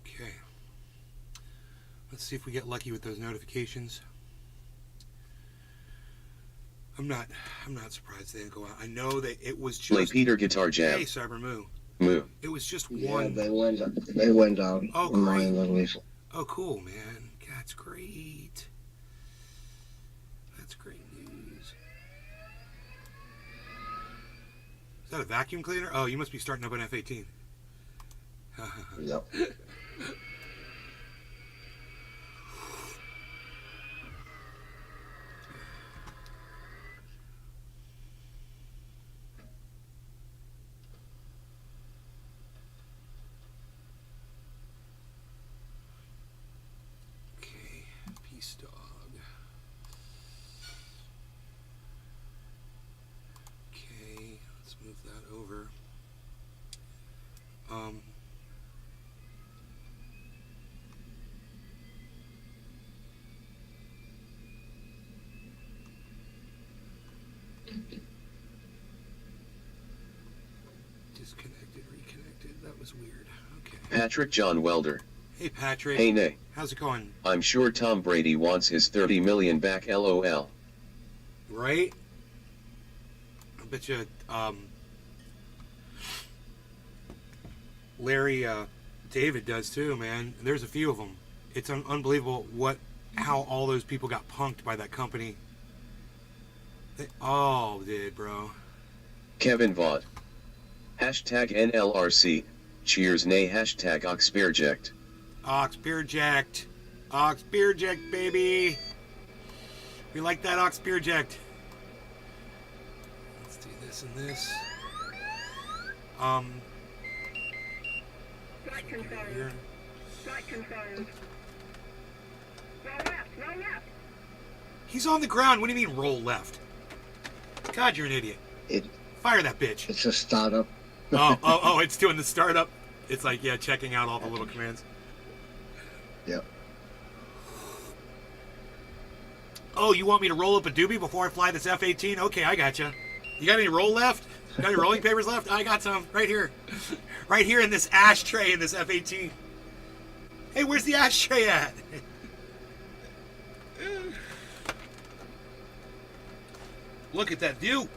Okay. Let's see if we get lucky with those notifications. I'm not surprised they didn't go out. I know that it was just... Play Peter Guitar Jam. Hey, Cyber Moo. Moo. It was just Yeah, one... they went out. Oh, in my great. release. Oh, cool, man. That's great. That's great news. Is that a vacuum cleaner? Oh, you must be starting up an F-18. Yep. Okay, Peace Dog. Okay, let's move that over. Disconnected, reconnected. That was weird. Okay. Patrick John Welder. Hey, Patrick. Hey, Nay. How's it going? I'm sure Tom Brady wants his $30 million back, LOL. Right? I bet you, Larry, David does too, man. There's a few of them. It's unbelievable how all those people got punked by that company. They all did, bro. Kevin Vaught. Hashtag NLRC. Cheers, Nay. Hashtag Oxbeerject. Oxbeerject. Oxbeerject, baby. We like that Oxbeerject. Let's do this and this. Flight confirmed. Here. Flight confirmed. Roll left, roll left. He's on the ground. What do you mean roll left? God, you're an idiot. Fire that bitch. It's a startup. Oh, it's doing the startup. It's like, yeah, checking out all the little commands. Yep. Oh, you want me to roll up a doobie before I fly this F-18? Okay, I gotcha. You got any roll left? Got any rolling papers left? I got some. Right here. Right here in this ashtray in this F-18. Hey, where's the ashtray at? Look at that view.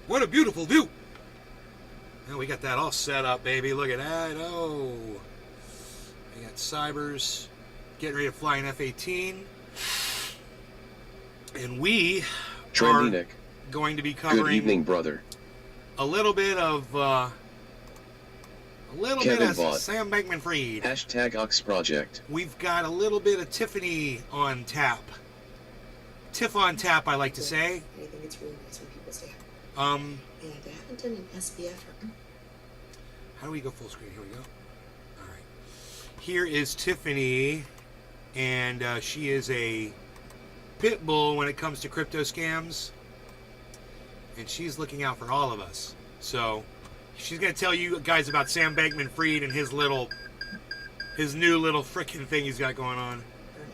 What a beautiful view. Now we got that all set up, baby. Look at that. Oh. We got Cybers getting ready to fly an F-18. And we Trendy are Nick. going to be covering Good evening, brother. a little bit of Kevin Vaught. Sam Bankman-Fried. Hashtag Oxproject. We've got a little bit of Tiffany on tap. Tiff on tap, I like to say. I think it's really nice when people say Um, and I haven't done an SBF or how do we go full screen? Here we go. All right. Here is Tiffany, and she is a pit bull when it comes to crypto scams, and she's looking out for all of us. So she's going to tell you guys about Sam Bankman-Fried and his new little frickin' thing he's got going on.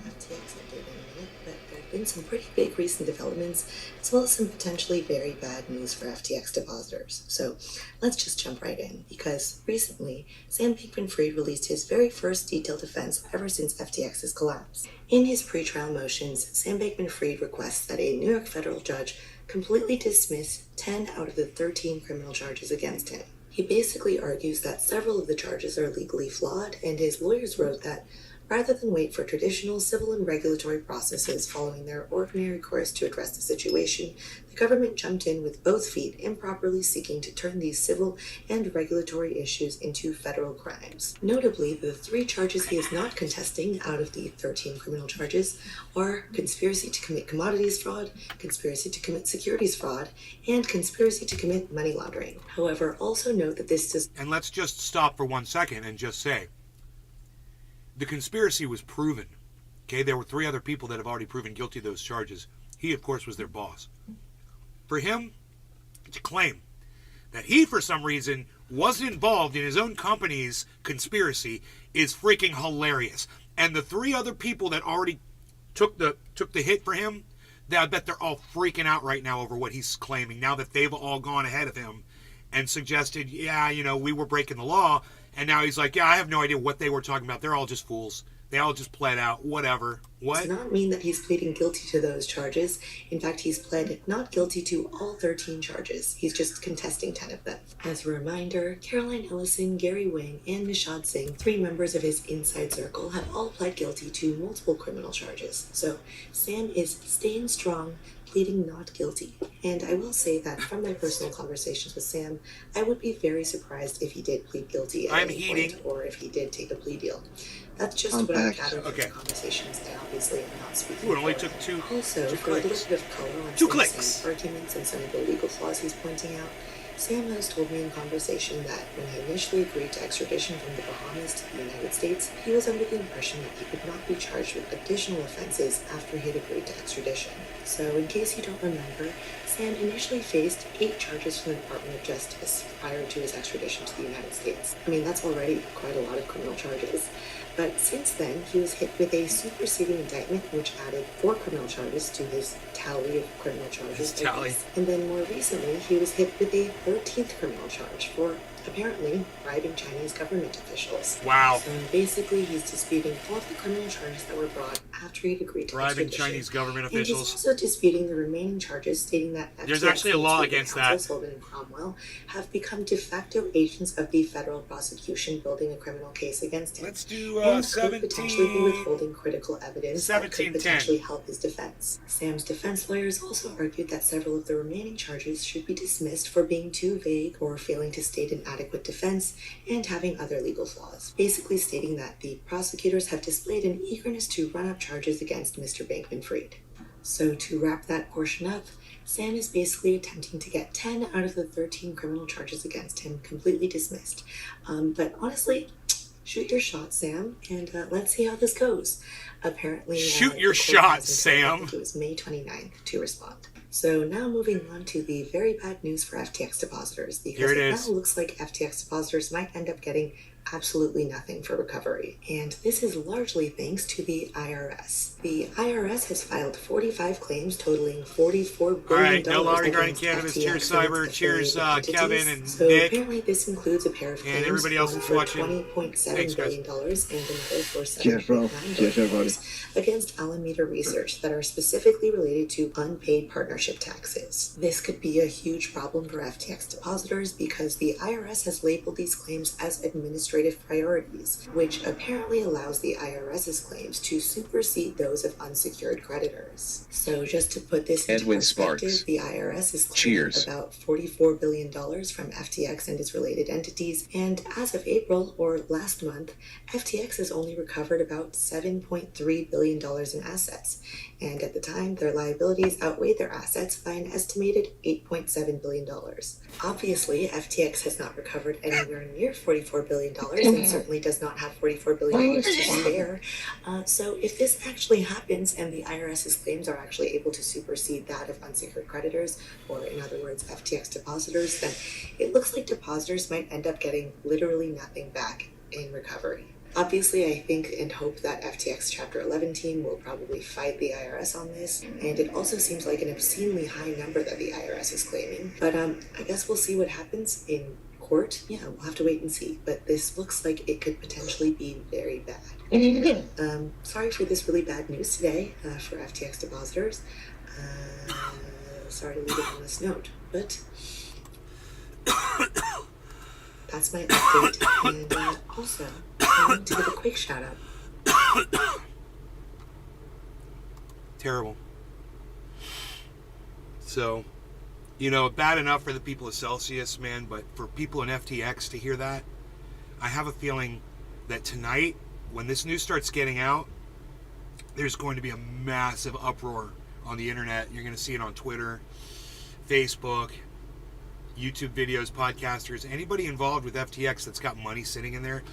an FTX update in a minute, but there have been some pretty big recent developments, as well as some potentially very bad news for FTX depositors. So let's just jump right in, because recently, Sam Bankman-Fried released his very first detailed defense ever since FTX's collapse. In his pretrial motions, Sam Bankman-Fried requests that a New York federal judge completely dismiss 10 out of the 13 criminal charges against him. He basically argues that several of the charges are legally flawed, and his lawyers wrote that rather than wait for traditional civil and regulatory processes following their ordinary course to address the situation, the government jumped in with both feet, improperly seeking to turn these civil and regulatory issues into federal crimes. Notably, the 3 charges he is not contesting out of the 13 criminal charges are conspiracy to commit commodities fraud, conspiracy to commit securities fraud, and conspiracy to commit money laundering. However, also note that this does... And let's just stop for 1 second and just say, the conspiracy was proven. Okay, there were 3 other people that have already proven guilty of those charges. He, of course, was their boss. For him to claim that he, for some reason, wasn't involved in his own company's conspiracy is freaking hilarious. And the 3 other people that already took the hit for him, I bet they're all freaking out right now over what he's claiming, now that they've all gone ahead of him and suggested, yeah, we were breaking the law, And now he's like, yeah, I have no idea what they were talking about. They're all just fools. They all just pled out, whatever. What? Does not mean that he's pleading guilty to those charges. In fact, he's pled not guilty to all 13 charges. He's just contesting 10 of them. As a reminder, Caroline Ellison, Gary Wang, and Nishad Singh, 3 members of his inside circle, have all pled guilty to multiple criminal charges. So Sam is staying strong, pleading not guilty. And I will say that from my personal conversations with Sam, I would be very surprised if he did plead guilty at any point, or if he did take a plea deal. That's just what I've gathered from the conversations, and obviously I'm not speaking. Ooh, it only took two. Also, two for a clicks. little bit of color on Two some of clicks. Sam's arguments and some of the legal flaws he's pointing out, Sam has told me in conversation that when he initially agreed to extradition from the Bahamas to the United States, he was under the impression that he could not be charged with additional offenses after he had agreed to extradition. So, in case you don't remember, Sam initially faced 8 charges from the Department of Justice prior to his extradition to the United States. I mean, that's already quite a lot of criminal charges. But since then, he was hit with a superseding indictment which added 4 criminal charges to his tally of criminal charges. His tally. And then more recently, he was hit with a 13th criminal charge for apparently bribing Chinese government officials. Wow. So basically, he's disputing all of the criminal charges that were brought after he'd agreed to Bribing extradition. Chinese government And he's officials. also disputing the remaining charges, stating that There's FTX actually a law Legal against Counsel, that. Sullivan and Cromwell have become de facto agents of the federal prosecution building a criminal case against him. Let's do And could potentially be 17. withholding critical evidence that could 17-10. potentially help his defense. Sam's defense lawyers also argued that several of the remaining charges should be dismissed for being too vague or failing to state an adequate defense and having other legal flaws, basically stating that the prosecutors have displayed an eagerness to run up charges against Mr. Bankman-Fried. So to wrap that portion up, Sam is basically attempting to get 10 out of the 13 criminal charges against him completely dismissed. But honestly, shoot your shot, Sam, and let's see how this goes. Apparently, Shoot your the court shot, has until, I Sam. think it was May 29th to respond. So now moving on to the very bad news for FTX depositors, because Here it it is. now looks like FTX depositors might end up getting absolutely nothing for recovery. And this is largely thanks to the IRS. The IRS has filed 45 claims totaling $44 billion. All right, no longer against grinding cannabis. FTX Cheers, and its Cyber. Cheers, affiliated Kevin entities. and so Nick. apparently this includes a pair of And claims, everybody else one that's for watching. $20.7 Thanks, guys. billion and another for Cheers, bro. $7.9 Cheers, billion everybody. against Alameda Research that are specifically related to unpaid partnership taxes. This could be a huge problem for FTX depositors because the IRS has labeled these claims as administrative priorities, which apparently allows the IRS's claims to supersede those of unsecured creditors. So just to put this into Edwin perspective, Sparks. the IRS is claiming Cheers. about $44 billion from FTX and its related entities, and as of April, or last month, FTX has only recovered about $7.3 billion in assets, and at the time, their liabilities outweighed their assets by an estimated $8.7 billion. Obviously, FTX has not recovered anywhere near $44 billion and certainly does not have $44 billion to spare. So if this actually happens and the IRS's claims are actually able to supersede that of unsecured creditors, or in other words, FTX depositors, then it looks like depositors might end up getting literally nothing back in recovery. Obviously, I think and hope that FTX Chapter 11 team will probably fight the IRS on this, and it also seems like an obscenely high number that the IRS is claiming. But I guess we'll see what happens in court. Yeah, we'll have to wait and see. But this looks like it could potentially be very bad. Sorry for this really bad news today for FTX depositors. Sorry to leave it on this note, but that's my update. And also, I want to give a quick shout out. Terrible. So, you know, bad enough for the people of Celsius, man, but for people in FTX to hear that, I have a feeling that tonight, when this news starts getting out, there's going to be a massive uproar on the internet. You're going to see it on Twitter, Facebook, YouTube videos, podcasters, anybody involved with FTX that's got money sitting in there.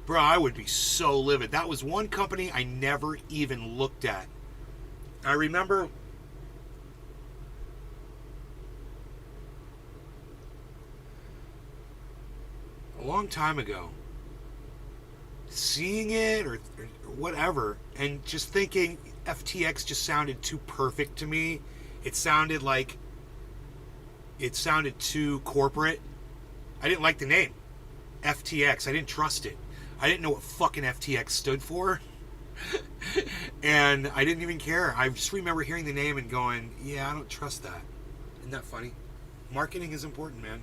Bro, I would be so livid. That was one company I never even looked at. I remember a long time ago seeing it or whatever and just thinking FTX just sounded too perfect to me. It sounded too corporate. I didn't like the name. FTX. I didn't trust it. I didn't know what fucking FTX stood for. And I didn't even care. I just remember hearing the name and going, yeah, I don't trust that. Isn't that funny? Marketing is important, man.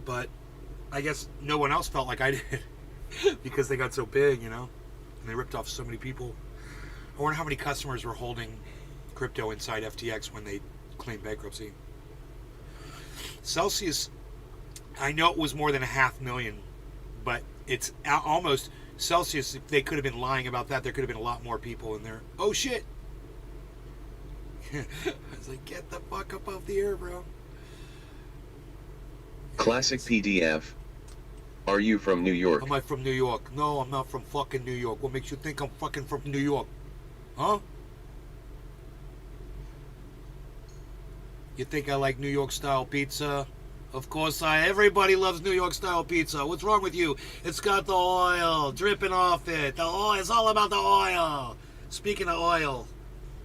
But I guess no one else felt like I did because they got so big, you know? And they ripped off so many people. I wonder how many customers were holding crypto inside FTX when they claimed bankruptcy. Celsius, I know it was more than 500,000, but it's almost Celsius. If they could have been lying about that, there could have been a lot more people in there. Oh shit! I was like, get the fuck up off the air, bro. Classic PDF. Are you from New York? Am I from New York? No, I'm not from fucking New York. What makes you think I'm fucking from New York? Huh? You think I like New York style pizza? Of course everybody loves New York style pizza. What's wrong with you? It's got the oil dripping off it. The oil, it's all about the oil. Speaking of oil,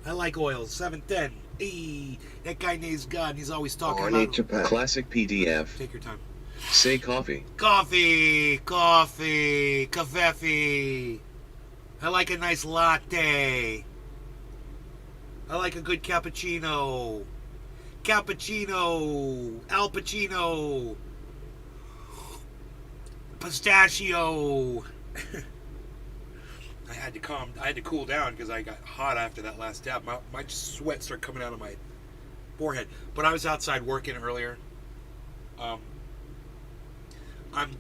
I like oil. 710. Hey, that guy needs God and he's always talking Oh, I about need to pass. Classic PDF. Take your time. Say coffee. Coffee. Cafefe. I like a nice latte. I like a good cappuccino. Al Pacino, pistachio. I had to cool down because I got hot after that last dab. My sweat started coming out of my forehead. But I was outside working earlier. I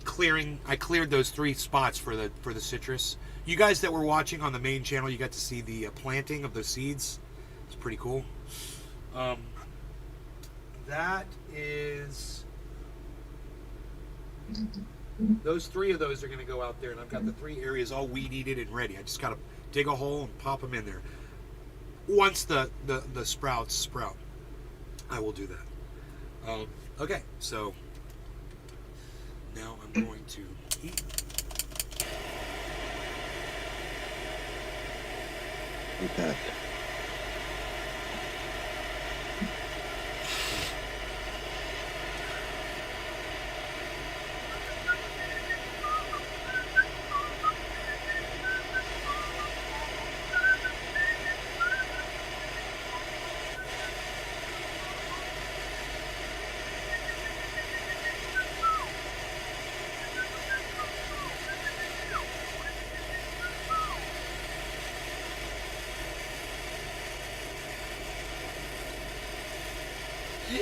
cleared those 3 spots for the citrus. You guys that were watching on the main channel, you got to see the planting of those seeds. It's pretty cool. That is... Those 3 of those are going to go out there, and I've got the 3 areas all weed-eated and ready. I just got to dig a hole and pop them in there. Once the sprouts sprout, I will do that. Okay, so now I'm going to eat. With that.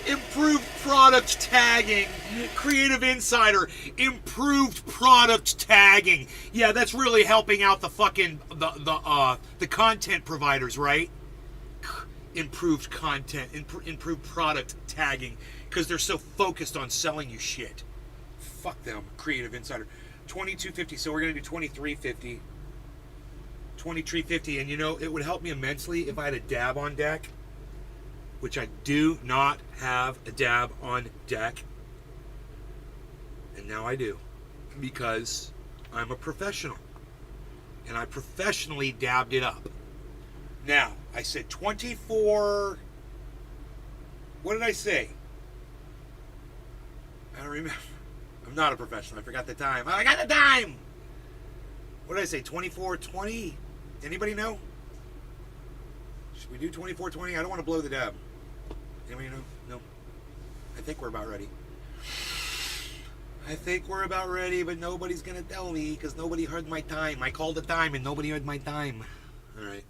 Improved product tagging. Creative Insider. Improved product tagging. Yeah, that's really helping out the fucking the content providers, right? Improved content, improved product tagging, because they're so focused on selling you shit. Fuck them, Creative Insider. 2250. So we're gonna do 2350. 2350, and you know it would help me immensely if I had a dab on deck. Which I do not have a dab on deck. And now I do. Because I'm a professional. And I professionally dabbed it up. Now, I said 24... What did I say? I don't remember. I'm not a professional. I forgot the time. I got the time! What did I say? 24:20? Anybody know? Should we do 24:20? I don't want to blow the dab. Anybody know? No. I think we're about ready. But nobody's going to tell me because nobody heard my time. I called the time and nobody heard my time. All right.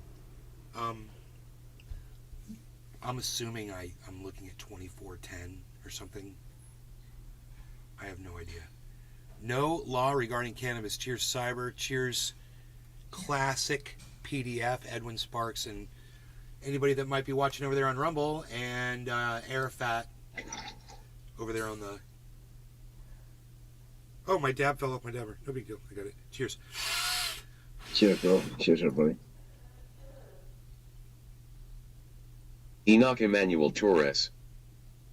I'm assuming I'm looking at 24:10 or something. I have no idea. No law regarding cannabis. Cheers, Cyber. Cheers, Classic PDF, Edwin Sparks, and anybody that might be watching over there on Rumble, and Arafat over there on the... Oh, my dab fell off my dabber. No big deal. I got it. Cheers. Cheers, bro. Cheers, everybody. Enoch Emmanuel Torres.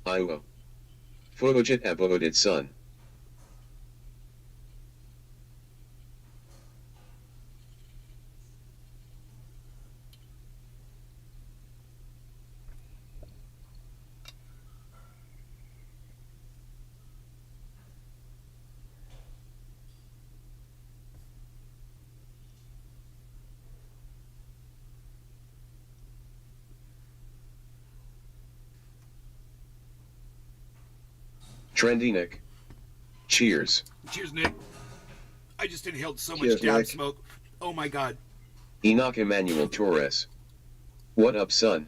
Iowa. Photogit Avogadit Son. Trendy Nick. Cheers. Cheers, Nick. I just inhaled so much Cheers, dab Nick. smoke. Oh my god. Enoch Emmanuel Torres. What up, son?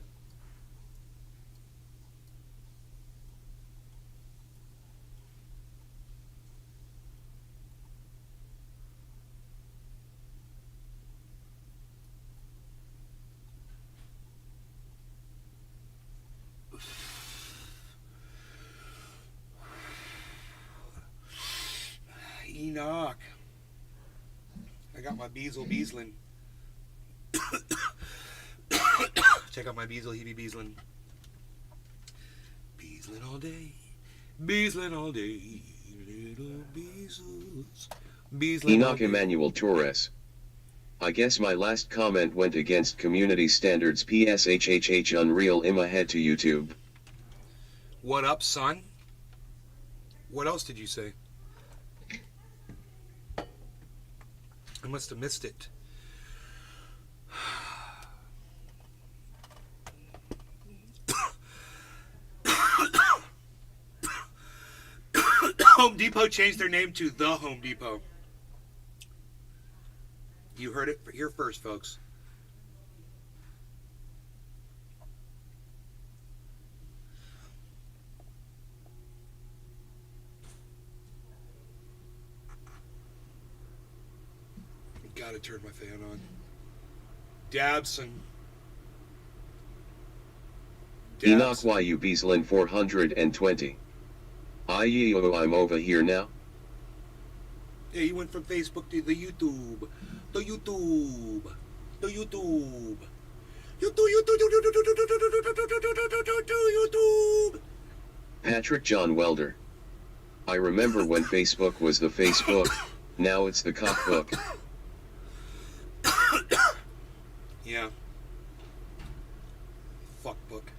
Enoch. I got my Beaslin. Check out my Beazle, he be Beaslin. Beaslin all day. Beaslin all day. Little Beazles. Beaslin all Enoch day. Emmanuel Torres. I guess my last comment went against community standards. PSHHH Unreal. I'ma head to YouTube. What up, son? What else did you say? I must have missed it. Home Depot changed their name to The Home Depot. You heard it here first, folks. Gotta turn my fan on. Dabson. Enoch YU Beaslin 420. I'm over here now. Yeah, he went from Facebook to the YouTube. The YouTube. The YouTube. YouTube. Patrick John Welder. I remember when Facebook was the Facebook. Now it's the cockbook. Yeah. Fuck book.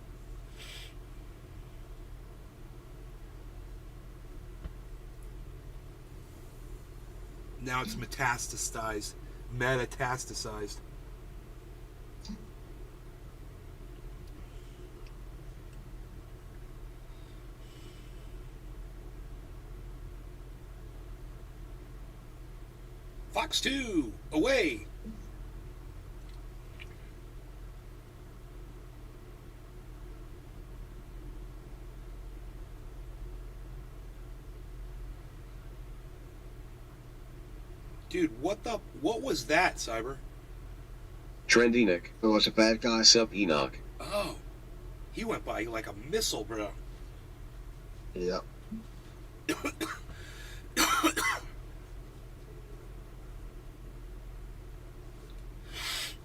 Now it's metastasized. Metatastasized. Fox 2, away. Dude, what was that, Cyber? Trendy Nick. Who was a bad guy? Sup Enoch. Oh, he went by like a missile, bro. Yep.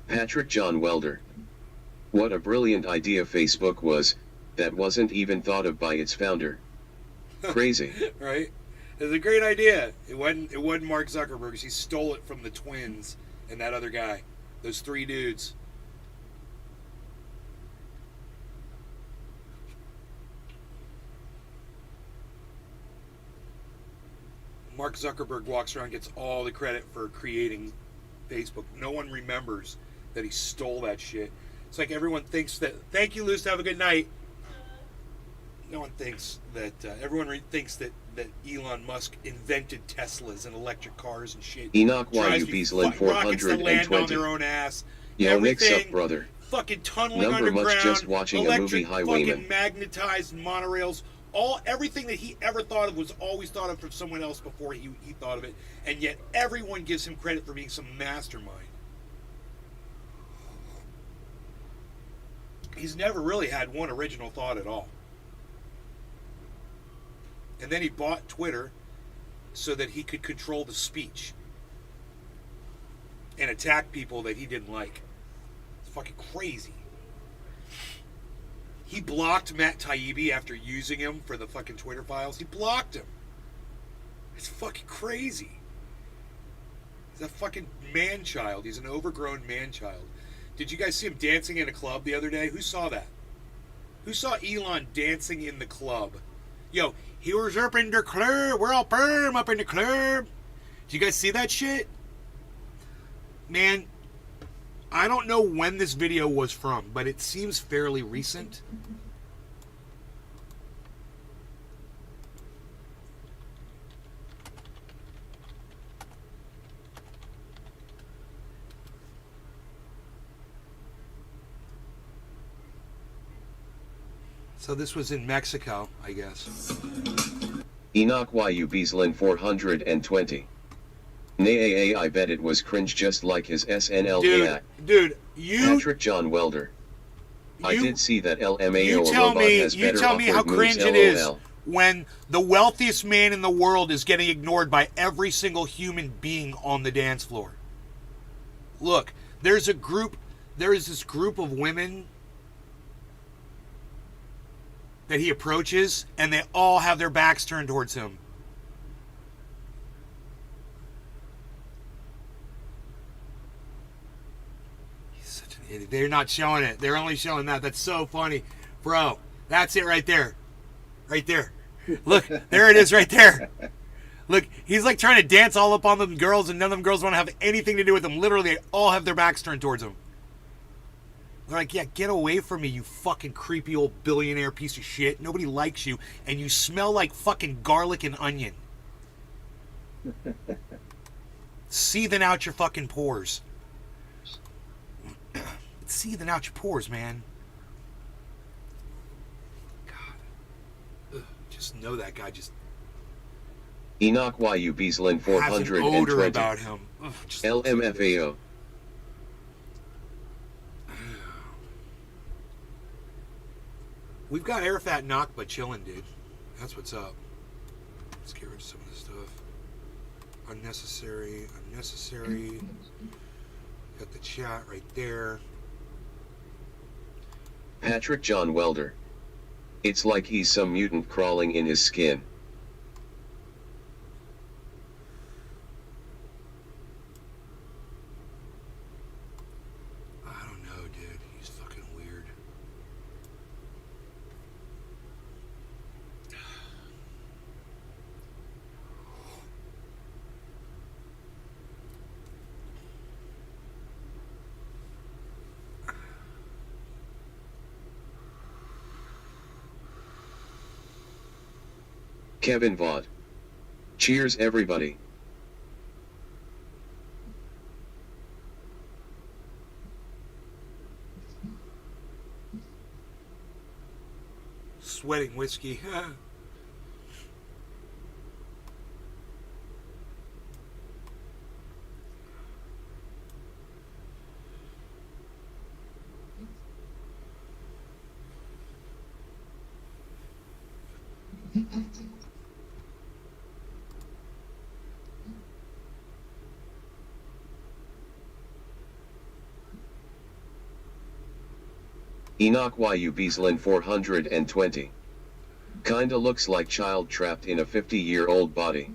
Patrick John Welder. What a brilliant idea Facebook was, that wasn't even thought of by its founder. Crazy. Right? It was a great idea. It wasn't Mark Zuckerberg. He stole it from the twins and that other guy. Those three dudes. Mark Zuckerberg walks around and gets all the credit for creating Facebook. No one remembers that he stole that shit. It's like everyone thinks that. Thank you, Luce. Have a good night. No one thinks that. Everyone thinks that Elon Musk invented Teslas and electric cars and shit. Enoch Drives YU Beaslin rockets to land on 420. their own ass. Yo, Nick's Everything, up, brother. fucking tunneling Number much underground, just watching a movie electric Highwayman. fucking magnetized monorails. Everything that he ever thought of was always thought of from someone else before he thought of it, and yet everyone gives him credit for being some mastermind. He's never really had one original thought at all. And then he bought Twitter so that he could control the speech and attack people that he didn't like. It's fucking crazy. He blocked Matt Taibbi after using him for the fucking Twitter files. He blocked him. It's fucking crazy. He's a fucking man-child. He's an overgrown man-child. Did you guys see him dancing in a club the other day? Who saw that? Who saw Elon dancing in the club? Yo, he was up in the club. We're all firm up in the club. Did you guys see that shit? Man, I don't know when this video was from, but it seems fairly recent. So this was in Mexico, I guess. Enoch YU Beaslin 420. Nay, I bet it was cringe just like his SNL act. Dude, you Patrick John Welder. I did see that LMAO you a tell robot me, has you better tell me how awkward cringe moves, it is LOL. when the wealthiest man in the world is getting ignored by every single human being on the dance floor. Look, there is this group of women that he approaches, and they all have their backs turned towards him. He's such an idiot. They're not showing it. They're only showing that. That's so funny. Bro, that's it right there. Right there. Look, there it is right there. Look, he's like trying to dance all up on them girls, and none of them girls want to have anything to do with him. Literally, they all have their backs turned towards him. They're like, yeah, get away from me, you fucking creepy old billionaire piece of shit. Nobody likes you, and you smell like fucking garlic and onion. Seething out your fucking pores. It's seething out your pores, man. God. Ugh, just know that guy just Enoch YU Beaslin has an odor 420. about him. Ugh, just LMFAO. We've got Arafat Nakba chilling, dude. That's what's up. Let's get rid of some of this stuff. Unnecessary. Got the chat right there. Patrick John Welder. It's like he's some mutant crawling in his skin. I don't know, dude. He's fucking weird. Kevin Vaught. Cheers everybody. Sweating whiskey. Enoch YU Beaslin 420. Kinda looks like child trapped in a 50-year-old body.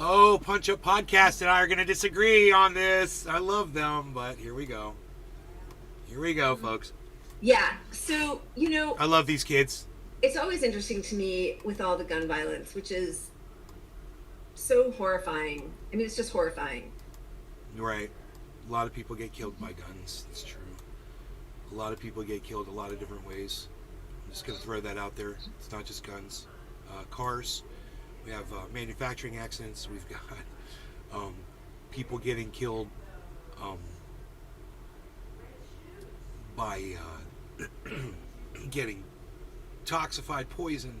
Oh, Punch Up Podcast and I are going to disagree on this. I love them, but here we go. Here we go, folks. Yeah, so, I love these kids. it's always interesting to me with all the gun violence, which is so horrifying. I mean, it's just horrifying. Right. A lot of people get killed by guns. It's true. A lot of people get killed a lot of different ways. I'm just going to throw that out there. It's not just guns. Cars. We have manufacturing accidents. We've got people getting killed by getting toxified poison,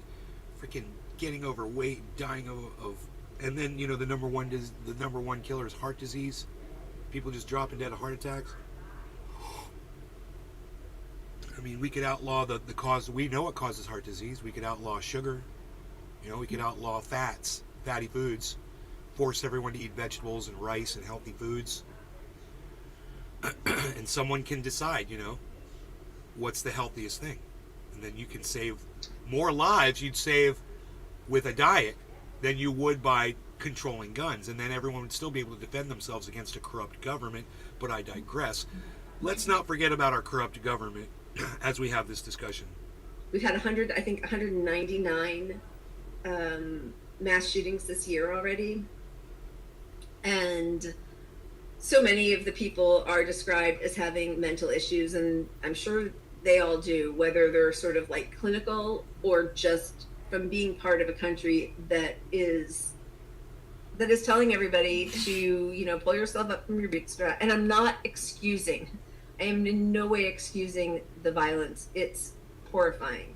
freaking getting overweight, dying of and then the number one killer is heart disease. People just dropping dead of heart attacks. I mean, we could outlaw the cause. We know what causes heart disease. We could outlaw sugar. We could outlaw fatty foods, force everyone to eat vegetables and rice and healthy foods. And someone can decide, what's the healthiest thing. And then you can save more lives you'd save with a diet than you would by controlling guns. And then everyone would still be able to defend themselves against a corrupt government. But I digress. Let's not forget about our corrupt government as we have this discussion. We've had 100, I think 199 mass shootings this year already. And so many of the people are described as having mental issues, and I'm sure they all do, whether they're sort of like clinical or just from being part of a country that is telling everybody to, you know, pull yourself up from your bootstrap. And I'm not excusing, I am in no way excusing the violence. It's horrifying.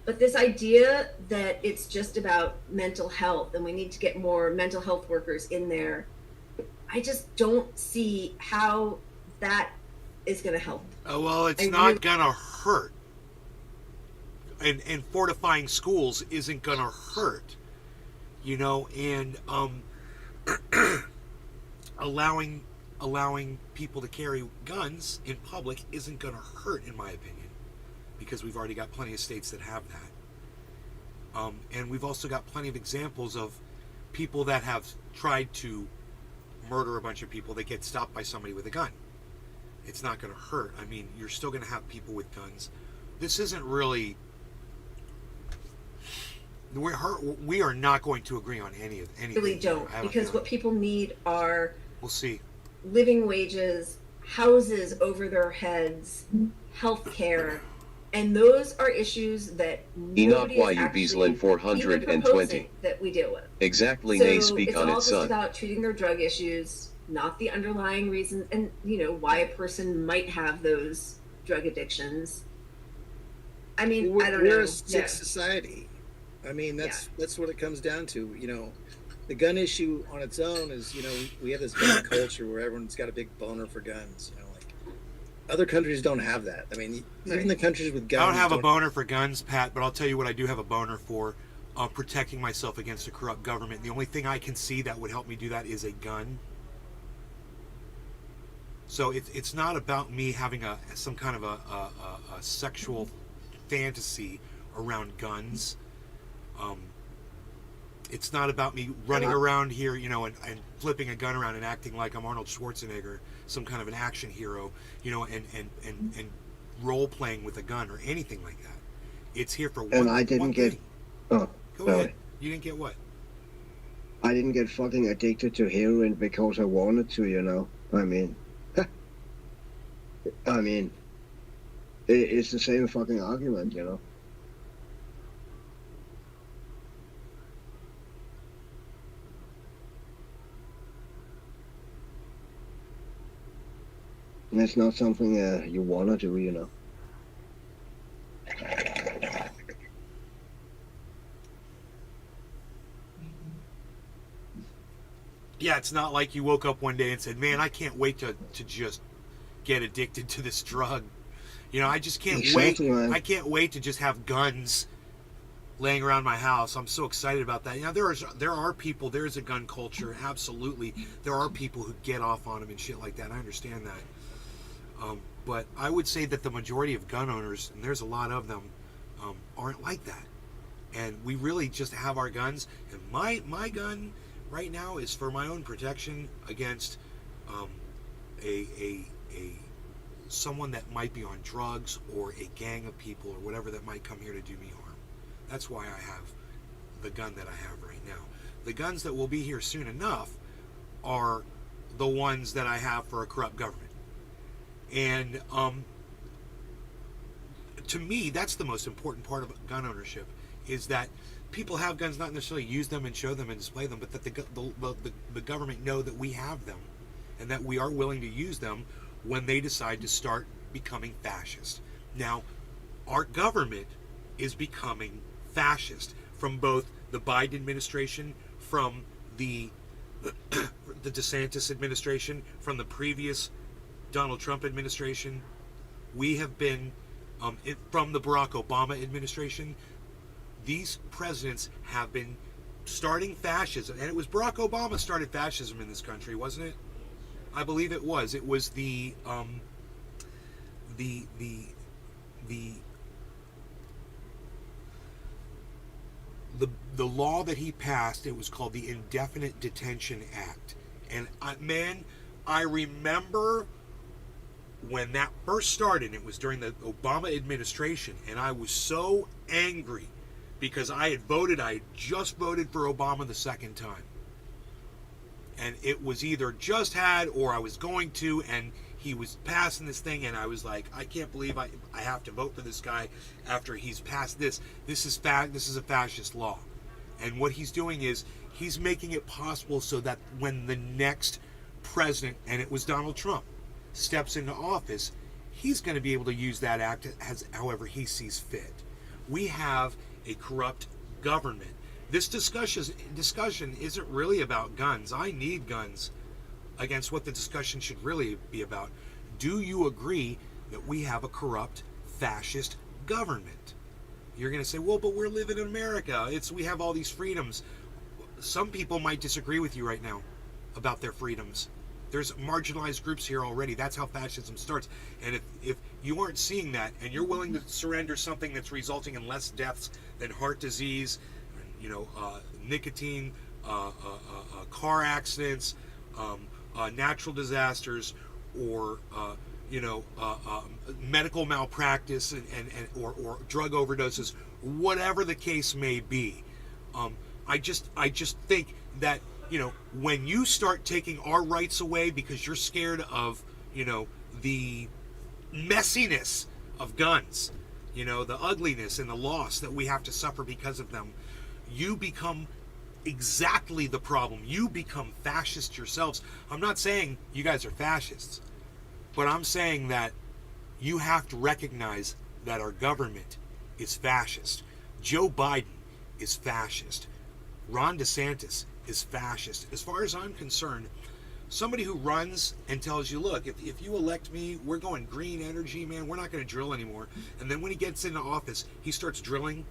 But this idea that it's just about mental health and we need to get more mental health workers in there, I just don't see how that is going to help. Well, it's not going to hurt. And fortifying schools isn't going to hurt. You know, and allowing people to carry guns in public isn't going to hurt, in my opinion, because we've already got plenty of states that have that. And we've also got plenty of examples of people that have tried to murder a bunch of people that get stopped by somebody with a gun. It's not going to hurt. I mean, you're still going to have people with guns. This isn't really... We are not going to agree on anything. Really don't, because what people need are... We'll see. Living wages, houses over their heads, health care, and those are issues that Enoch nobody is YU actually Beaslin 420. even proposing that we deal with. Exactly, So nay, speak it's on all it, just son. about treating their drug issues, not the underlying reasons, and you know why a person might have those drug addictions. I mean, I don't know. We're a sick society. I mean, that's what it comes down to. You know, the gun issue on its own is, you know, we have this gun culture where everyone's got a big boner for guns. You know, like other countries don't have that. I mean, even the countries with guns. I don't have a boner for guns, Pat, but I'll tell you what I do have a boner for: protecting myself against a corrupt government. The only thing I can see that would help me do that is a gun. So it's not about me having some kind of a sexual fantasy around guns. It's not about me running around here, you know, and flipping a gun around and acting like I'm Arnold Schwarzenegger, some kind of an action hero, you know, and role playing with a gun or anything like that. It's here for one. And I didn't get. Oh, go ahead. You didn't get what? I didn't get fucking addicted to heroin because I wanted to, you know. I mean, it's the same fucking argument, you know. And it's not something you want to do, you know. Yeah, it's not like you woke up one day and said, man, I can't wait to just get addicted to this drug. You know, I just can't wait. Man. I can't wait to just have guns laying around my house. I'm so excited about that. You know, there are people, there's a gun culture, absolutely. There are people who get off on them and shit like that. I understand that. But I would say that the majority of gun owners, and there's a lot of them, aren't like that. And we really just have our guns. And my gun right now is for my own protection against someone that might be on drugs or a gang of people or whatever that might come here to do me harm. That's why I have the gun that I have right now. The guns that will be here soon enough are the ones that I have for a corrupt government. And to me, that's the most important part of gun ownership, is that people have guns, not necessarily use them and show them and display them, but that the government know that we have them and that we are willing to use them when they decide to start becoming fascist. Now, our government is becoming fascist from both the Biden administration, from the DeSantis administration, from the previous Donald Trump administration. We have been, from the Barack Obama administration, these presidents have been starting fascism. And it was Barack Obama started fascism in this country, wasn't it? I believe it was. It was the law that he passed. It was called the Indefinite Detention Act. And I remember when that first started, it was during the Obama administration, and I was so angry because I had just voted for Obama the second time. And it was either just had or I was going to, and he was passing this thing, and I was like, I can't believe I have to vote for this guy after he's passed this. This is a fascist law. And what he's doing is he's making it possible so that when the next president, and it was Donald Trump, steps into office, he's going to be able to use that act as however he sees fit. We have a corrupt government. This discussion isn't really about guns. I need guns against what the discussion should really be about. Do you agree that we have a corrupt, fascist government? You're going to say, well, but we're living in America. We have all these freedoms. Some people might disagree with you right now about their freedoms. There's marginalized groups here already. That's how fascism starts. And if you aren't seeing that, and you're willing to surrender something that's resulting in less deaths than heart disease, nicotine, car accidents, natural disasters, or medical malpractice or drug overdoses, whatever the case may be. I just think that when you start taking our rights away because you're scared of the messiness of guns, the ugliness and the loss that we have to suffer because of them, you become exactly the problem. You become fascist yourselves. I'm not saying you guys are fascists, but I'm saying that you have to recognize that our government is fascist. Joe Biden is fascist. Ron DeSantis is fascist. As far as I'm concerned, somebody who runs and tells you, look, if you elect me, we're going green energy, man, we're not going to drill anymore. And then when he gets into office, he starts drilling.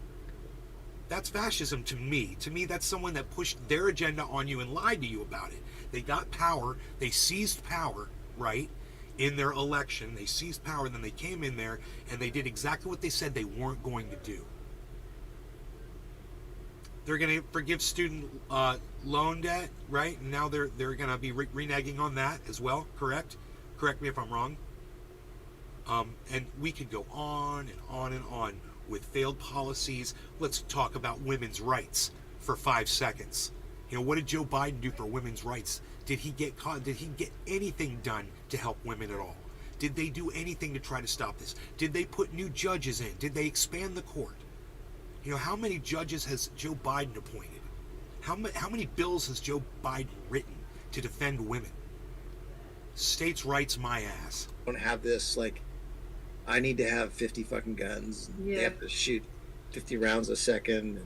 That's fascism to me. To me, that's someone that pushed their agenda on you and lied to you about it. They got power. They seized power, right, in their election. They seized power, and then they came in there, and they did exactly what they said they weren't going to do. They're going to forgive student loan debt, right? And now they're going to be reneging on that as well, correct? Correct me if I'm wrong. And we could go on and on and on with failed policies. Let's talk about women's rights for 5 seconds. What did Joe Biden do for women's rights? Did he get caught? Did he get anything done to help women at all? Did they do anything to try to stop this? Did they put new judges in? Did they expand the court? How many judges has Joe Biden appointed? How many bills has Joe Biden written to defend women? States' rights, my ass. Don't have this I need to have 50 fucking guns. Yeah. They have to shoot 50 rounds a second,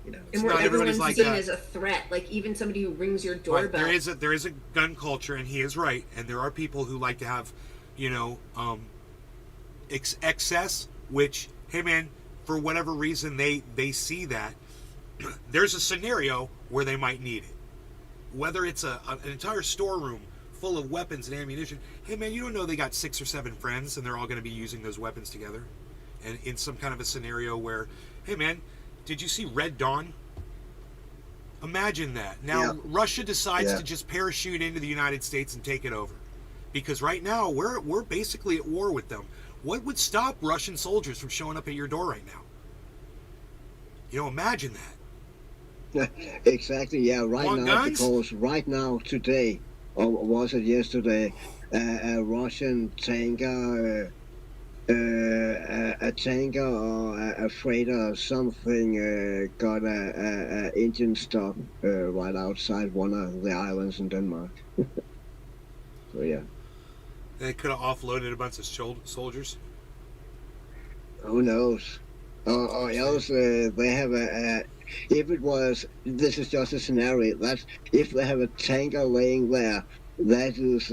and and where not everybody's everyone's like seen that. as a threat, like even somebody who rings your Right, doorbell. there is a gun culture, and he is right. And there are people who like to have, excess. Which, hey man, for whatever reason they see that there's a scenario where they might need it. Whether it's an entire storeroom full of weapons and ammunition. Hey man, you don't know they got 6 or 7 friends and they're all going to be using those weapons together. And in some kind of a scenario where, hey man, did you see Red Dawn? Imagine that. Now, Yeah. Russia decides Yeah. to just parachute into the United States and take it over. Because right now, we're basically at war with them. What would stop Russian soldiers from showing up at your door right now? Imagine that. Exactly, yeah, right Want now, guns? because right now, today, or was it yesterday, a Russian tanker, a tanker or a freighter or something got a engine stop right outside one of the islands in Denmark. So, yeah. They could have offloaded a bunch of soldiers. Who knows? Or else they have if it was, this is just a scenario, that's if they have a tanker laying there, that is,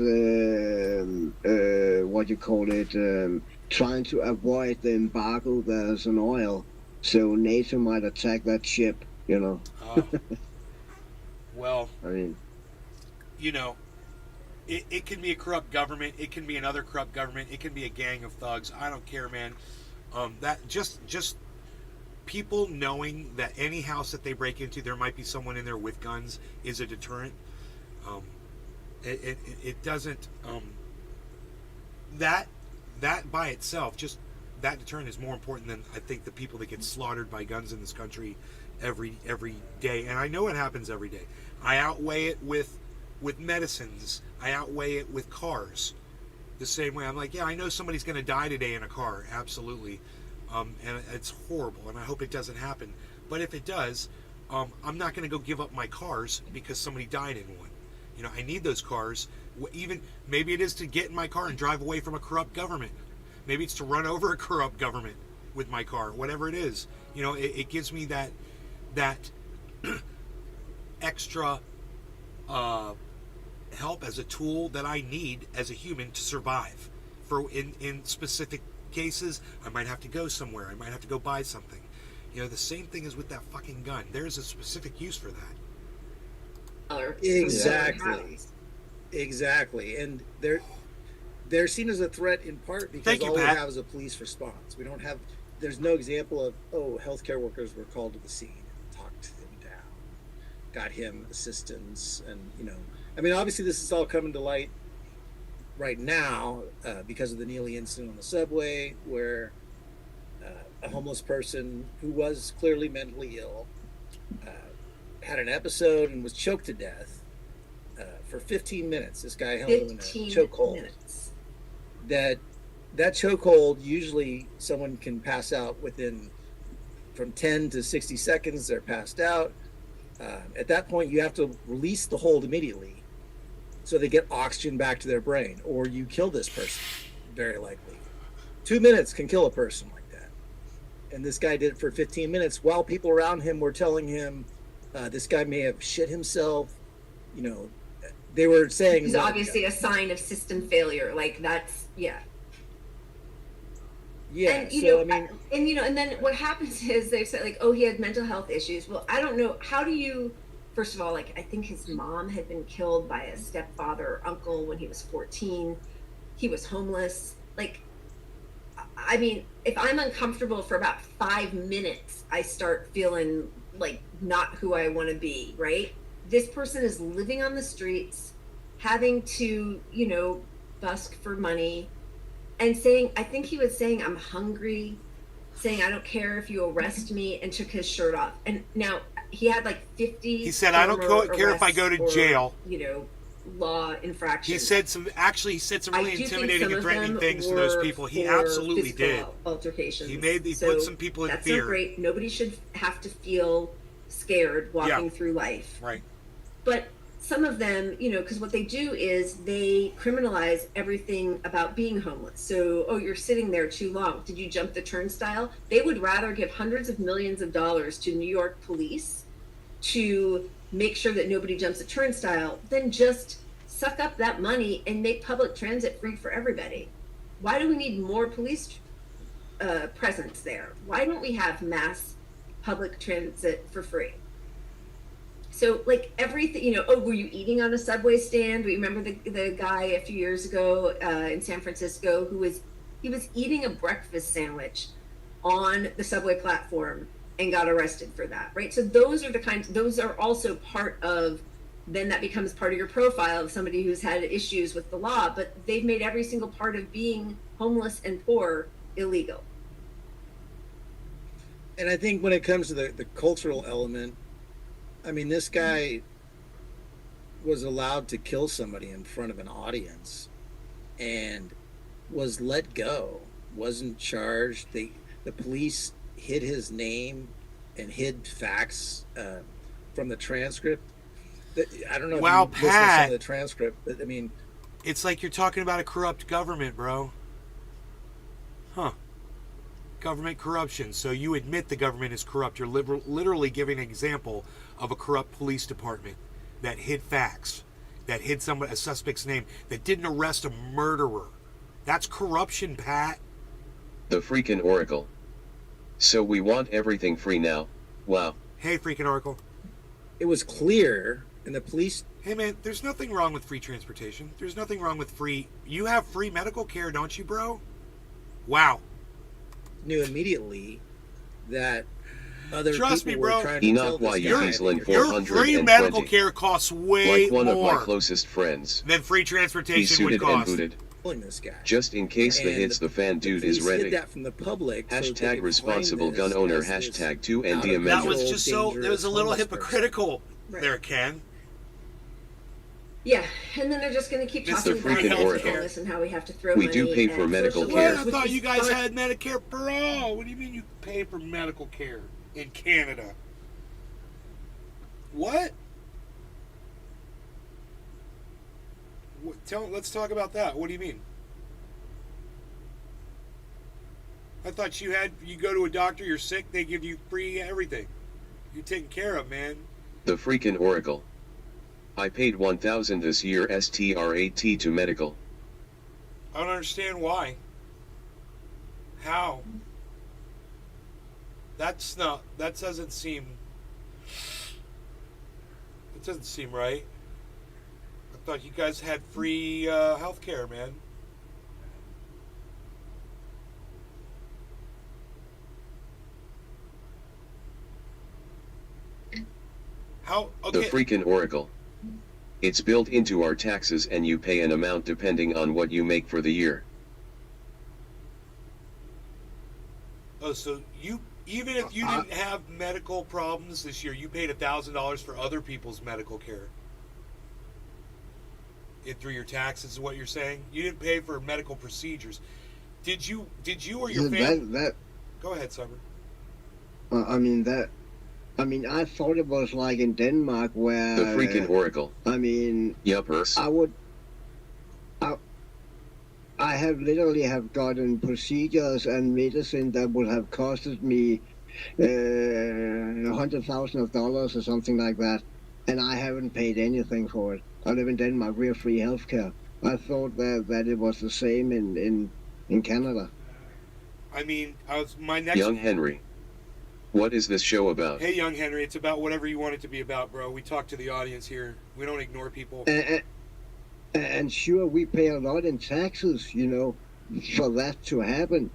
what you call it, trying to avoid the embargo there's on oil. So NATO might attack that ship, Well, I mean, it can be a corrupt government. It can be another corrupt government. It can be a gang of thugs. I don't care, man. That just people knowing that any house that they break into, there might be someone in there with guns is a deterrent. It doesn't. that by itself, just that deterrent is more important than I think the people that get slaughtered by guns in this country every day. And I know it happens every day. I outweigh it with medicines. I outweigh it with cars. The same way, I'm like, yeah, I know somebody's going to die today in a car, absolutely, and it's horrible, and I hope it doesn't happen. But if it does, I'm not going to go give up my cars because somebody died in one. You know, I need those cars. Even maybe it is to get in my car and drive away from a corrupt government. Maybe it's to run over a corrupt government with my car. Whatever it is, you know, it gives me that extra help as a tool that I need as a human to survive. For in specific cases, I might have to go somewhere. I might have to go buy something. You know, the same thing is with that fucking gun. There's a specific use for that. Exactly. And they're seen as a threat in part because all we have is a police response. We don't have. There's no example of healthcare workers were called to the scene and talked him down, got him assistance, and I mean, obviously this is all coming to light right now because of the Neely incident on the subway, where a homeless person who was clearly mentally ill had an episode and was choked to death for 15 minutes. This guy held him in a chokehold. That chokehold, usually someone can pass out within from 10 to 60 seconds. They're passed out. At that point, you have to release the hold immediately so they get oxygen back to their brain, or you kill this person, very likely. 2 minutes can kill a person like that. And this guy did it for 15 minutes while people around him were telling him this guy may have shit himself. They were saying it's obviously a sign of system failure. Like that's yeah. And and then what happens is they say, like, oh, he had mental health issues. Well, I don't know. How do you, first of all, like, I think his mom had been killed by a stepfather or uncle when he was 14. He was homeless. Like, I mean, if I'm uncomfortable for about 5 minutes, I start feeling like not who I want to be, right? This person is living on the streets, having to, busk for money, and saying, I think he was saying, I'm hungry, saying, I don't care if you arrest me, and took his shirt off. And now he had like 50. He said, I don't care if I go to jail. Law infractions. He said some really intimidating and threatening things to those people. He absolutely did. Altercations. He put some people in fear. That's not great. Nobody should have to feel scared walking through life. Right. But some of them, because what they do is they criminalize everything about being homeless. So, you're sitting there too long. Did you jump the turnstile? They would rather give hundreds of millions of dollars to New York police to make sure that nobody jumps a turnstile than just suck up that money and make public transit free for everybody. Why do we need more police presence there? Why don't we have mass public transit for free? So, like, everything, were you eating on a subway stand? Do you remember the guy a few years ago in San Francisco who was eating a breakfast sandwich on the subway platform and got arrested for that, right? So those are also part of, then that becomes part of your profile of somebody who's had issues with the law, but they've made every single part of being homeless and poor illegal. And I think when it comes to the cultural element, I mean, this guy was allowed to kill somebody in front of an audience and was let go, wasn't charged. The police hid his name and hid facts from the transcript. I don't know if you listened to some of the transcript, but I mean... It's like you're talking about a corrupt government, bro. Huh. Government corruption. So you admit the government is corrupt. You're literally giving an example of a corrupt police department that hid facts, that hid a suspect's name, that didn't arrest a murderer. That's corruption, Pat. The freaking Oracle. So we want everything free now. Wow. Hey, freaking Oracle. It was clear, and the police... Hey, man, there's nothing wrong with free transportation. There's nothing wrong with free... You have free medical care, don't you, bro? Wow. Knew immediately that other Trust people me, bro. were trying to tell this guy... Your free medical care costs way like one more of my closest friends. than free He transportation suited would and cost. booted. killing this guy. Just in case the And hits the fan, dude is police hid ready. that from the public. So that they Hashtag could responsible frame gun owner. this as this Hashtag 2ND out of That amendment. was control, just so. It was a dangerous little homeless hypocritical Right. there, Ken. Yeah, and then they're just going to keep It's talking the about freaking mental oracle. illness and how we have to throw We money do pay for at medical social care. What? workers, I which thought is you guys fine. had Medicare for all. What do you mean you pay for medical care in Canada? What? Let's talk about that. What do you mean? I thought you go to a doctor, you're sick, they give you free everything. You're taken care of, man. The freaking oracle. I paid 1,000 this year STRAT to medical. I don't understand why. How? That doesn't seem right. I thought you guys had free health care, man. How? The Okay. freaking oracle. It's built into our taxes and you pay an amount depending on what you make for the year. Oh, so even if you didn't have medical problems this year, you paid $1,000 for other people's medical care. Through your taxes is what you're saying? You didn't pay for medical procedures. Did you or your family? Go ahead, Summer. I thought it was like in Denmark where The freaking oracle. Yuppers. I have literally have gotten procedures and medicine that would have costed me $100,000 or something like that, and I haven't paid anything for it. I live in Denmark. We have free healthcare. I thought that it was the same in Canada. My next. Young Henry. What is this show about? Hey, Young Henry, it's about whatever you want it to be about, bro. We talk to the audience here. We don't ignore people. And sure, we pay a lot in taxes, for that to happen.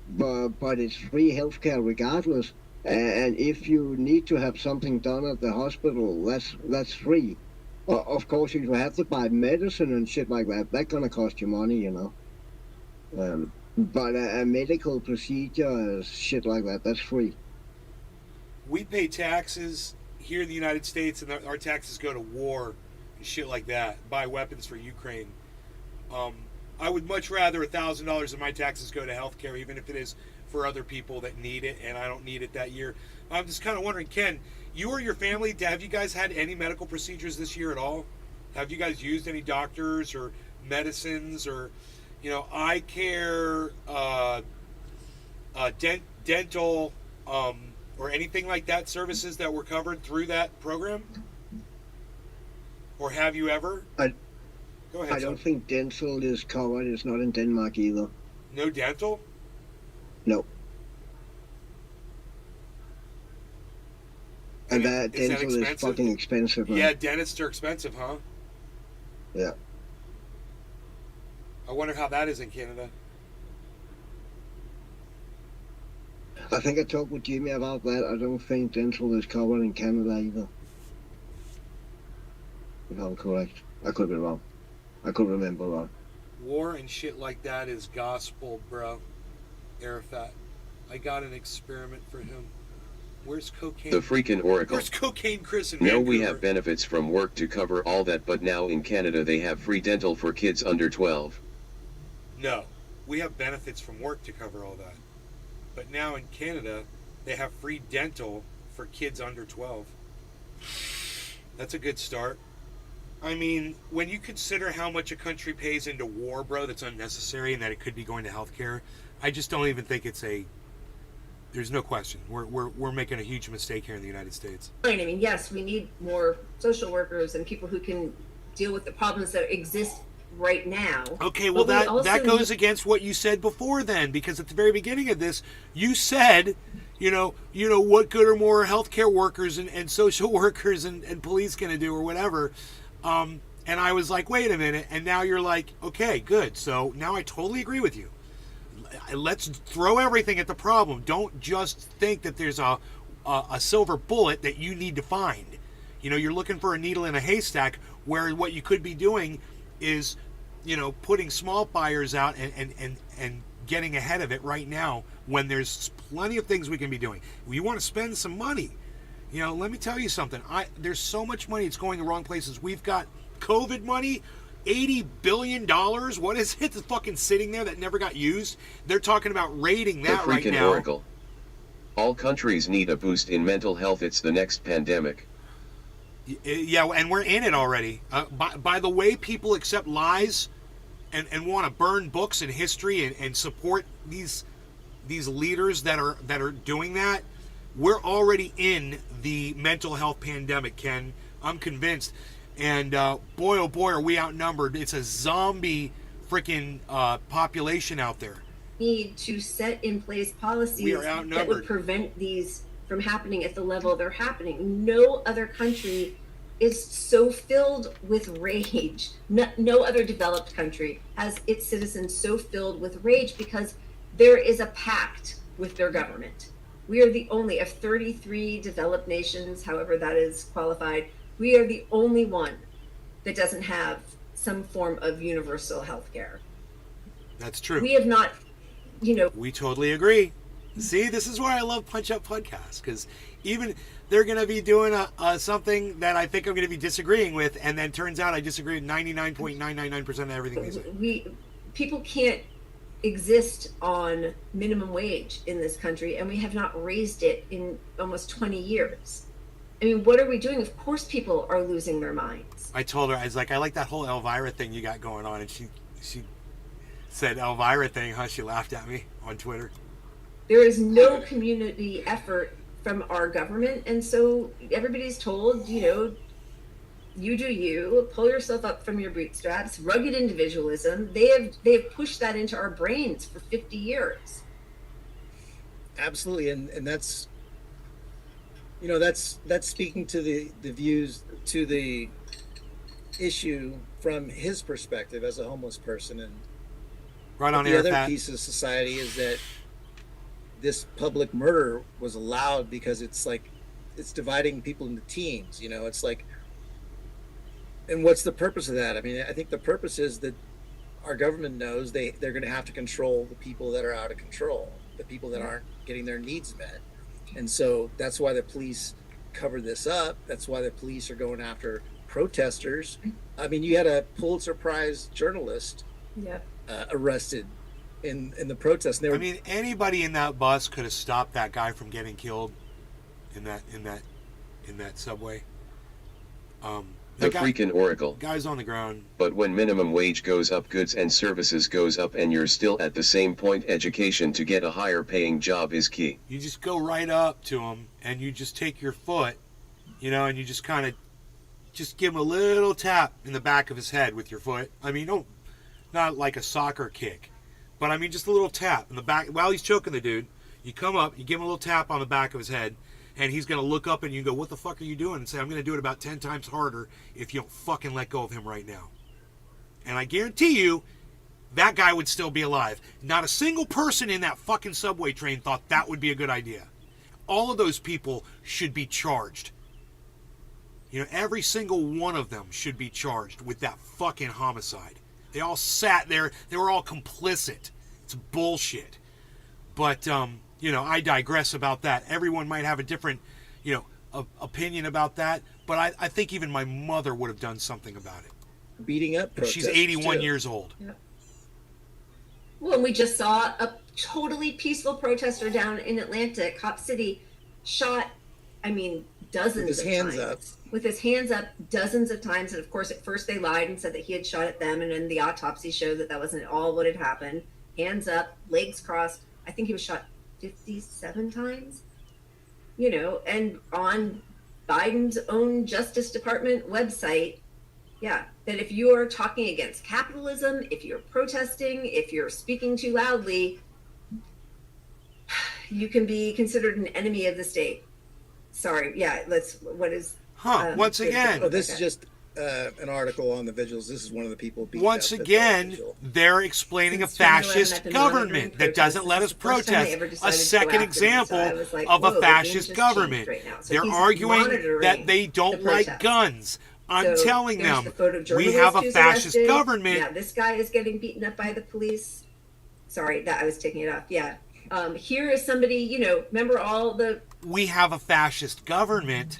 But it's free healthcare regardless. And if you need to have something done at the hospital, that's free. Of course, if you have to buy medicine and shit like that, that's gonna cost you money, But a medical procedure, shit like that, that's free. We pay taxes here in the United States, and our taxes go to war and shit like that. Buy weapons for Ukraine. I would much rather $1,000 of my taxes go to healthcare, even if it is for other people that need it, and I don't need it that year. I'm just kind of wondering, Ken, you or your family, have you guys had any medical procedures this year at all? Have you guys used any doctors or medicines or, eye care, dental, or anything like that, services that were covered through that program? Or have you ever? Go ahead. I don't think dental is covered. It's not in Denmark either. No dental? No. And that Is that dental is expensive? fucking expensive, man. Yeah, dentists are expensive, huh? Yeah. I wonder how that is in Canada. I think I talked with Jimmy about that. I don't think dental is covered in Canada either. If I'm correct. I could be wrong. I could remember wrong. War and shit like that is gospel, bro. Arafat. I got an experiment for him. Where's cocaine? The freaking oracle. Where's cocaine Chris in No, Vancouver? we have benefits from work to cover all that, but now in Canada they have free dental for kids under 12. No. We have benefits from work to cover all that. But now in Canada, they have free dental for kids under 12. That's a good start. When you consider how much a country pays into war, bro, that's unnecessary and that it could be going to healthcare, I just don't even think there's no question. We're making a huge mistake here in the United States. Yes, we need more social workers and people who can deal with the problems that exist right now. Okay, well that goes against what you said before then, because at the very beginning of this, you said, what good are more healthcare workers and social workers and police going to do or whatever. And I was like, wait a minute. And now you're like, okay, good. So now I totally agree with you. Let's throw everything at the problem. Don't just think that there's a silver bullet that you need to find. You're looking for a needle in a haystack, where what you could be doing is, putting small fires out and getting ahead of it right now when there's plenty of things we can be doing. You want to spend some money. Let me tell you something. There's so much money, it's going the wrong places. We've got COVID money, $80 billion. What is it that's fucking sitting there that never got used? They're talking about raiding that The right freaking now. Oracle. All countries need a boost in mental health. It's the next pandemic. Yeah, and we're in it already. By the way people accept lies and want to burn books and history and support these leaders that are doing that, we're already in the mental health pandemic, Ken. I'm convinced. And boy, oh boy, are we outnumbered. It's a zombie freaking population out there. Need to set in place policies We are that outnumbered. would prevent these from happening at the level they're happening. No other country is so filled with rage. No other developed country has its citizens so filled with rage because there is a pact with their government. We are the only of 33 developed nations, however that is qualified, we are the only one that doesn't have some form of universal health care. That's true. We have not, We totally agree. See, this is why I love Punch Up Podcasts, because even they're going to be doing something that I think I'm going to be disagreeing with, and then turns out I disagree with 99.999% of everything they say. People can't exist on minimum wage in this country, and we have not raised it in almost 20 years. I mean, what are we doing? Of course people are losing their minds. I told her, I was like, I like that whole Elvira thing you got going on, and she said Elvira thing, huh? She laughed at me on Twitter. There is no community effort from our government, and so everybody's told, you do you, pull yourself up from your bootstraps, rugged individualism. They have pushed that into our brains for 50 years. Absolutely, and that's that's speaking to the views to the issue from his perspective as a homeless person. And Right on the air, other Pat. piece of society is that this public murder was allowed because it's dividing people into teams. It's like, and what's the purpose of that? I mean, I think the purpose is that our government knows they're going to have to control the people that are out of control, the people that aren't getting their needs met. And so that's why the police cover this up. That's why the police are going after protesters. I mean, you had a Pulitzer Prize journalist arrested in the protest. I mean, anybody in that bus could have stopped that guy from getting killed in that subway. The freaking Oracle. Guy's on the ground. But when minimum wage goes up, goods and services goes up, and you're still at the same point. Education to get a higher paying job is key. You just go right up to him and you just take your foot, and you just kind of just give him a little tap in the back of his head with your foot. I mean, not like a soccer kick, but I mean just a little tap in the back while he's choking the dude. You come up, you give him a little tap on the back of his head, and he's going to look up and you go, what the fuck are you doing? And say, I'm going to do it about 10 times harder if you don't fucking let go of him right now. And I guarantee you, that guy would still be alive. Not a single person in that fucking subway train thought that would be a good idea. All of those people should be charged. Every single one of them should be charged with that fucking homicide. They all sat there. They were all complicit. It's bullshit. But, I digress about that. Everyone might have a different, opinion about that. But I think even my mother would have done something about it. Beating up protesters. She's 81 too. years old. Yeah. Well, and we just saw a totally peaceful protester down in Atlanta, Cop City, shot, dozens With his of hands times. up. With his hands up dozens of times. And of course, at first they lied and said that he had shot at them. And then the autopsy showed that wasn't at all what had happened. Hands up, legs crossed. I think he was shot 57 times. And on Biden's own Justice Department website, that if you are talking against capitalism, if you're protesting, if you're speaking too loudly, you can be considered an enemy of the state. Sorry, what is... Once again... Oh, this is just an article on the vigils. This is one of the people beat Once up at again, the vigil. they're explaining a Since 2011, fascist I've been monitoring government that doesn't let us protests. This is the first time I protest. ever A decided to go second after them, example so I was like, of whoa, a the game fascist just government. changed right now. So They're he's arguing monitoring that they don't the like protests. guns. I'm So telling there's them, the photojournalist we have a who's fascist arrested. government. Yeah, this guy is getting beaten up by the police. Sorry, that I was taking it off. Yeah. Here is somebody, remember all the... We have a fascist government,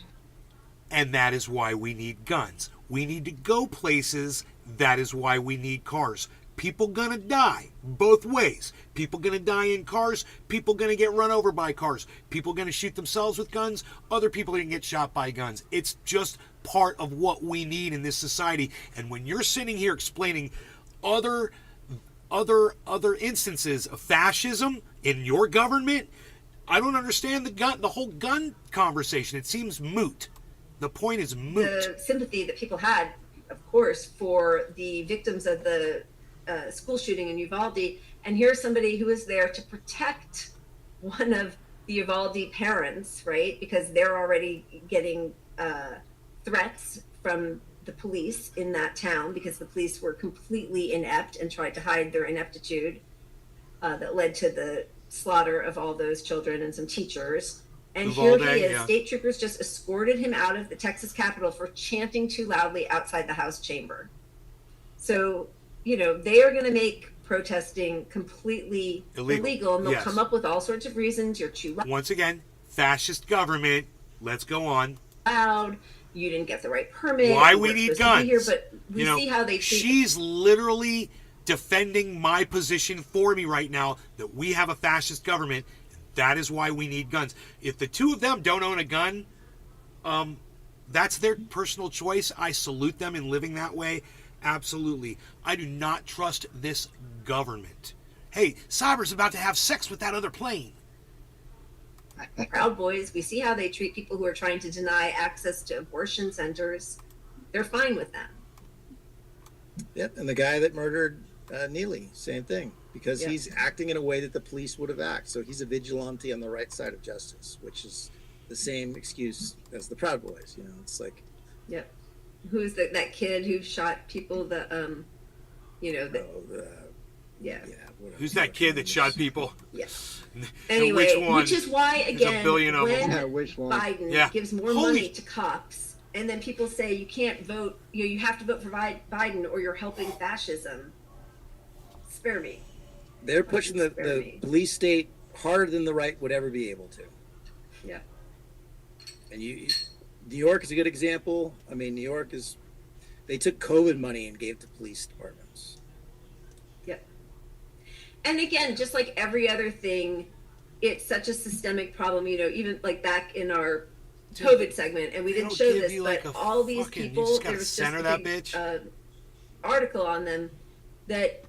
and that is why we need guns. We need to go places. That is why we need cars. People gonna die both ways. People gonna die in cars. People gonna get run over by cars. People gonna shoot themselves with guns. Other people are gonna get shot by guns. It's just part of what we need in this society. And when you're sitting here explaining other instances of fascism in your government, I don't understand the whole gun conversation. It seems moot. The point is moot. The sympathy that people had, of course, for the victims of the school shooting in Uvalde, and here's somebody who is there to protect one of the Uvalde parents, right? Because they're already getting threats from the police in that town because the police were completely inept and tried to hide their ineptitude that led to the slaughter of all those children and some teachers. And Uvalde, here he is. yeah. State troopers just escorted him out of the Texas Capitol for chanting too loudly outside the House chamber. So, they are going to make protesting completely illegal, and they'll come up with all sorts of reasons. You're too Once again, fascist government. Let's go on. loud. You didn't get the right permit. Why you we weren't need supposed to be guns. here, but we see how they treat. She's literally defending my position for me right now that we have a fascist government. That is why we need guns. If the two of them don't own a gun, that's their personal choice. I salute them in living that way. Absolutely. I do not trust this government. Hey, Cyber's about to have sex with that other plane. Proud Boys, we see how they treat people who are trying to deny access to abortion centers. They're fine with that. Yep, and the guy that murdered Neely, same thing, because Yeah. he's acting in a way that the police would have acted. So he's a vigilante on the right side of justice, which is the same excuse as the Proud Boys. It's like, Yep. Who's that kid who shot people? Yeah. yeah, whatever. Who's that kid that shot people? Yeah. And Anyway, which one? which is why, There's a again, billion of them. when Yeah, which one? Biden Yeah. gives more Holy- money to cops, and then people say you can't vote, you have to vote for Biden or you're helping fascism. Spare me. They're pushing the police state harder than the right would ever be able to. Yeah. And New York is a good example. I mean, New York they took COVID money and gave it to police departments. Yep. And again, just like every other thing, it's such a systemic problem, even like back in our COVID segment, and we They didn't don't show give this, you, but like, a all these fucking- you people, just gotta there was just center a that big, bitch. article on them that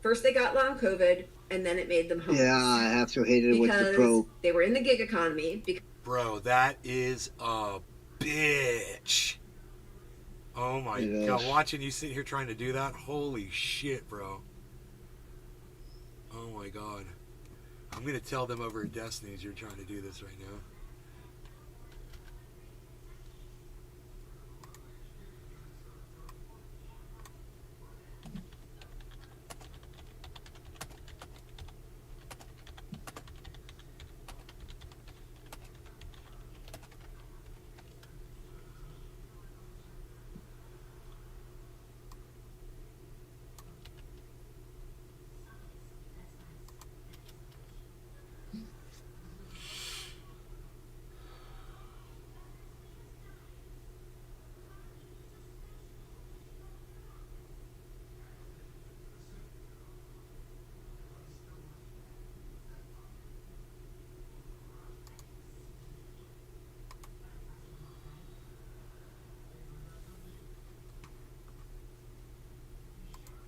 first they got long COVID, and then it made them homeless. Yeah, I have to hate it with the because pro. they were in the gig economy. Bro, that is a bitch. Oh my It god, is. watching you sit here trying to do that, holy shit, bro. Oh my god. I'm gonna tell them over at Destiny's you're trying to do this right now.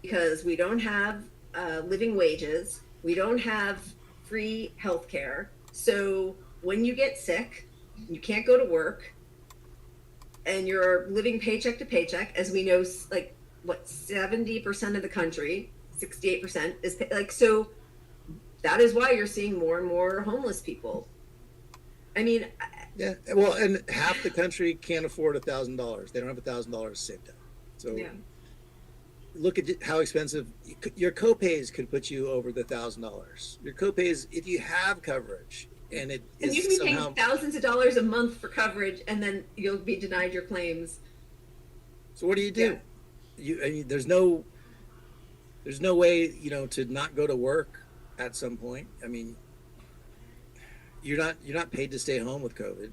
because we don't have living wages, we don't have free health care. So when you get sick, you can't go to work, and you're living paycheck to paycheck, as we know, like 70% of the country, 68% is so. That is why you're seeing more and more homeless people. I mean, Yeah, well, and half the country can't afford $1,000. They don't have $1,000 saved up. So yeah. look at how expensive your copays could put you over the $1,000. Your copays, if you have coverage, and it And is you can be somehow paying thousands of dollars a month for coverage, and then you'll be denied your claims. So what do? I mean, there's no way, to not go to work at some point. I mean, you're not paid to stay home with COVID,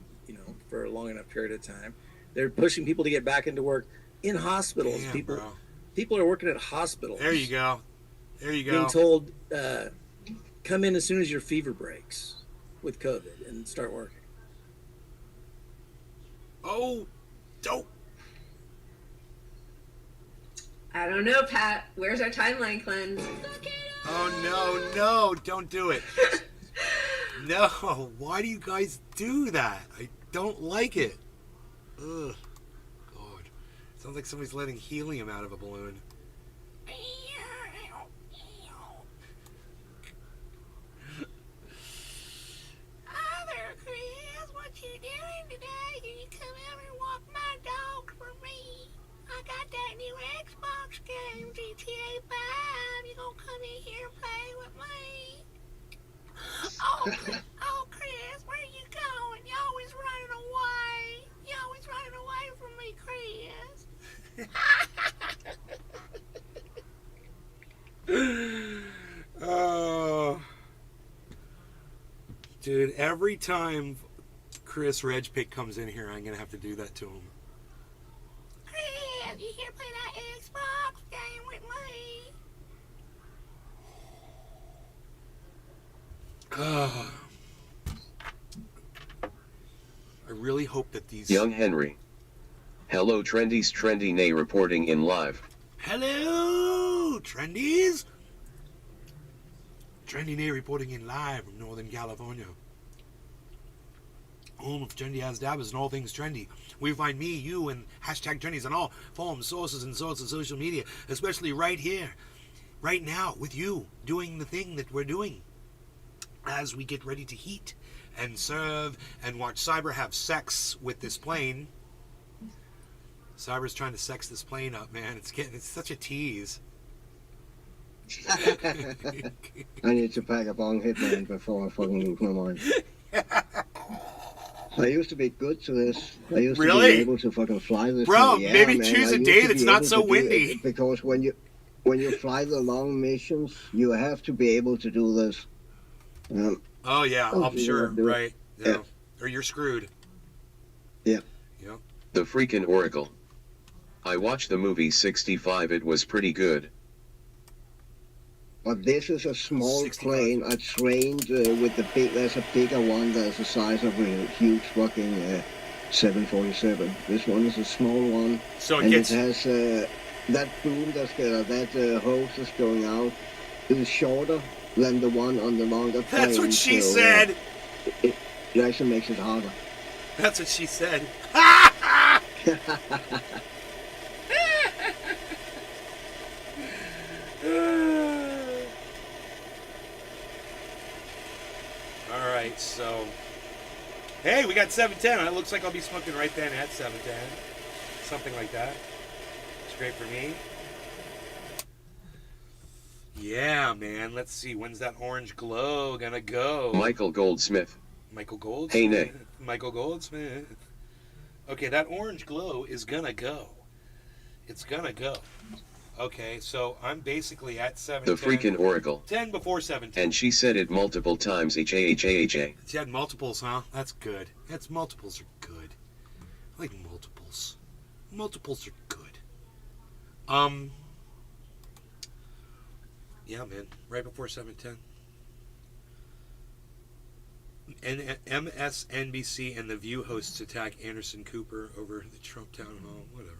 for a long enough period of time. They're pushing people to get back into work in hospitals. Damn, People are working at hospitals. There you go. Being told, come in as soon as your fever breaks with COVID and start working. Oh, dope. I don't know, Pat. Where's our timeline cleanse? Oh, no, don't do it. No, why do you guys do that? I don't like it. Ugh. God. Sounds like somebody's letting helium out of a balloon. Hi there, Chris. What you doing today? Can you come over and walk my dog for me? I got that new Xbox game, GTA 5. You gonna come in here and play with me? Oh, Chris, where you going? You always running away. You always running away from me, Chris. Oh. Dude, every time Chris Regpick comes in here, I'm going to have to do that to him. Chris, you here to play that Xbox game with me? I really hope that these... Young Henry. Hello Trendy's Trendy Nay reporting in live. Hello, Trendies! Trendy Nay reporting in live from Northern California. Home of Trendy As Dabbers and all things trendy. We find me, you, and hashtag trendies on all forms, sources, and sorts of social media, especially right here, right now, with you, doing the thing that we're doing. As we get ready to heat and serve and watch Cyber have sex with this plane. Cyber's trying to sex this plane up, man. It's such a tease. I need to pack a bong hitman before I fucking lose my mind. I used to be good to this. I used to be able to fucking fly this Bro, thing. Yeah, maybe man. choose I a used day to that's be not able so to do windy. it, because when you fly the long missions, you have to be able to do this. Oh yeah, I'm sure, right? Yeah. Or you're screwed. Yeah. Yep. The freaking Oracle. I watched the movie 65. It was pretty good. But this is a small 65. plane. I trained with the big. There's a bigger one that's the size of a huge fucking 747. This one is a small one. So it and gets... it has that boom that hose that's going out is shorter than the one on the longer plane. That's what she so, said. It actually makes it harder. That's what she said. Alright, so... Hey, we got 7:10. It looks like I'll be smoking right then at 7:10. Something like that. It's great for me. Yeah, man. Let's see. When's that orange glow gonna go? Michael Goldsmith. Michael Goldsmith? Hey, Nick. Michael Goldsmith. Okay, that orange glow is gonna go. It's gonna go. Okay, so I'm basically at 7:10. The freaking Oracle. 10 before 7:10. And she said it multiple times. H-A-H-A-H-A. She had multiples, huh? That's good. Multiples are good. I like multiples. Multiples are good. Yeah, man. Right before 7:10. And MSNBC and The View hosts attack Anderson Cooper over the Trump town hall. Whatever.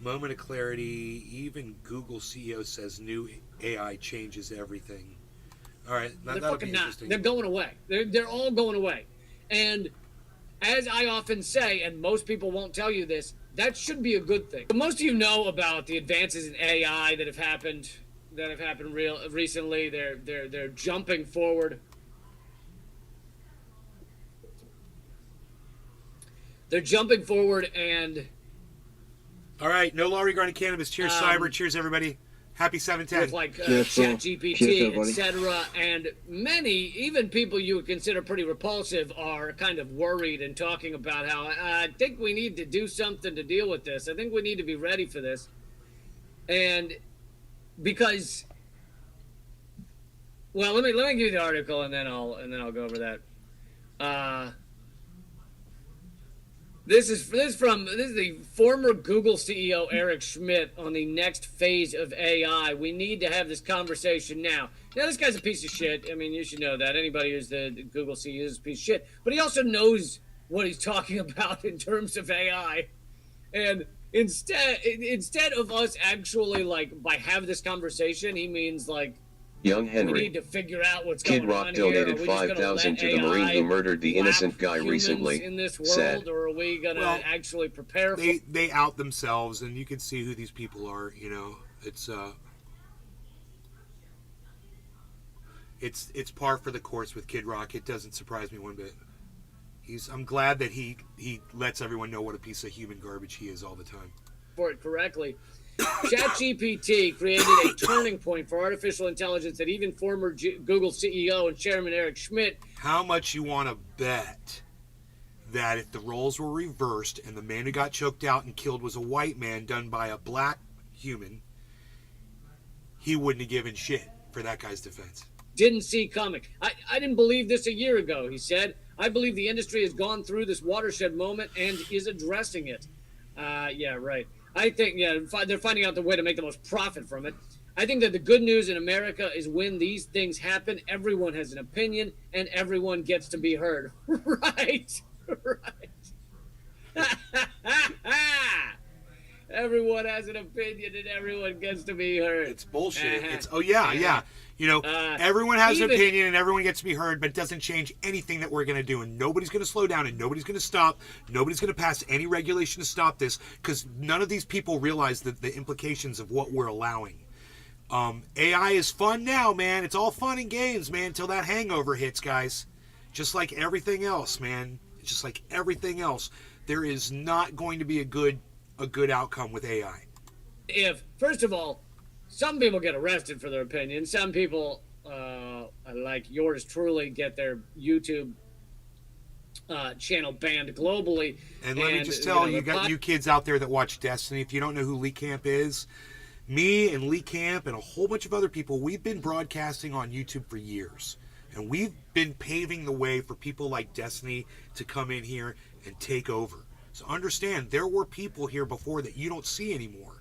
Moment of clarity. Even Google CEO says new AI changes everything. All right, They're that'll fucking be not. interesting. They're going away. They're all going away. And as I often say, and most people won't tell you this, that should be a good thing. But most of you know about the advances in AI that have happened recently. They're jumping forward. They're jumping forward, and all right, no law regarding cannabis. Cheers, Cyber. Cheers, everybody. Happy 710. with like Yes, sir. ChatGPT, Yes, sir, buddy. etc. And many, even people you would consider pretty repulsive, are kind of worried and talking about how I think we need to do something to deal with this. I think we need to be ready for this, and because, well, let me give you the article and then I'll go over that. This is the former Google CEO Eric Schmidt on the next phase of AI. We need to have this conversation now. Now, this guy's a piece of shit. I mean, you should know that. Anybody who's the Google CEO is a piece of shit. But he also knows what he's talking about in terms of AI. And instead of us actually, like, by have this conversation, he means, like, Young we Henry. need to figure out what's Kid going Rock on donated here. Are we just gonna $5,000 let to the Marine AI who murdered the innocent flap guy humans recently. in this world, Sad. or are we gonna Well, actually prepare for? They out themselves, and you can see who these people are. You know, it's par for the course with Kid Rock. It doesn't surprise me one bit. I'm glad that he lets everyone know what a piece of human garbage he is all the time. For it correctly. ChatGPT created a turning point for artificial intelligence that even former Google CEO and chairman Eric Schmidt. How much you want to bet that if the roles were reversed and the man who got choked out and killed was a white man done by a black human, he wouldn't have given shit for that guy's defense? Didn't see coming. I didn't believe this a year ago, he said. I believe the industry has gone through this watershed moment and is addressing it. Yeah, right. I think, they're finding out the way to make the most profit from it. I think that the good news in America is when these things happen, everyone has an opinion and everyone gets to be heard. Right. Everyone has an opinion and everyone gets to be heard. It's bullshit. Uh-huh. Yeah. You know, everyone has an even- opinion and everyone gets to be heard, but it doesn't change anything that we're going to do. And nobody's going to slow down and nobody's going to stop. Nobody's going to pass any regulation to stop this because none of these people realize the implications of what we're allowing. AI is fun now, man. It's all fun and games, man, until that hangover hits, guys. Just like everything else, man. Just like everything else. There is not going to be a good outcome with AI. If, first of all, some people get arrested for their opinion. Some people, like yours truly, get their YouTube channel banned globally. And let me just tell you, got you kids out there that watch Destiny, if you don't know who Lee Camp is, me and Lee Camp and a whole bunch of other people, we've been broadcasting on YouTube for years. And we've been paving the way for people like Destiny to come in here and take over. So understand, there were people here before that you don't see anymore.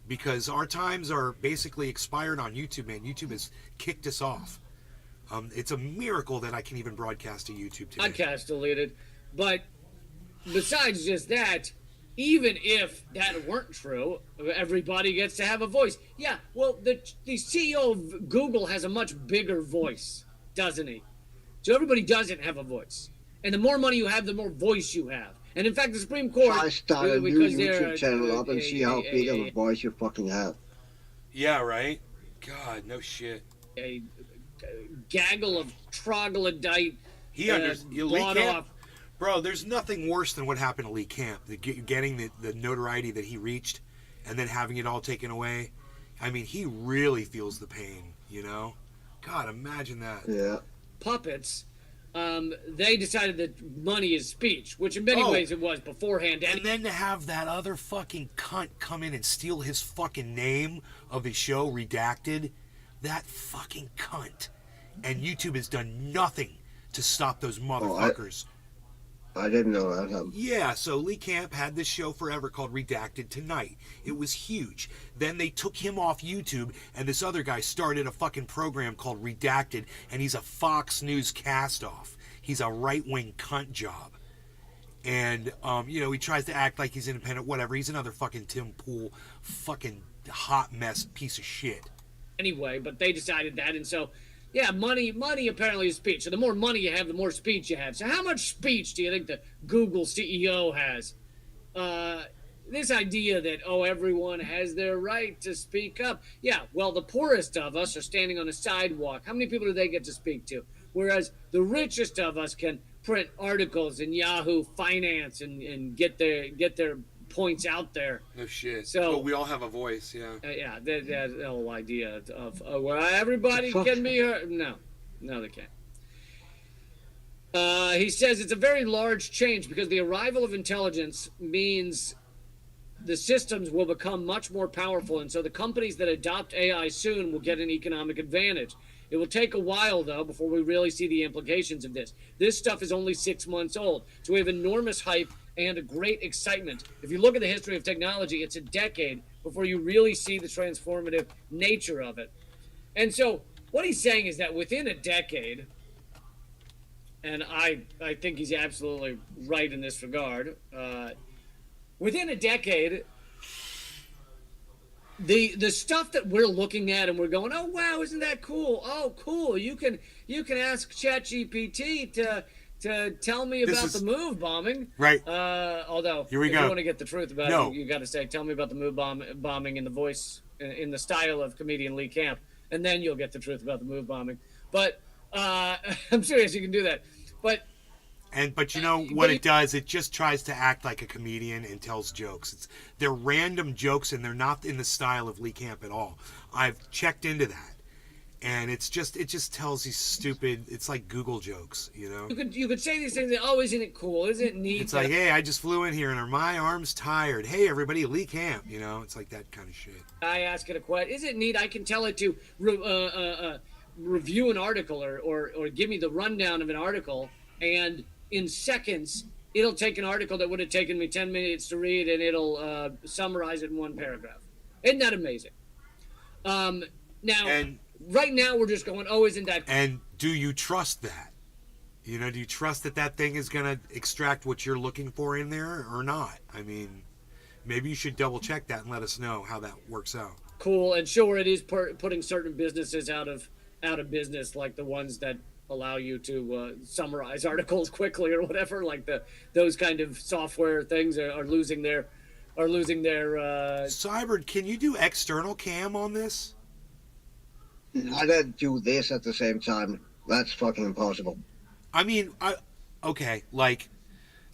Because our times are basically expired on YouTube, man. YouTube has kicked us off. It's a miracle that I can even broadcast to YouTube today. Podcast deleted. But besides just that, even if that weren't true, everybody gets to have a voice. Yeah, well, the CEO of Google has a much bigger voice, doesn't he? So everybody doesn't have a voice. And the more money you have, the more voice you have. And in fact, the Supreme Court... I start a new because they're YouTube channel up and see how big of a voice you fucking have. Yeah, right? God, no shit. A gaggle of troglodyte Lee bought Camp, off. bro, there's nothing worse than what happened to Lee Camp. Getting the notoriety that he reached and then having it all taken away. I mean, he really feels the pain, you know? God, imagine that. Yeah. Puppets, they decided that money is speech, which in many ways it was beforehand. And then to have that other fucking cunt come in and steal his fucking name of his show, Redacted, that fucking cunt. And YouTube has done nothing to stop those motherfuckers. I didn't know that. Yeah, so Lee Camp had this show forever called Redacted Tonight. It was huge. Then they took him off YouTube, and this other guy started a fucking program called Redacted, and he's a Fox News cast-off. He's a right-wing cunt job. And, he tries to act like he's independent, whatever. He's another fucking Tim Pool, fucking hot mess piece of shit. Anyway, but they decided that, and so... Yeah, money apparently is speech. So the more money you have, the more speech you have. So how much speech do you think the Google CEO has? This idea that, everyone has their right to speak up. Yeah, well, the poorest of us are standing on a sidewalk. How many people do they get to speak to? Whereas the richest of us can print articles in Yahoo Finance and get their points out there. No shit. So we all have a voice, yeah. Yeah, the whole idea of well, everybody can be heard. No, they can't. He says it's a very large change because the arrival of intelligence means the systems will become much more powerful, and so the companies that adopt AI soon will get an economic advantage. It will take a while, though, before we really see the implications of this. This stuff is only 6 months old, so we have enormous hype and a great excitement. If you look at the history of technology, it's a decade before you really see the transformative nature of it. And so what he's saying is that within a decade, and I think he's absolutely right in this regard, within a decade, the stuff that we're looking at and we're going, oh wow, isn't that cool? Oh cool, you can ask ChatGPT to tell me about the move bombing. Right. Although Here we if go. you want to get the truth about it, you got to say, tell me about the move bombing in the voice, in the style of comedian Lee Camp, and then you'll get the truth about the move bombing. But I'm serious, you can do that. But you know what it does? It just tries to act like a comedian and tells jokes. They're random jokes, and they're not in the style of Lee Camp at all. I've checked into that, and it just tells these stupid. It's like Google jokes, you know. You could say these things. That, oh, isn't it cool? Isn't it neat? It's like, hey, I just flew in here, and my arm's tired. Hey, everybody, Lee Camp. You know, it's like that kind of shit. I ask it a question. Is it neat? I can tell it to review an article or give me the rundown of an article, and in seconds, it'll take an article that would have taken me 10 minutes to read, and it'll summarize it in one paragraph. Isn't that amazing? Right now, we're just going, oh, isn't that cool? And do you trust that? You know, do you trust that thing is going to extract what you're looking for in there or not? I mean, maybe you should double check that and let us know how that works out. Cool, and sure, it is putting certain businesses out of business, like the ones that allow you to summarize articles quickly or whatever, like those kind of software things are losing their Cyberd, can you do external cam on this? I don't do this at the same time. That's fucking impossible. I mean, okay, like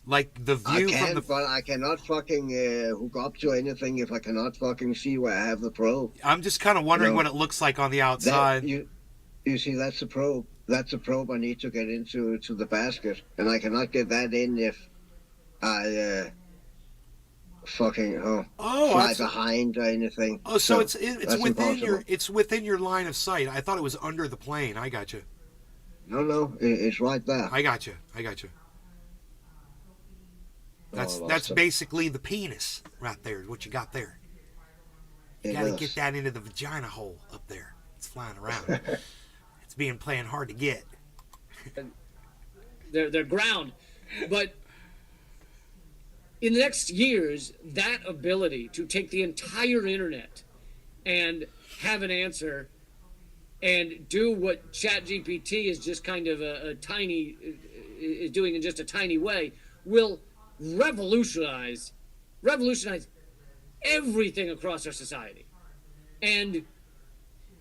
the view from the. But I cannot fucking hook up to anything if I cannot fucking see where I have the probe. I'm just kind of wondering what it looks like on the outside. You see, that's the probe. That's a probe I need to get into the basket, and I cannot get that in if I fly behind or anything. Oh, so it's within within your line of sight. I thought it was under the plane. I got you. No, it's right there. I got you. That's basically the penis right there. What you got there? You got to get that into the vagina hole up there. It's flying around. It's being playing hard to get. They're ground, but in the next years, that ability to take the entire internet and have an answer and do what ChatGPT is just kind of is doing in just a tiny way will revolutionize everything across our society. And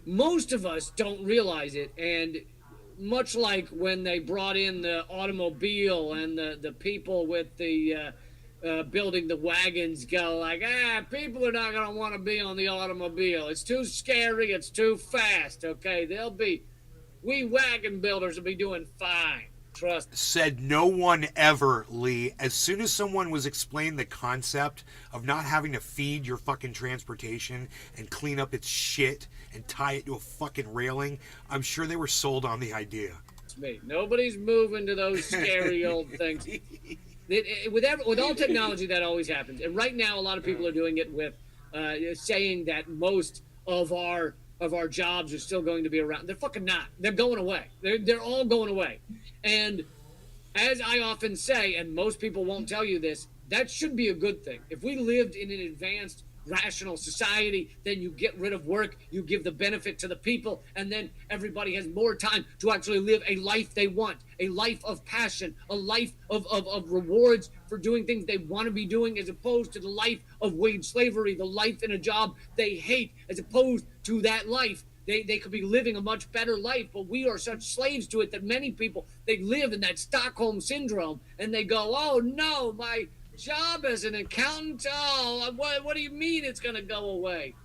most of us don't realize it, and much like when they brought in the automobile and the people with the building the wagons go like, people are not going to want to be on the automobile. It's too scary. It's too fast. Okay, we wagon builders will be doing fine. Trust. Said no one ever, Lee. As soon as someone was explained the concept of not having to feed your fucking transportation and clean up its shit and tie it to a fucking railing, I'm sure they were sold on the idea. It's me. Nobody's moving to those scary old things. With all technology, that always happens. And right now, a lot of people are doing it with saying that most of our jobs are still going to be around. They're fucking not. They're going away. They're all going away. And as I often say, and most people won't tell you this, that should be a good thing. If we lived in an advanced, rational society, then you get rid of work, you give the benefit to the people, and then everybody has more time to actually live a life they want, a life of passion, a life of rewards for doing things they want to be doing, as opposed to the life of wage slavery, the life in a job they hate, as opposed to that life. They could be living a much better life, but we are such slaves to it that many people, they live in that Stockholm syndrome, and they go, oh no, job as an accountant. Oh, what do you mean it's going to go away?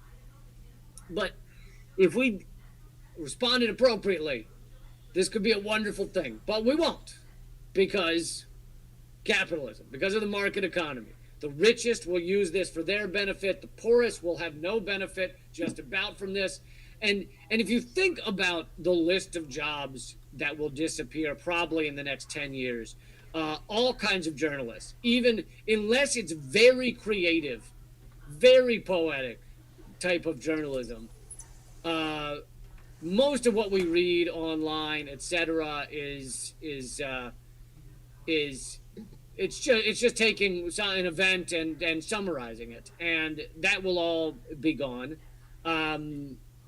But if we responded appropriately, this could be a wonderful thing. But we won't, because capitalism, because of the market economy. The richest will use this for their benefit. The poorest will have no benefit just about from this. And if you think about the list of jobs that will disappear probably in the next 10 years, all kinds of journalists, even unless it's very creative, very poetic type of journalism, most of what we read online, etc., is it's just taking an event and summarizing it, and that will all be gone.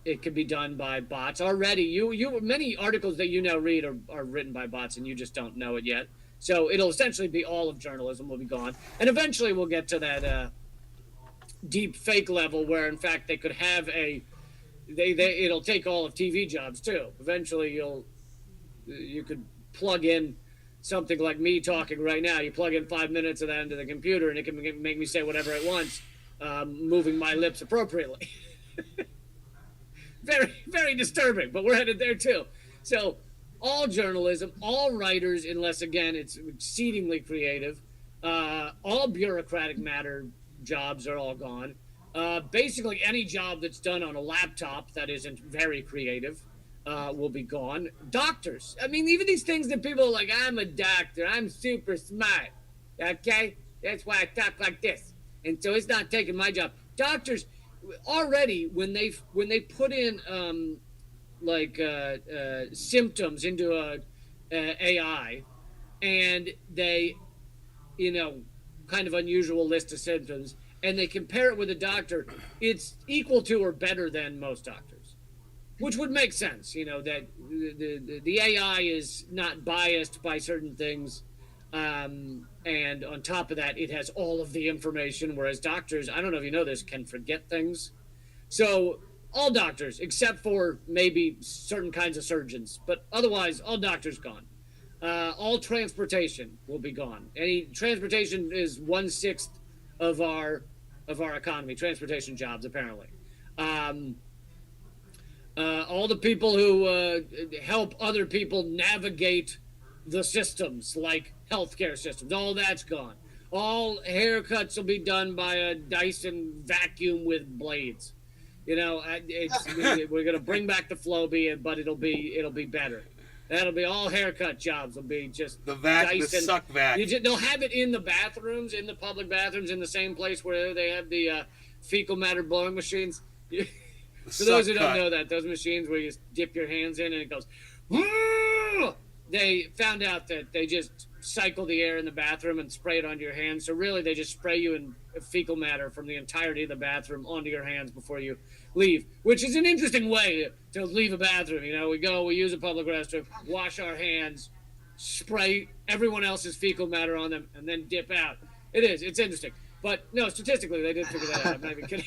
It can be done by bots already. Many articles that you now read are written by bots, and you just don't know it yet. So it'll essentially be all of journalism will be gone, and eventually we'll get to that deep fake level where, in fact, they could have it'll take all of TV jobs too. Eventually, you could plug in something like me talking right now. You plug in 5 minutes of that into the computer, and it can make me say whatever it wants, moving my lips appropriately. Very, very disturbing, but we're headed there too. So all journalism, all writers, unless, again, it's exceedingly creative, all bureaucratic matter jobs are all gone. Basically, any job that's done on a laptop that isn't very creative will be gone. Doctors. I mean, even these things that people are like, I'm a doctor, I'm super smart. Okay? That's why I talk like this. And so it's not taking my job. Doctors, already, when they put in symptoms into a AI, and they, kind of unusual list of symptoms, and they compare it with a doctor, it's equal to or better than most doctors, which would make sense. That the AI is not biased by certain things, and on top of that, it has all of the information, whereas doctors, I don't know if you know this, can forget things. So all doctors, except for maybe certain kinds of surgeons, but otherwise, all doctors gone. All transportation will be gone. Transportation is 1/6 of our economy. Transportation jobs, apparently. All the people who help other people navigate the systems, like healthcare systems, all that's gone. All haircuts will be done by a Dyson vacuum with blades. We're going to bring back the Flowbee, but it'll be better. That'll be all haircut jobs. Will be just the Dyson. suck vac. They'll have it in the bathrooms, in the public bathrooms, in the same place where they have the fecal matter blowing machines. For those who don't know that, those machines where you dip your hands in and it goes, woo! They found out that they just cycle the air in the bathroom and spray it onto your hands. So really, they just spray you in fecal matter from the entirety of the bathroom onto your hands before you leave, which is an interesting way to leave a bathroom. We use a public restroom, wash our hands, spray everyone else's fecal matter on them, and then dip out. It's interesting. But no, statistically, they did figure that out. I'm not even kidding.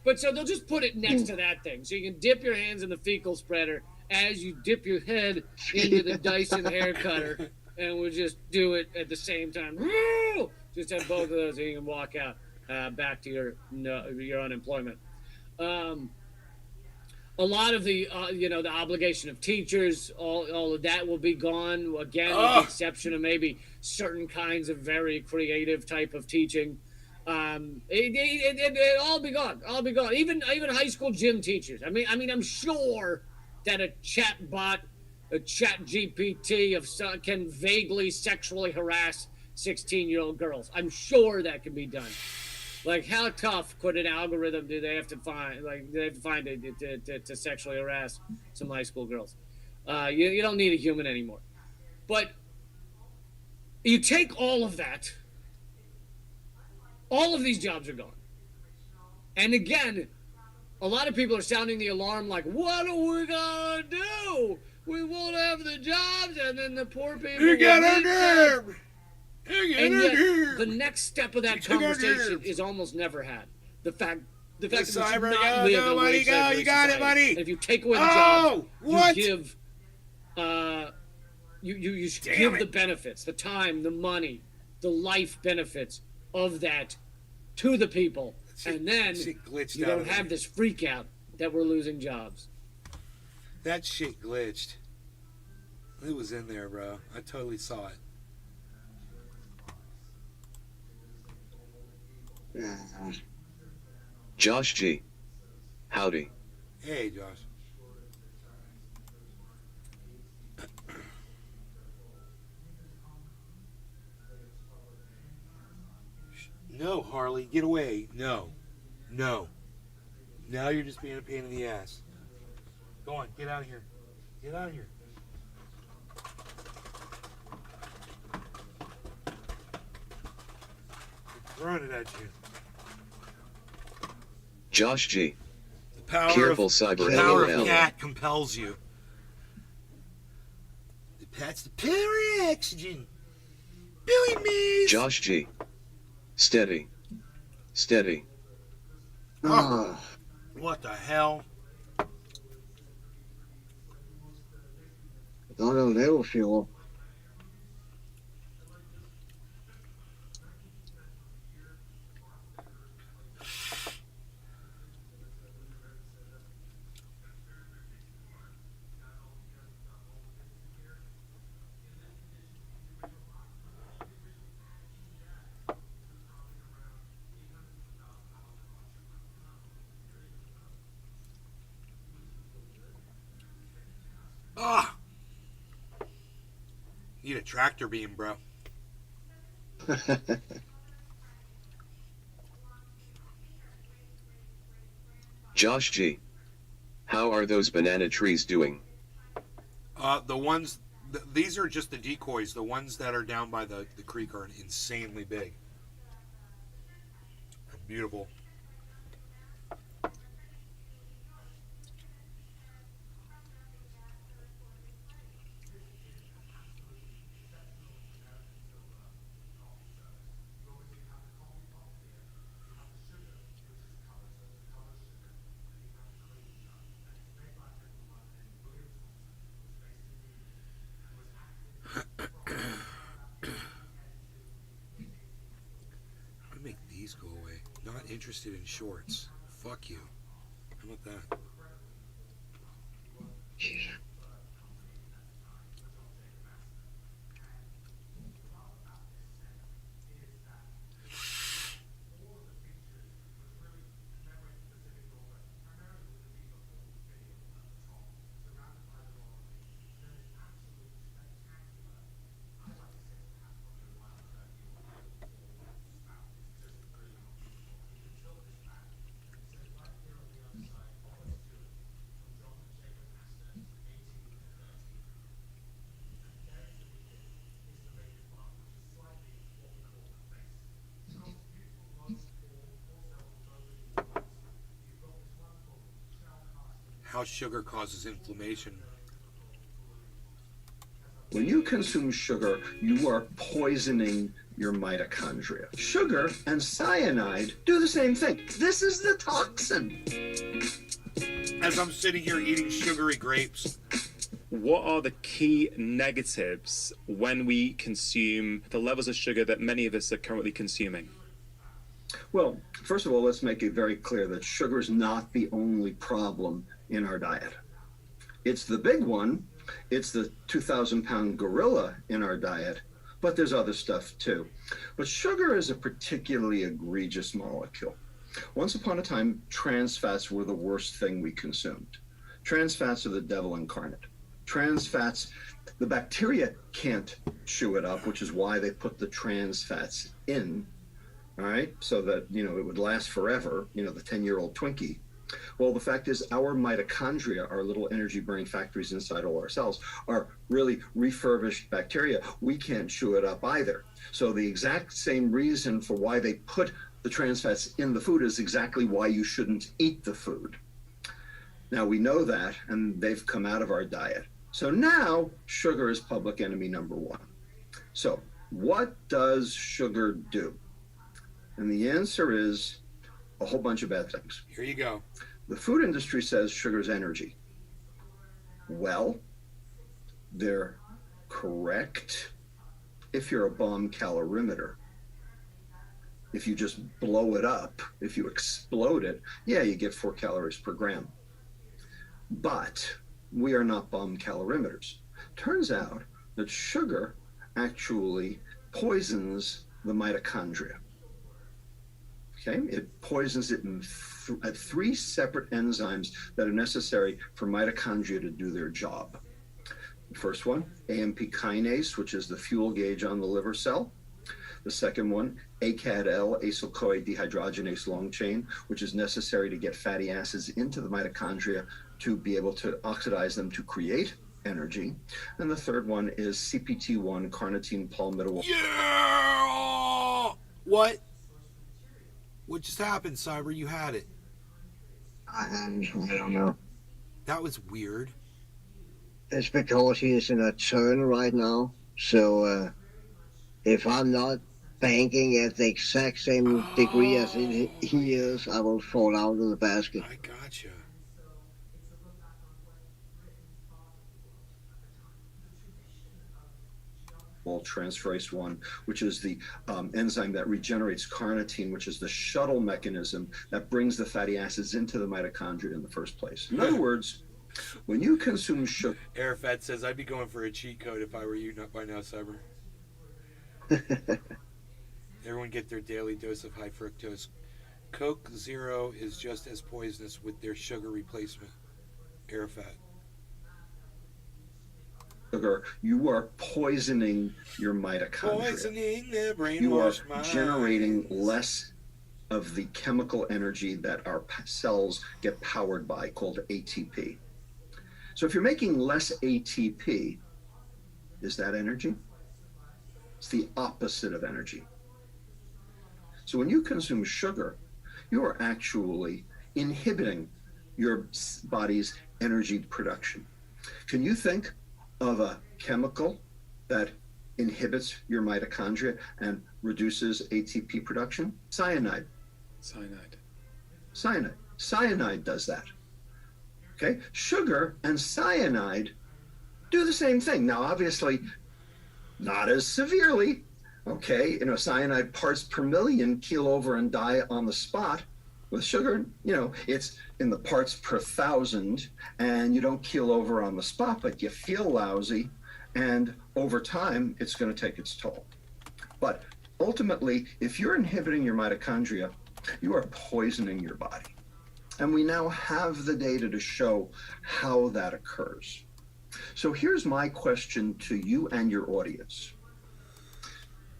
But so they'll just put it next to that thing. So you can dip your hands in the fecal spreader as you dip your head into the Dyson hair cutter, and we'll just do it at the same time. Just have both of those, and you can walk out back to your unemployment. A lot of the the obligation of teachers, all of that will be gone again, with the exception of maybe certain kinds of very creative type of teaching. It all be gone. All be gone. Even high school gym teachers. I mean, I'm sure that a chat bot, a chat GPT can vaguely sexually harass 16-year-old girls. I'm sure that can be done. Like, how tough could an algorithm do they have to find? Like, they have to find it to sexually harass some high school girls. You don't need a human anymore. But you take all of that. All of these jobs are gone. And again, a lot of people are sounding the alarm like, what are we going to do? We won't have the jobs, and then the poor people You got our will nerve! and yet, the next step of that conversation is almost never had. The fact that we should not live a wage slavery you got it, society. buddy. And if you take away the job, what? you give, you give the benefits, the time, the money, the life benefits of that to the people. And then glitched you out don't of have there. this freak out that we're losing jobs. That shit glitched. It was in there, bro. I totally saw it. Josh G. Howdy. Hey, Josh. No, Harley, get away. No. No. Now you're just being a pain in the ass. Go on, get out of here. Get out of here. I'm throwing it at you. Josh G. The power Careful, of, cyber the power LOL. of cat compels you. That's the power of oxygen. Billy Mays. Josh G. Steady. Steady. Oh, what the hell? Got a little fuel. Ah! Need a tractor beam, bro. Josh G. How are those banana trees doing? The ones, these are just the decoys. The ones that are down by the creek are insanely big. Beautiful. Make these go away. Not interested in shorts. Fuck you. How about that? How sugar causes inflammation. When you consume sugar, you are poisoning your mitochondria. Sugar and cyanide do the same thing. This is the toxin. As I'm sitting here eating sugary grapes. What are the key negatives when we consume the levels of sugar that many of us are currently consuming? Well, first of all, let's make it very clear that sugar is not the only problem in our diet. It's the big one. It's the 2,000-pound gorilla in our diet, but there's other stuff too. But sugar is a particularly egregious molecule. Once upon a time, trans fats were the worst thing we consumed. Trans fats are the devil incarnate. Trans fats, the bacteria can't chew it up, which is why they put the trans fats in, all right, so that, it would last forever, the 10-year-old Twinkie. Well, the fact is our mitochondria, our little energy burning factories inside all our cells, are really refurbished bacteria. We can't chew it up either. So the exact same reason for why they put the trans fats in the food is exactly why you shouldn't eat the food. Now we know that, and they've come out of our diet. So now sugar is public enemy number one. So what does sugar do? And the answer is a whole bunch of bad things. Here you go. The food industry says sugar's energy. Well, they're correct if you're a bomb calorimeter. If you just blow it up, if you explode it, yeah, you get 4 calories per gram. But we are not bomb calorimeters. Turns out that sugar actually poisons the mitochondria. Okay, it poisons it at 3 separate enzymes that are necessary for mitochondria to do their job. The first one, AMP kinase, which is the fuel gauge on the liver cell. The second one, ACAD-L, acyl-CoA dehydrogenase long chain, which is necessary to get fatty acids into the mitochondria to be able to oxidize them to create energy. And the third one is CPT1, carnitine palmitil. Yeah! What? What just happened, Cyber? You had it. I don't know. That was weird. It's because he is in a turn right now. So if I'm not banking at the exact same degree as he is, I will fall out of the basket. I gotcha. Transferase 1, which is the enzyme that regenerates carnitine, which is the shuttle mechanism that brings the fatty acids into the mitochondria in the first place. In other words, when you consume sugar... Airfat says, I'd be going for a cheat code if I were you not by now, Cyber. Everyone get their daily dose of high fructose. Coke Zero is just as poisonous with their sugar replacement. Airfat. Sugar, you are poisoning your mitochondria. Poisoning their brainwashed You are minds. generating less of the chemical energy that our cells get powered by, called ATP. So if you're making less ATP, is that energy? It's the opposite of energy. So when you consume sugar, you are actually inhibiting your body's energy production. Can you think of a chemical that inhibits your mitochondria and reduces ATP production? Cyanide. Cyanide does that. Okay, sugar and cyanide do the same thing. Now, obviously, not as severely. Okay, cyanide parts per million keel over and die on the spot. With sugar, it's in the parts per thousand, and you don't keel over on the spot, but you feel lousy, and over time, it's going to take its toll. But ultimately, if you're inhibiting your mitochondria, you are poisoning your body. And we now have the data to show how that occurs. So here's my question to you and your audience.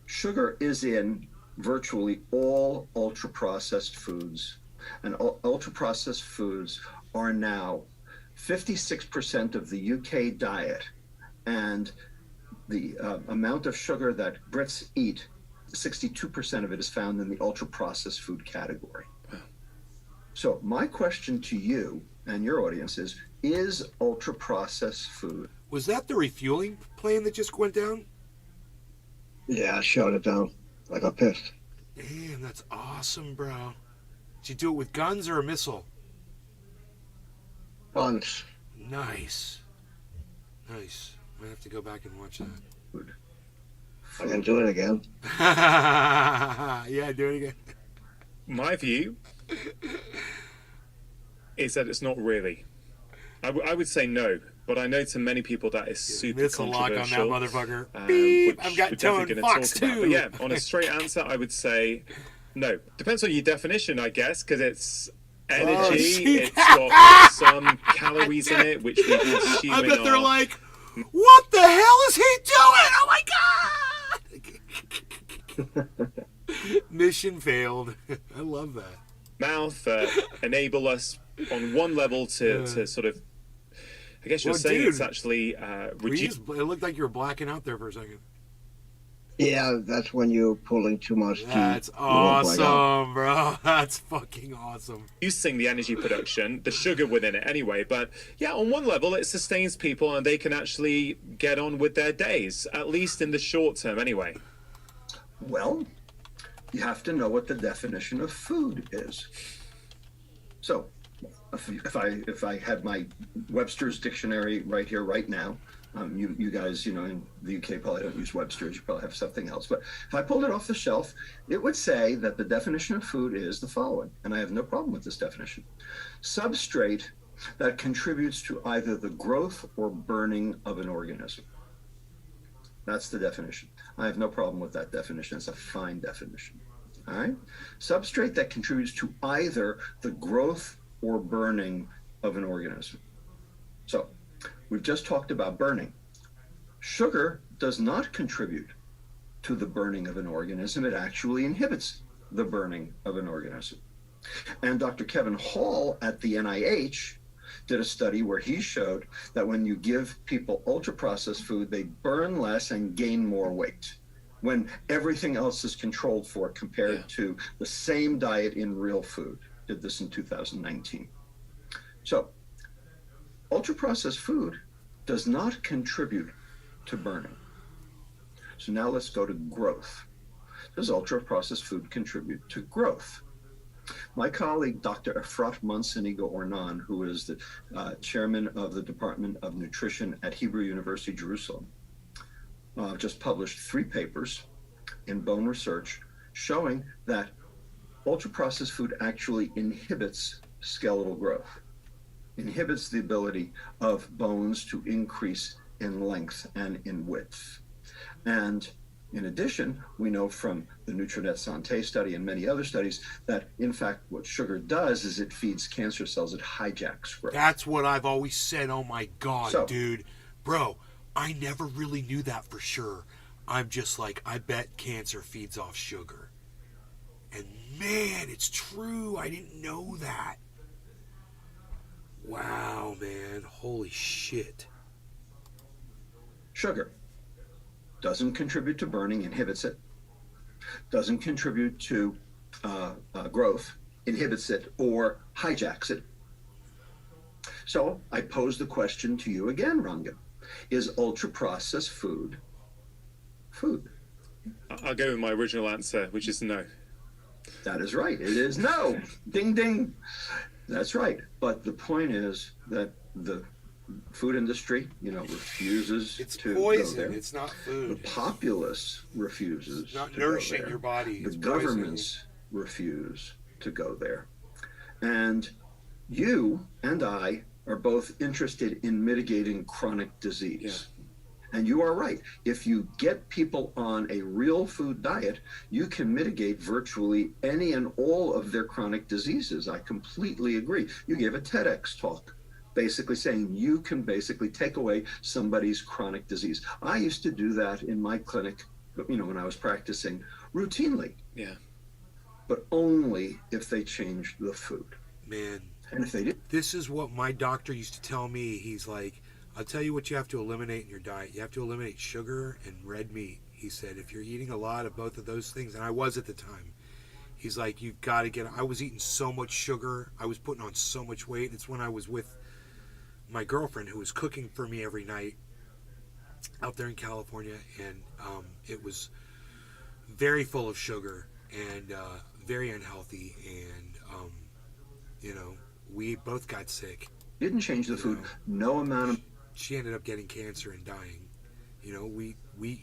Sugar is in virtually all ultra-processed foods, and ultra-processed foods are now 56% of the UK diet, and the amount of sugar that Brits eat, 62% of it is found in the ultra-processed food category. So my question to you and your audience is ultra-processed food... Was that the refueling plane that just went down? Yeah, I shut it down. I got pissed. Damn, that's awesome, bro. Did you do it with guns or a missile? Guns. Nice. Might have to go back and watch that. I can do it again. Yeah, do it again. My view is that it's not really. I would say no, but I know to many people that is super Missile lock on that controversial. motherfucker. Beep! I've got we're tone definitely Fox talk about. 2. But yeah, on a straight answer, I would say no. Depends on your definition, I guess, because it's energy. It's got some calories in it, which we consume. I bet they're like, what the hell is he doing? Oh my god! Mission failed. I love that. Mouth enable us on one level to sort of, I guess you're Well, saying dude, it's actually reduce. It looked like you were blacking out there for a second. Yeah, that's when you're pulling too much teeth. That's awesome, bro. That's fucking awesome. Reducing the energy production, the sugar within it anyway. But yeah, on one level, it sustains people and they can actually get on with their days, at least in the short term anyway. Well, you have to know what the definition of food is. So, if I had my Webster's dictionary right here, right now, You guys, in the UK probably don't use Webster's. You probably have something else. But if I pulled it off the shelf, it would say that the definition of food is the following, and I have no problem with this definition. Substrate that contributes to either the growth or burning of an organism. That's the definition. I have no problem with that definition. It's a fine definition. All right? Substrate that contributes to either the growth or burning of an organism. So, we've just talked about burning. Sugar does not contribute to the burning of an organism. It actually inhibits the burning of an organism. And Dr. Kevin Hall at the NIH did a study where he showed that when you give people ultra-processed food, they burn less and gain more weight when everything else is controlled for compared to the same diet in real food. Did this in 2019. So, ultra-processed food does not contribute to burning. So now let's go to growth. Does ultra-processed food contribute to growth? My colleague, Dr. Efrat Monsenigo Ornan, who is the chairman of the Department of Nutrition at Hebrew University, Jerusalem, just published 3 papers in Bone Research showing that ultra-processed food actually inhibits skeletal growth, inhibits the ability of bones to increase in length and in width. And in addition, we know from the Nutrinet Santé study and many other studies that, in fact, what sugar does is it feeds cancer cells. It hijacks growth. That's what I've always said. Oh, my God, dude. Bro, I never really knew that for sure. I'm just like, I bet cancer feeds off sugar. And, man, it's true. I didn't know that. Wow, man. Holy shit. Sugar doesn't contribute to burning, inhibits it. Doesn't contribute to growth, inhibits it, or hijacks it. So I pose the question to you again, Ranga. Is ultra-processed food food? I'll go with my original answer, which is no. That is right. It is no. Ding, ding. That's right. But the point is that the food industry, refuses to poison. go there. It's not food. The populace refuses. It's not to nourishing go there. your body. The It's governments refuse to go there. And you and I are both interested in mitigating chronic disease. And you are right. If you get people on a real food diet, you can mitigate virtually any and all of their chronic diseases. I completely agree. You gave a TEDx talk basically saying you can basically take away somebody's chronic disease. I used to do that in my clinic, when I was practicing routinely. Yeah. But only if they changed the food. Man. And if they did. This is what my doctor used to tell me. He's like, I'll tell you what you have to eliminate in your diet. You have to eliminate sugar and red meat. He said, if you're eating a lot of both of those things, and I was at the time, he's like, you've got to I was eating so much sugar. I was putting on so much weight. It's when I was with my girlfriend who was cooking for me every night out there in California, and it was very full of sugar and very unhealthy, and we both got sick. Didn't change the food. No amount of. She ended up getting cancer and dying.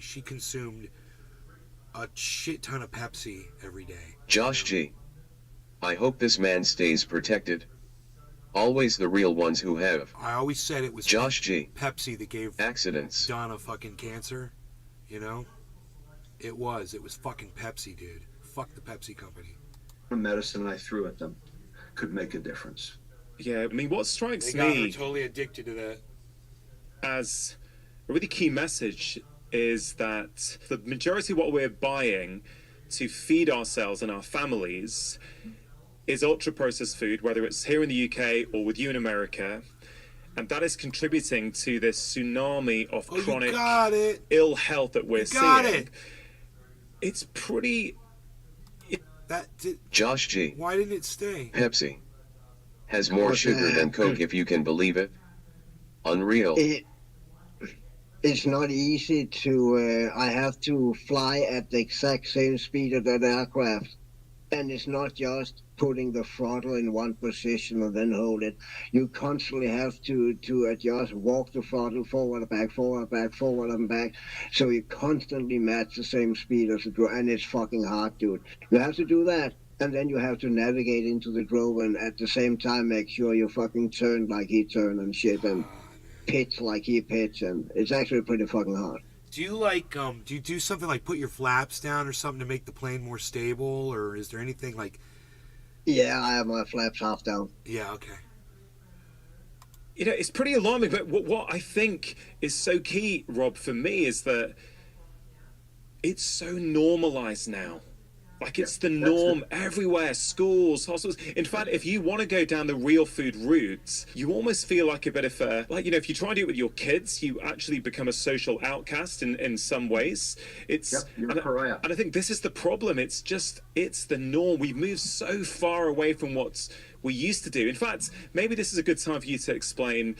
She consumed a shit ton of Pepsi every day. Josh G. I hope this man stays protected. Always the real ones who have. I always said it was Josh G. Pepsi that gave accidents. Donna fucking cancer. It was fucking Pepsi, dude. Fuck the Pepsi company. Medicine I threw at them could make a difference. Yeah, I mean, what strikes They got me her totally addicted to that. as a really key message is that the majority of what we're buying to feed ourselves and our families is ultra-processed food, whether it's here in the UK or with you in America, and that is contributing to this tsunami of chronic ill health that we're seeing. It's pretty... Josh G. Why didn't it stay? Pepsi has more sugar than Coke, if you can believe it. Unreal. It's not easy to, I have to fly at the exact same speed of that aircraft. And it's not just putting the throttle in one position and then hold it. You constantly have to adjust, walk the throttle forward, back, forward, back, forward, and back. So you constantly match the same speed as the drone. And it's fucking hard, dude. You have to do that. And then you have to navigate into the drone and at the same time make sure you fucking turn like he turned and shit and pitch like he pitched. And it's actually pretty fucking hard. Do you do something like put your flaps down or something to make the plane more stable, or is there anything like? Yeah, I have my flaps half down. Yeah, okay. You know, it's pretty alarming, but what I think is so key, Rob, for me is that it's so normalized now. Like, it's the norm everywhere, schools, hospitals. In fact, if you want to go down the real food route, you almost feel like a bit of a, like, you know, if you try and do it with your kids, you actually become a social outcast in some ways. It's, you're a pariah. And I think this is the problem. It's the norm. We've moved so far away from what we used to do. In fact, maybe this is a good time for you to explain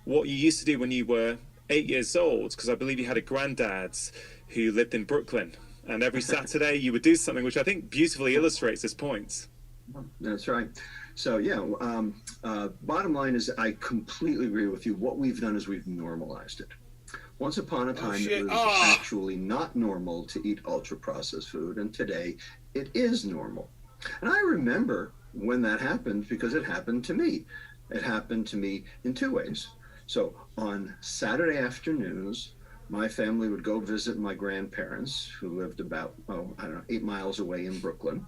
what you used to do when you were 8 years old, because I believe you had a granddad who lived in Brooklyn. And every Saturday you would do something which I think beautifully illustrates this point. That's right. So, yeah, bottom line is I completely agree with you. What we've done is we've normalized it. Once upon a time, it was actually not normal to eat ultra-processed food, and today it is normal. And I remember when that happened because it happened to me. It happened to me in two ways. So on Saturday afternoons, my family would go visit my grandparents who lived about, 8 miles away in Brooklyn.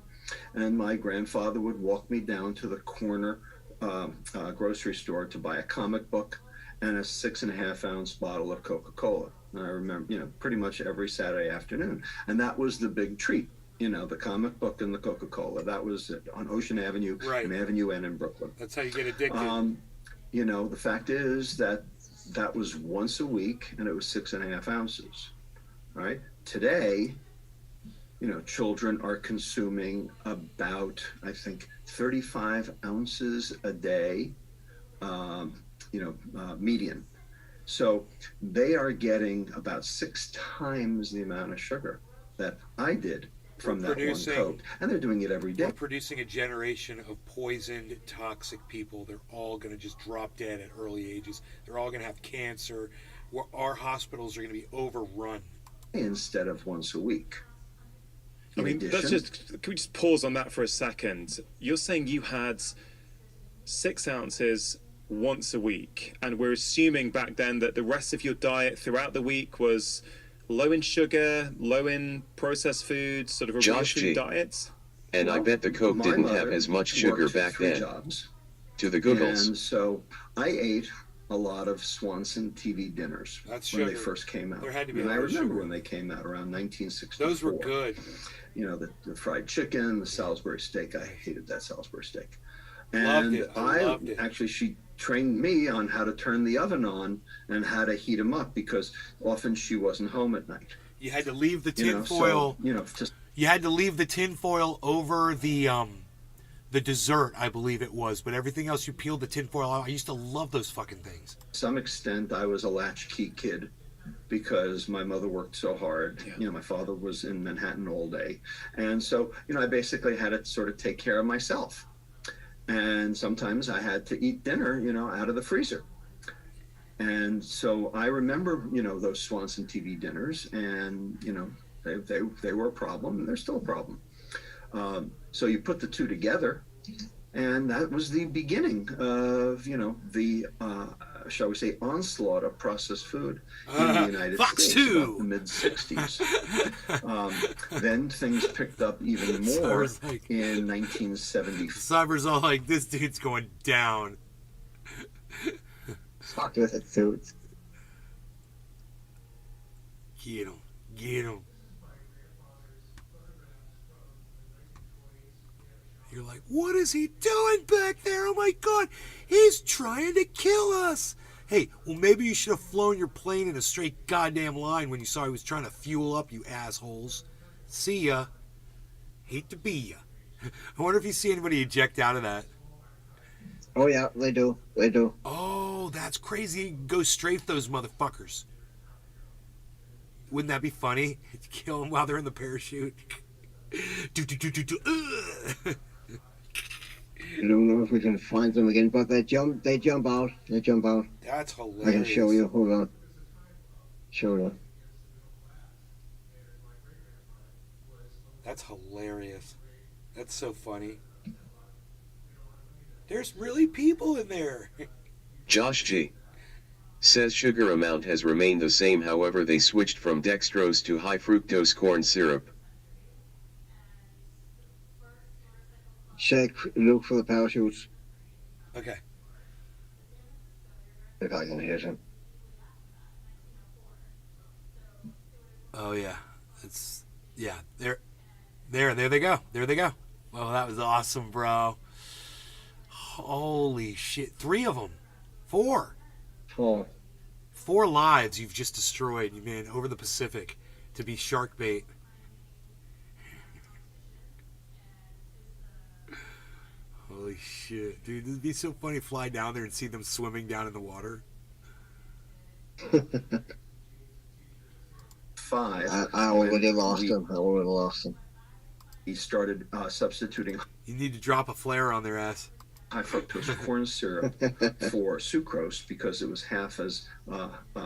And my grandfather would walk me down to the corner grocery store to buy a comic book and a 6.5-ounce bottle of Coca-Cola. And I remember, pretty much every Saturday afternoon. And that was the big treat, the comic book and the Coca-Cola. That was on Ocean Avenue and Avenue N in Brooklyn. That's how you get addicted. The fact is that was once a week, and it was 6.5 ounces. Right? Today, children are consuming about, I think, 35 ounces a day, median. So they are getting about 6 times the amount of sugar that I did from that one Coke, and they're doing it every day. We're producing a generation of poisoned, toxic people. They're all going to just drop dead at early ages. They're all going to have cancer. Our hospitals are going to be overrun. Instead of once a week. I mean, can we just pause on that for a second? You're saying you had 6 ounces once a week, and we're assuming back then that the rest of your diet throughout the week was low in sugar, low in processed food, sort of a real food diet? And I bet the Coke didn't have as much sugar back then. To the Googles. And so I ate a lot of Swanson TV dinners when they first came out. There had to be and I remember when they came out around 1964. Those were good. The fried chicken, the Salisbury steak. I hated that Salisbury steak. Loved it. I loved it. Actually, she trained me on how to turn the oven on and how to heat them up because often she wasn't home at night. You had to leave the tin foil. You had to leave the tin foil over the dessert, I believe it was, but everything else you peeled the tin foil out. I used to love those fucking things. To some extent, I was a latchkey kid because my mother worked so hard. Yeah. My father was in Manhattan all day, and so I basically had to sort of take care of myself. And sometimes I had to eat dinner, out of the freezer. And so I remember, those Swanson TV dinners, and they were a problem, and they're still a problem. So you put the two together, and that was the beginning of, the shall we say, onslaught of processed food in the United States about the mid-'60s. Then things picked up even more in 1970. Cyber's all like, this dude's going down. Fuck with it, dudes. Get him. Get him. You're like, what is he doing back there? Oh my God, he's trying to kill us. Hey, well, maybe you should have flown your plane in a straight goddamn line when you saw he was trying to fuel up, you assholes. See ya. Hate to be ya. I wonder if you see anybody eject out of that. Oh, yeah, they do. They do. Oh, that's crazy. Go strafe those motherfuckers. Wouldn't that be funny? Kill them while they're in the parachute. I don't know if we can find them again, but they jump out. They jump out. That's hilarious. I can show you. Hold on. Show you. That's hilarious. That's so funny. There's really people in there. Josh G. says sugar amount has remained the same, however they switched from dextrose to high fructose corn syrup. Check, look for the parachutes. Okay. If I can hit him. Oh yeah, it's There they go. There they go. Oh, that was awesome, bro. Holy shit! 3 of them, 4. 4 lives you've just destroyed. You've been over the Pacific to be shark bait. Holy shit, dude! It'd be so funny to fly down there and see them swimming down in the water. 5. I already lost him. He started substituting You need to drop a flare on their ass. high fructose corn syrup for sucrose because it was half as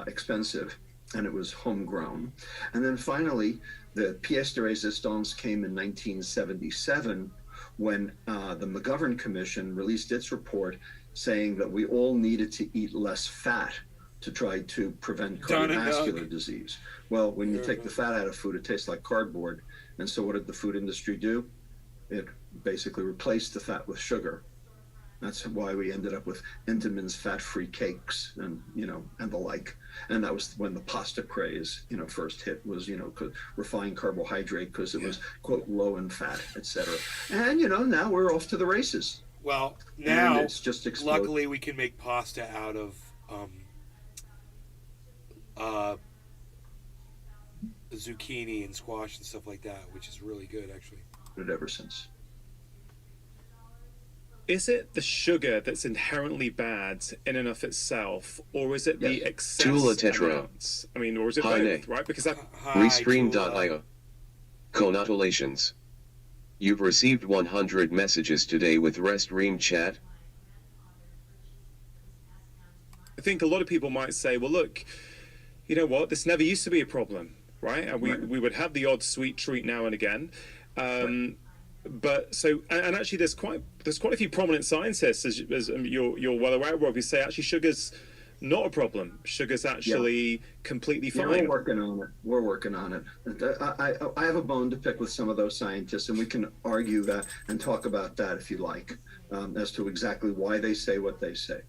expensive and it was homegrown. And then finally, the pièce de résistance came in 1977 when the McGovern Commission released its report saying that we all needed to eat less fat to try to prevent cardiovascular disease. Well, when you take the fat out of food, it tastes like cardboard. And so what did the food industry do? It basically replaced the fat with sugar. That's why we ended up with Entenmann's fat-free cakes and the like. And that was when the pasta craze, first hit was, refined carbohydrate because it was, quote, low in fat, etc. And, now we're off to the races. Well, now, it's just exploded. Luckily, we can make pasta out of zucchini and squash and stuff like that, which is really good, actually. Ever since. Is it the sugar that's inherently bad in and of itself, or is it the excess amounts? I mean, or is it both, right? Because that... Restream.io. Congratulations. You've received 100 messages today with Restream chat. I think a lot of people might say, well, look, you know what? This never used to be a problem, right? And we would have the odd sweet treat now and again. But so, and actually, there's quite a few prominent scientists, as you're well aware, Rob, who say actually sugar's not a problem. Sugar's actually completely fine. Yeah, we're working on it. I have a bone to pick with some of those scientists, and we can argue that and talk about that if you like, as to exactly why they say what they say.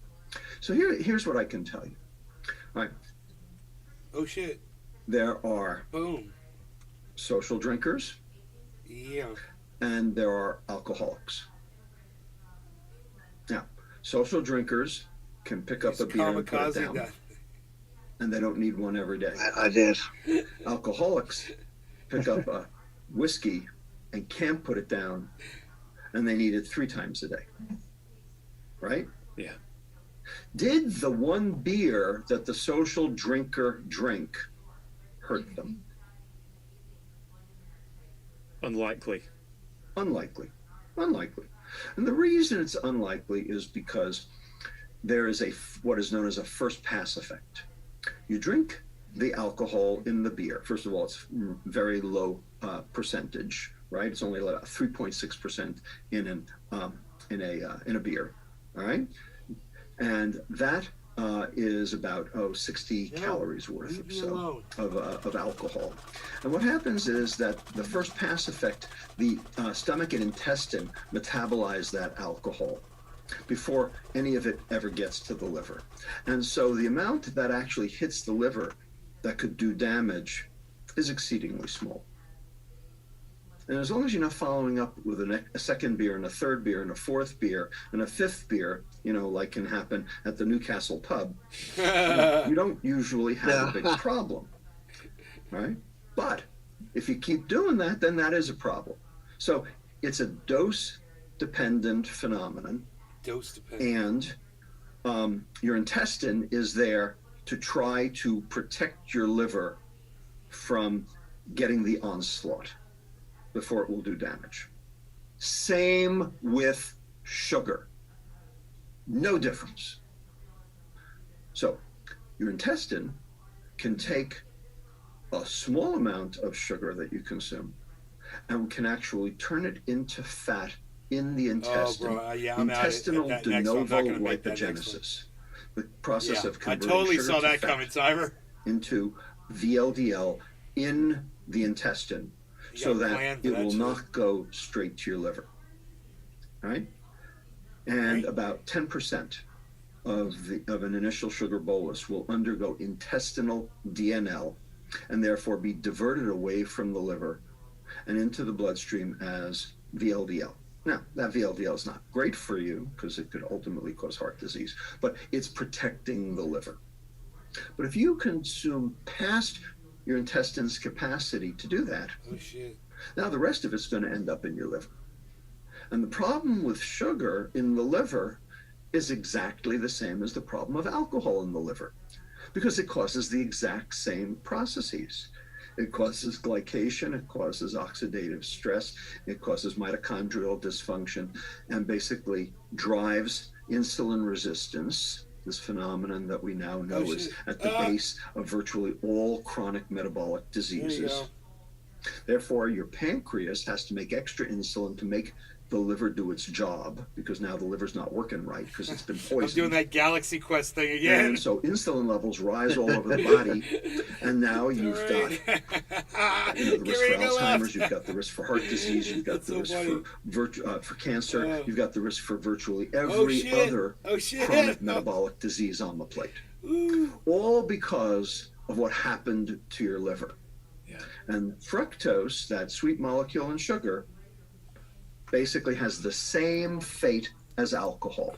So here's what I can tell you. All right. Oh shit. There are social drinkers. Yeah. And there are alcoholics. Now, social drinkers can pick up a beer and put it down, and they don't need one every day. I did. Alcoholics pick up a whiskey and can't put it down, and they need it 3 times a day. Right? Yeah. Did the one beer that the social drinker drank hurt them? Unlikely. Unlikely. And the reason it's unlikely is because there is what is known as a first pass effect. You drink the alcohol in the beer. First of all, it's very low percentage, right? It's only about 3.6% in a beer, all right? And that is about 60 calories worth of alcohol. And what happens is that the first pass effect, the stomach and intestine metabolize that alcohol before any of it ever gets to the liver. And so the amount that actually hits the liver that could do damage is exceedingly small. And as long as you're not following up with a second beer and a third beer and a fourth beer and a fifth beer, like can happen at the Newcastle pub, you don't usually have a big problem, right? But if you keep doing that, then that is a problem. So it's a dose-dependent phenomenon. And your intestine is there to try to protect your liver from getting the onslaught. before it will do damage. Same with sugar. No difference. So your intestine can take a small amount of sugar that you consume and can actually turn it into fat in the intestine. Oh, bro, yeah, I'm intestinal out. de novo Make that next one. lipogenesis. The process of I converting totally sugar saw to that fat coming, Cyber. into VLDL in the intestine so that it will not go straight to your liver. Right? And about 10% of an initial sugar bolus will undergo intestinal DNL and therefore be diverted away from the liver and into the bloodstream as VLDL. Now, that VLDL is not great for you because it could ultimately cause heart disease, but it's protecting the liver. But if you consume past your intestine's capacity to do that, now the rest of it's going to end up in your liver. And the problem with sugar in the liver is exactly the same as the problem of alcohol in the liver, because it causes the exact same processes. It causes glycation, it causes oxidative stress, it causes mitochondrial dysfunction, and basically drives insulin resistance, this phenomenon that we now know is at the base of virtually all chronic metabolic diseases. Therefore, your pancreas has to make extra insulin to make the liver do its job, because now the liver's not working right because it's been poisoned. I'm doing that Galaxy Quest thing again. And so insulin levels rise all over the body, and now you've got the risk for Alzheimer's, you've got the risk for heart disease, you've got the risk for cancer, you've got the risk for virtually every other chronic metabolic disease on the plate. All because of what happened to your liver. And fructose, that sweet molecule in sugar, basically has the same fate as alcohol.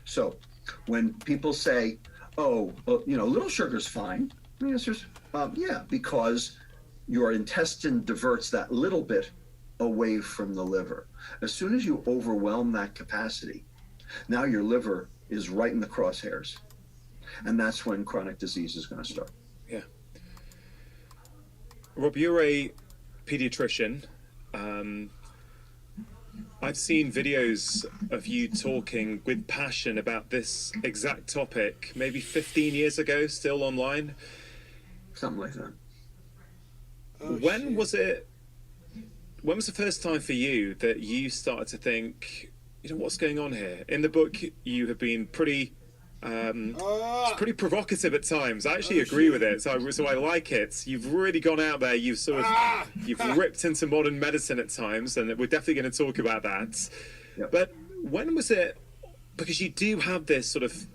So when people say, oh, little sugar's fine, the answer is, yeah, because your intestine diverts that little bit away from the liver. As soon as you overwhelm that capacity, now your liver is right in the crosshairs. And that's when chronic disease is going to start. Yeah. Rob, you're a pediatrician. I've seen videos of you talking with passion about this exact topic maybe 15 years ago, still online. Something like that. When was the first time for you that you started to think, what's going on here? In the book, you have been pretty it's pretty provocative at times. I actually agree with it, so I like it. You've really gone out there. You've ripped into modern medicine at times, and we're definitely going to talk about that. Yep. But when was it? Because you do have this sort of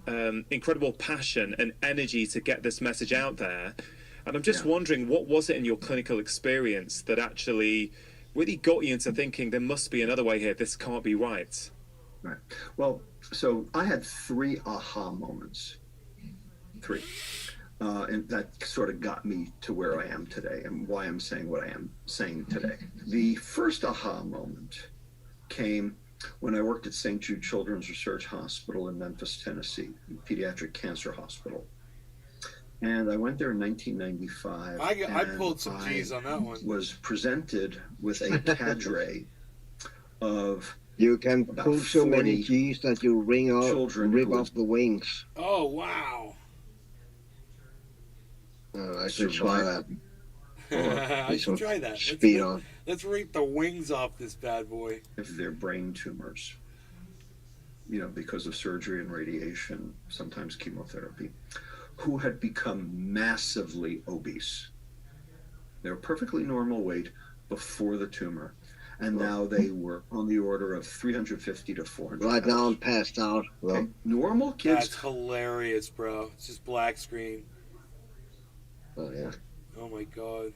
incredible passion and energy to get this message out there, and I'm just wondering, what was it in your clinical experience that actually really got you into thinking there must be another way here? This can't be right. Right. Well, so I had 3 aha moments. 3. And that sort of got me to where I am today and why I'm saying what I am saying today. The first aha moment came when I worked at St. Jude Children's Research Hospital in Memphis, Tennessee, pediatric cancer hospital. And I went there in 1995. I pulled some G's on that one. Was presented with a cadre of you can pull so many G's that you rip off the wings. Oh, wow. I should try that. I should try that. Speed on. Let's rip the wings off this bad boy. If they're brain tumors, because of surgery and radiation, sometimes chemotherapy, who had become massively obese. They were perfectly normal weight before the tumor. And now they were on the order of 350 to 400 Right pounds. now I'm passed out. Well, okay. Normal kids. That's hilarious, bro. It's just black screen. Oh, yeah. Oh, my God.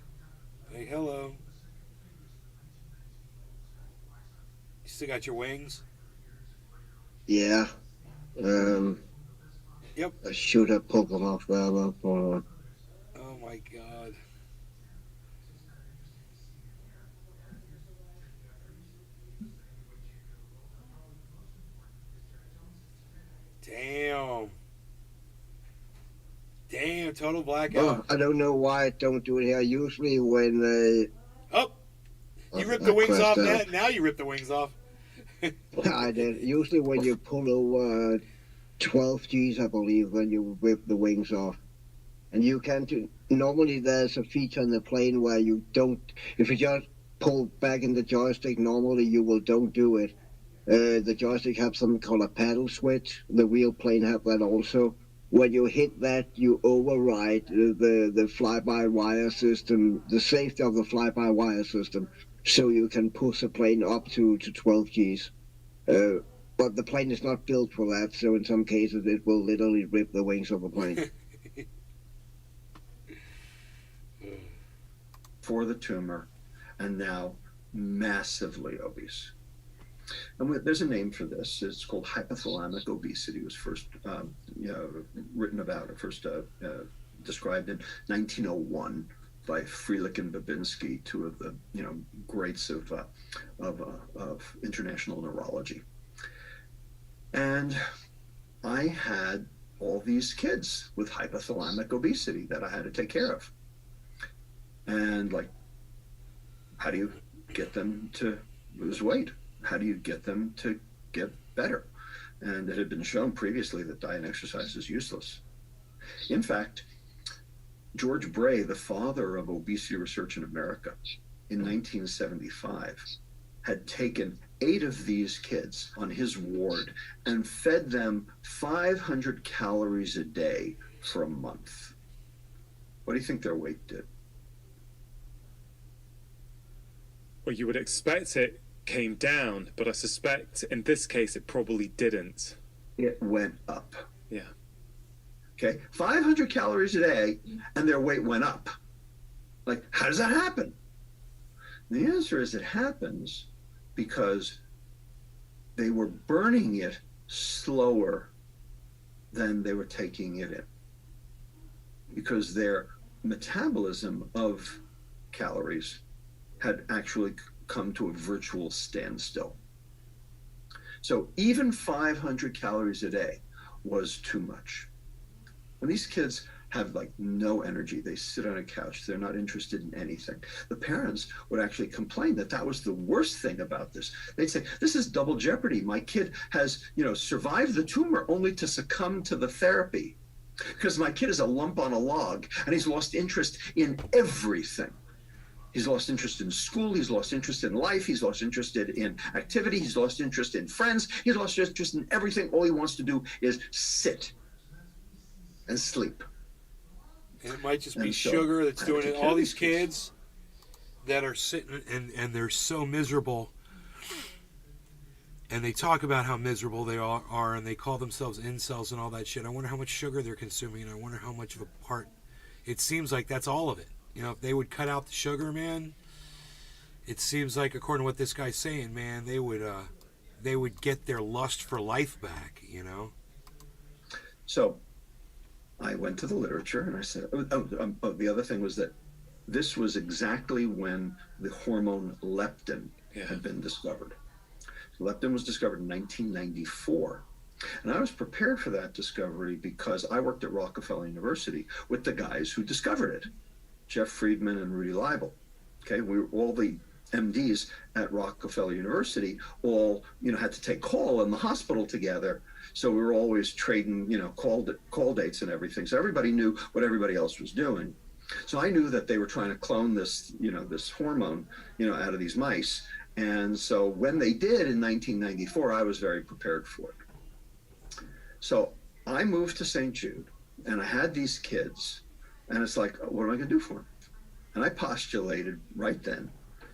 Hey, hello. You still got your wings? Yeah. Yep. I should have pulled them off there. Oh, my God. Damn, total blackout. Oh, I don't know why I don't do it here. Usually when Oh, You ripped the wings off that. Now you rip the wings off. I did. Usually when you pull over 12 Gs, I believe, when you rip the wings off. And you can do, normally there's a feature on the plane where you don't, if you just pull back in the joystick, normally don't do it. The joystick has something called a paddle switch. The real plane have that also. When you hit that, you override the fly-by-wire system, the safety of the fly-by-wire system, so you can push the plane up to 12 Gs. But the plane is not built for that, so in some cases it will literally rip the wings off the plane. For the tumor, and now massively obese. And there's a name for this. It's called hypothalamic obesity. It was first written about, or first described in 1901 by Freilich and Babinski, two of the greats of international neurology. And I had all these kids with hypothalamic obesity that I had to take care of. And how do you get them to lose weight? How do you get them to get better? And it had been shown previously that diet and exercise is useless. In fact, George Bray, the father of obesity research in America, in 1975, had taken 8 of these kids on his ward and fed them 500 calories a day for a month. What do you think their weight did? Well, you would expect it came down, but I suspect in this case it probably didn't. It went up. Yeah. Okay, 500 calories a day, and their weight went up. How does that happen? The answer is it happens because they were burning it slower than they were taking it in. Because their metabolism of calories had actually come to a virtual standstill. So even 500 calories a day was too much. When these kids have no energy, they sit on a couch, they're not interested in anything. The parents would actually complain that that was the worst thing about this. They'd say, this is double jeopardy. My kid has, survived the tumor only to succumb to the therapy because my kid is a lump on a log and he's lost interest in everything. He's lost interest in school. He's lost interest in life. He's lost interest in activity. He's lost interest in friends. He's lost interest in everything. All he wants to do is sit and sleep. And it might just be sugar that's doing it. All these kids that are sitting and they're so miserable. And they talk about how miserable they are, and they call themselves incels and all that shit. I wonder how much sugar they're consuming, and I wonder how much of a part. It seems like that's all of it. If they would cut out the sugar, man, it seems like, according to what this guy's saying, man, they would get their lust for life back, So I went to the literature and I said, the other thing was that this was exactly when the hormone leptin had been discovered. Leptin was discovered in 1994. And I was prepared for that discovery because I worked at Rockefeller University with the guys who discovered it. Jeff Friedman and Rudy Leibel. Okay, we were all the MDs at Rockefeller University all, had to take call in the hospital together. So we were always trading, call dates and everything. So everybody knew what everybody else was doing. So I knew that they were trying to clone this, this hormone, out of these mice. And so when they did in 1994, I was very prepared for it. So I moved to St. Jude and I had these kids. And it's what am I going to do for them? And I postulated right then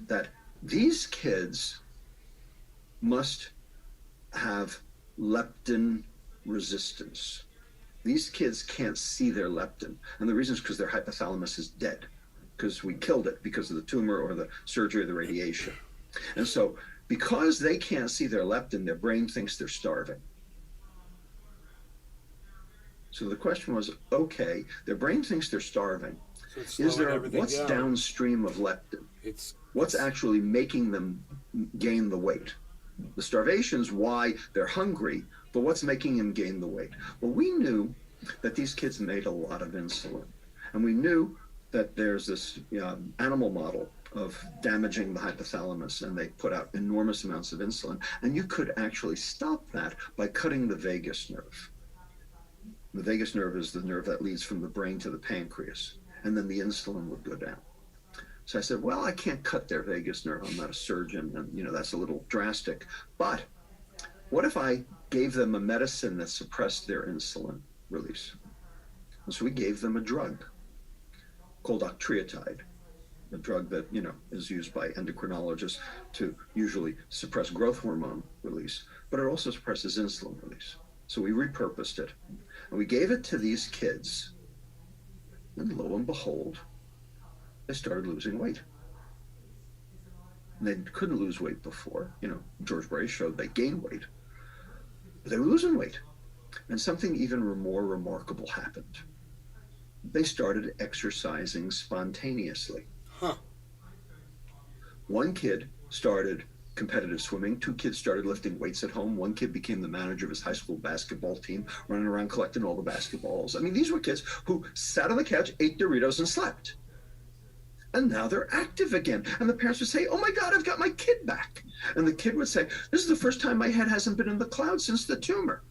that these kids must have leptin resistance. These kids can't see their leptin. And the reason is because their hypothalamus is dead, because we killed it because of the tumor or the surgery or the radiation. And so because they can't see their leptin, their brain thinks they're starving. So the question was, okay, their brain thinks they're starving. So what's downstream of leptin? What's actually making them gain the weight? The starvation's why they're hungry, but what's making them gain the weight? Well, we knew that these kids made a lot of insulin. And we knew that there's this animal model of damaging the hypothalamus, and they put out enormous amounts of insulin. And you could actually stop that by cutting the vagus nerve. The vagus nerve is the nerve that leads from the brain to the pancreas, and then the insulin would go down. So I said, well, I can't cut their vagus nerve. I'm not a surgeon, and that's a little drastic. But what if I gave them a medicine that suppressed their insulin release? And so we gave them a drug called octreotide, a drug that is used by endocrinologists to usually suppress growth hormone release, but it also suppresses insulin release. So we repurposed it, and we gave it to these kids, and lo and behold, they started losing weight. And they couldn't lose weight before. George Bray showed they gained weight, but they were losing weight. And something even more remarkable happened. They started exercising spontaneously. Huh. One kid started competitive swimming. 2 kids started lifting weights at home. 1 kid became the manager of his high school basketball team, running around collecting all the basketballs. I mean, these were kids who sat on the couch, ate Doritos, and slept. And now they're active again. And the parents would say, oh my God, I've got my kid back. And the kid would say, this is the first time my head hasn't been in the cloud since the tumor.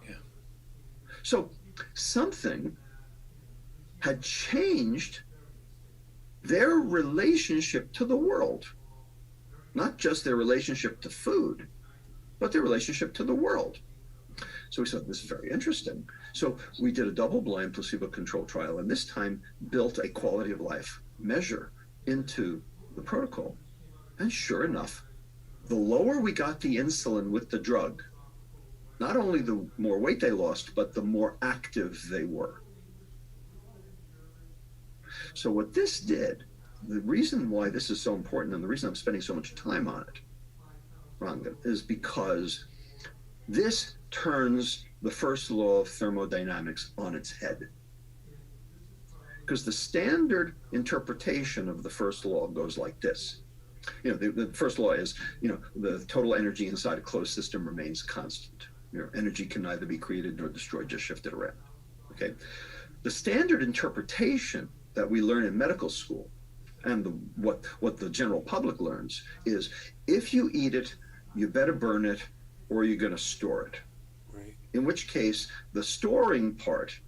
Yeah. So something had changed their relationship to the world. Not just their relationship to food, but their relationship to the world. So we said, this is very interesting. So we did a double-blind placebo-controlled trial, and this time built a quality of life measure into the protocol. And sure enough, the lower we got the insulin with the drug, not only the more weight they lost, but the more active they were. So what this did, the reason why this is so important, and the reason I'm spending so much time on it, Ranga, is because this turns the first law of thermodynamics on its head. Because the standard interpretation of the first law goes like this. The first law is, the total energy inside a closed system remains constant. Energy can neither be created nor destroyed, just shifted around. Okay. The standard interpretation that we learn in medical school, and what the general public learns, is if you eat it, you better burn it, or you're going to store it. Right. In which case, the storing part,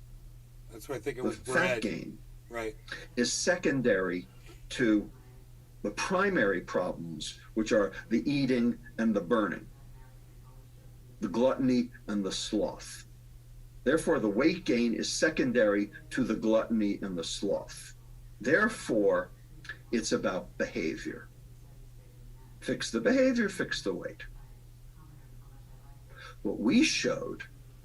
that's what I think it the was fat bread. gain, Right. is secondary to the primary problems, which are the eating and the burning, the gluttony and the sloth. Therefore, the weight gain is secondary to the gluttony and the sloth. Therefore, it's about behavior. Fix the behavior, fix the weight. What we showed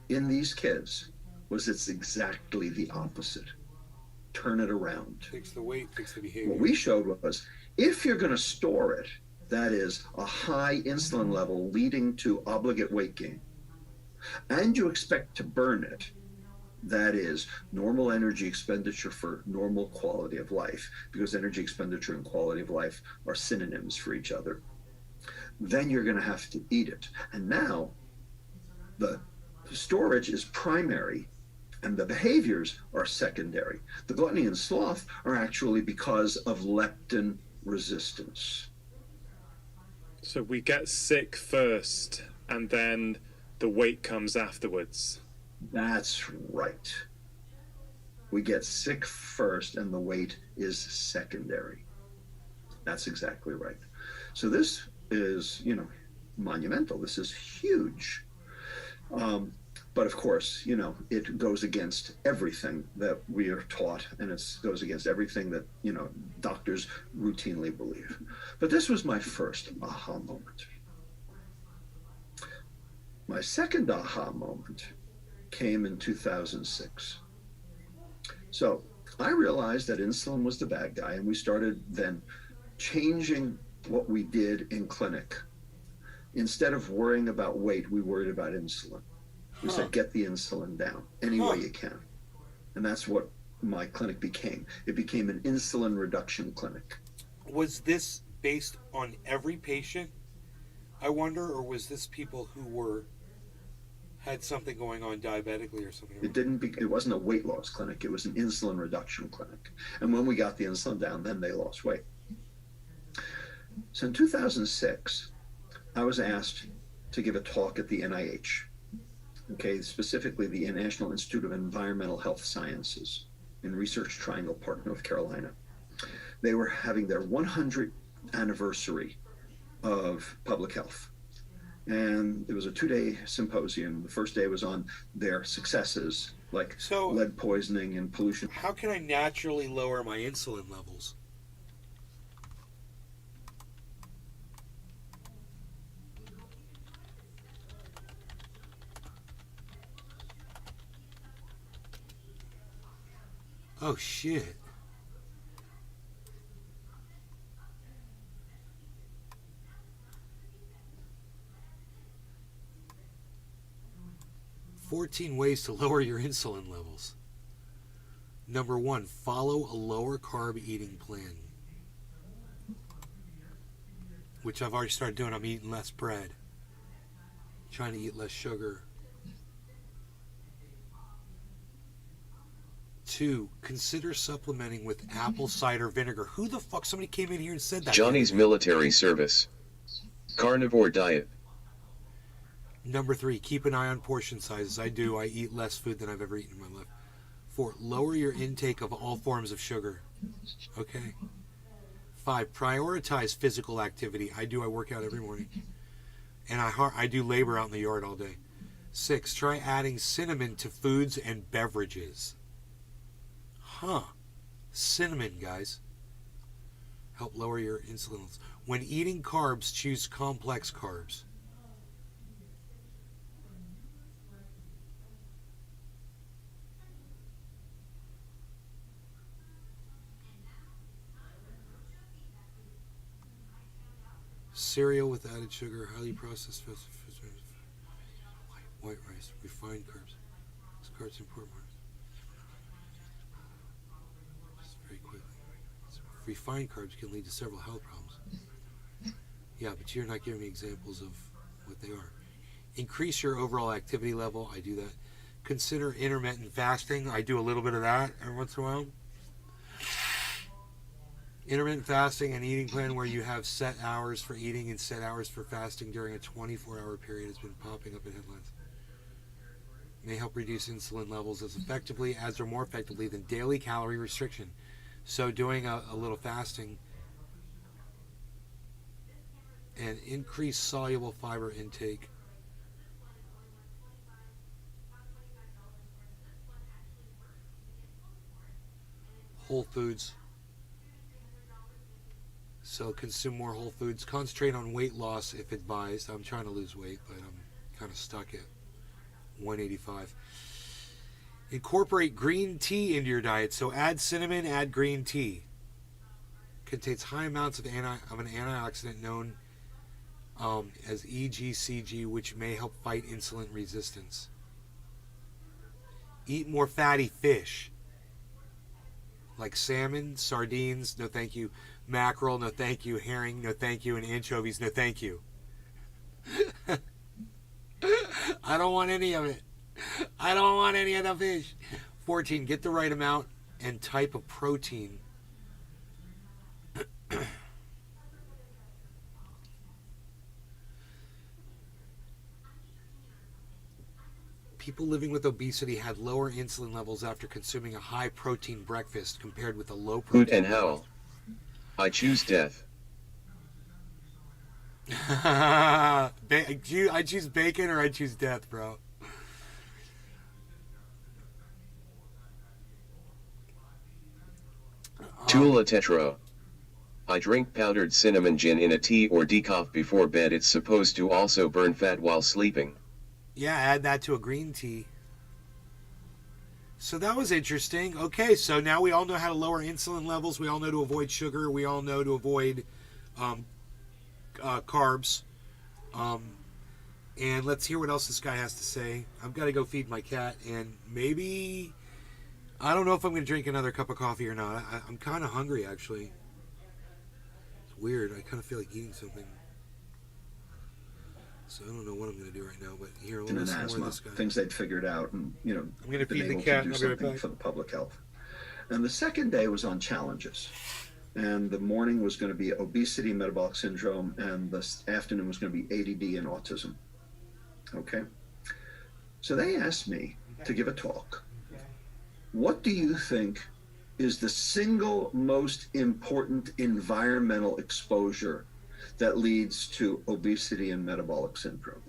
in these kids was it's exactly the opposite. Turn it around. Fix the weight, fix the behavior. What we showed was if you're going to store it, that is a high insulin level leading to obligate weight gain, and you expect to burn it, that is normal energy expenditure for normal quality of life, because energy expenditure and quality of life are synonyms for each other, then you're going to have to eat it. And now the storage is primary and the behaviors are secondary. The gluttony and sloth are actually because of leptin resistance. So we get sick first, and then the weight comes afterwards. That's right. We get sick first, and the weight is secondary. That's exactly right. So this is, monumental. This is huge. But of course, it goes against everything that we are taught, and it goes against everything that, doctors routinely believe. But this was my first aha moment. My second aha moment came in 2006. So I realized that insulin was the bad guy, and we started then changing what we did in clinic. Instead of worrying about weight, we worried about insulin. We said, get the insulin down any way you can. And that's what my clinic became. It became an insulin reduction clinic. Was this based on every patient, I wonder, or was this people who had something going on diabetically or something? It wasn't a weight loss clinic. It was an insulin reduction clinic. And when we got the insulin down, then they lost weight. So in 2006, I was asked to give a talk at the NIH, okay, specifically the National Institute of Environmental Health Sciences in Research Triangle Park, North Carolina. They were having their 100th anniversary of public health. And it was a 2-day symposium. The first day was on their successes, like lead poisoning and pollution. How can I naturally lower my insulin levels? Oh, shit. "14 ways to lower your insulin levels." Number 1, follow a lower carb eating plan. Which I've already started doing. I'm eating less bread. Trying to eat less sugar. 2, consider supplementing with apple cider vinegar. Who the fuck? Somebody came in here and said that. Johnny's military service. Carnivore diet. Number 3, keep an eye on portion sizes. I do. I eat less food than I've ever eaten in my life. 4, lower your intake of all forms of sugar. Okay. 5, prioritize physical activity. I do. I work out every morning. And I do labor out in the yard all day. 6, try adding cinnamon to foods and beverages. Huh. Cinnamon, guys. Help lower your insulin levels. When eating carbs, choose complex carbs. Cereal with added sugar, highly processed foods, white rice, refined carbs. These carbs important. Just very quickly. Refined carbs can lead to several health problems. Yeah, but you're not giving me examples of what they are. Increase your overall activity level. I do that. Consider intermittent fasting. I do a little bit of that every once in a while. Intermittent fasting, an eating plan where you have set hours for eating and set hours for fasting during a 24-hour period, has been popping up in headlines. May help reduce insulin levels as effectively as or more effectively than daily calorie restriction. So doing a little fasting and increase soluble fiber intake. Whole foods. So consume more whole foods. Concentrate on weight loss if advised. I'm trying to lose weight, but I'm kind of stuck at 185. Incorporate green tea into your diet. So add cinnamon, add green tea. Contains high amounts of an antioxidant known as EGCG, which may help fight insulin resistance. Eat more fatty fish. Like salmon, sardines, no thank you. Mackerel, no thank you. Herring, no thank you. And anchovies, no thank you. I don't want any of it. I don't want any of the fish. 14, get the right amount and type of protein. People living with obesity had lower insulin levels after consuming a high protein breakfast compared with a low protein. Hoot and howl. I choose death. I choose bacon or I choose death, bro. Tula tetro. I drink powdered cinnamon gin in a tea or decaf before bed. It's supposed to also burn fat while sleeping. Yeah, add that to a green tea. So that was interesting. Okay, so now we all know how to lower insulin levels. We all know to avoid sugar. We all know to avoid carbs. And let's hear what else this guy has to say. I've got to go feed my cat, and maybe... I don't know if I'm going to drink another cup of coffee or not. I'm kind of hungry, actually. It's weird. I kind of feel like eating something. So I don't know what I'm going to do right now, but here, a little more of this guy. Things they'd figured out, and I'm going to feed the able cat to do and I'll be right something back. for the public health. And the second day was on challenges. And the morning was going to be obesity, metabolic syndrome, and the afternoon was going to be ADD and autism. Okay? So they asked me to give a talk. What do you think is the single most important environmental exposure that leads to obesity and metabolic syndrome?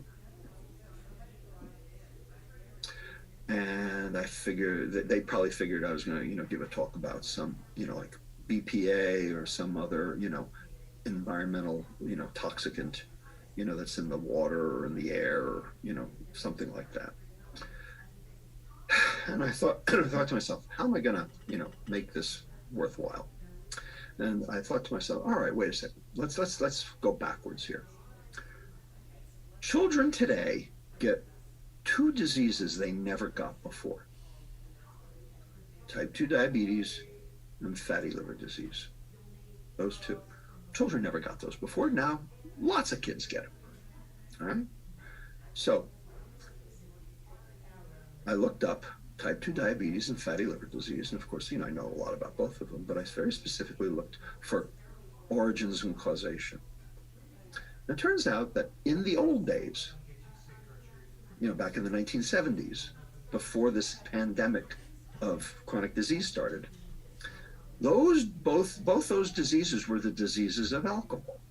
And I figured that they probably figured I was going to, give a talk about some, like BPA or some other, environmental, toxicant, that's in the water or in the air or, something like that. And I thought to myself, how am I going to, make this worthwhile? And I thought to myself, all right, wait a second. Let's go backwards here. Children today get 2 diseases they never got before: type 2 diabetes and fatty liver disease. Those 2. Children never got those before. Now, lots of kids get them. All right? So, I looked up type 2 diabetes and fatty liver disease, and of course, I know a lot about both of them, but I very specifically looked for origins and causation. It turns out that in the old days, back in the 1970s, before this pandemic of chronic disease started, both those diseases were the diseases of alcohol.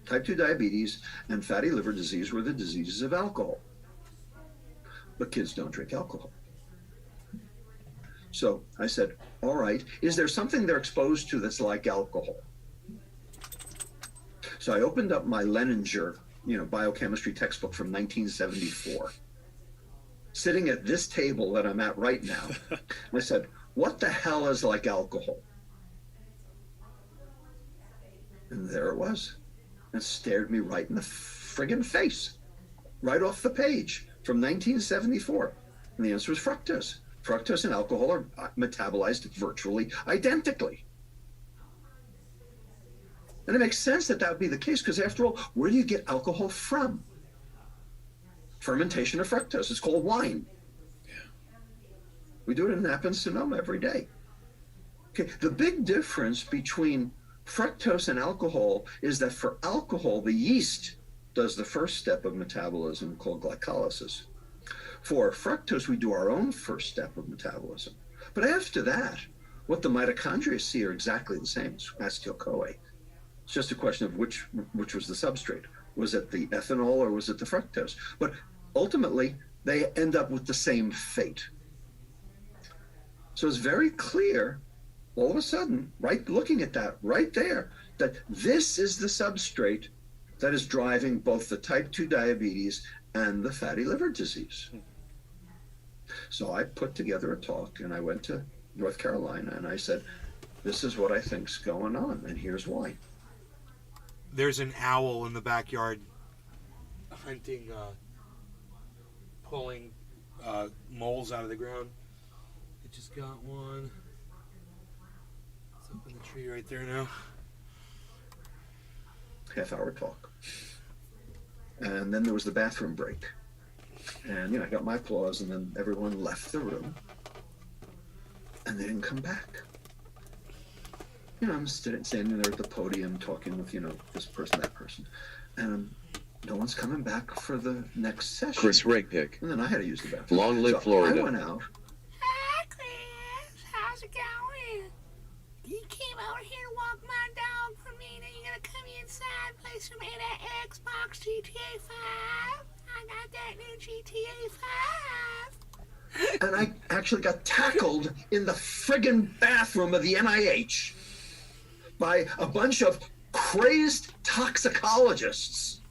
Type 2 diabetes and fatty liver disease were the diseases of alcohol. But kids don't drink alcohol. So I said, all right, is there something they're exposed to that's like alcohol? So I opened up my Leninger, biochemistry textbook from 1974, sitting at this table that I'm at right now. And I said, what the hell is like alcohol? And there it was. It stared me right in the friggin' face, right off the page from 1974. And the answer was fructose. Fructose and alcohol are metabolized virtually identically. And it makes sense that that would be the case, because after all, where do you get alcohol from? Fermentation of fructose. It's called wine. Yeah. We do it in Napa and Sonoma every day. Okay, the big difference between fructose and alcohol is that for alcohol, the yeast does the first step of metabolism called glycolysis. For fructose, we do our own first step of metabolism. But after that, what the mitochondria see are exactly the same. It's acetyl-CoA. It's just a question of which was the substrate. Was it the ethanol or was it the fructose? But ultimately, they end up with the same fate. So it's very clear, all of a sudden, right, looking at that right there, that this is the substrate that is driving both the type 2 diabetes and the fatty liver disease. So I put together a talk, and I went to North Carolina, and I said, this is what I think's going on, and here's why. There's an owl in the backyard hunting, pulling moles out of the ground. It just got one. It's up in the tree right there now. Half-hour talk. And then there was the bathroom break. And, I got my applause, and then everyone left the room. And they didn't come back. I'm standing there at the podium talking with, this person, that person. And no one's coming back for the next session. Chris Rakepick. And then I had to use the bathroom. Long live so Florida. I went out. Hi, Chris. How's it going? You came over here to walk my dog for me. Now you gotta come inside, play some of that Xbox GTA 5. I got that new GTA 5. And I actually got tackled in the friggin' bathroom of the NIH by a bunch of crazed toxicologists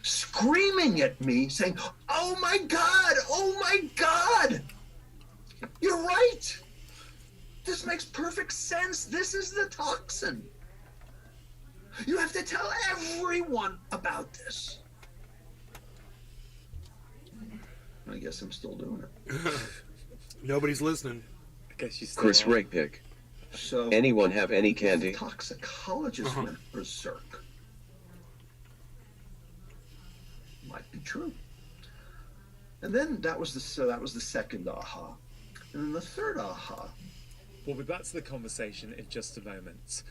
screaming at me saying, oh my God, you're right. This makes perfect sense. This is the toxin. You have to tell everyone about this. I guess I'm still doing it. Nobody's listening. I guess you still Chris are. Rakepick. So Anyone have any candy? Toxicologists went berserk. Might be true. And then that was the second aha. And then the third aha We'll be back to the conversation in just a moment.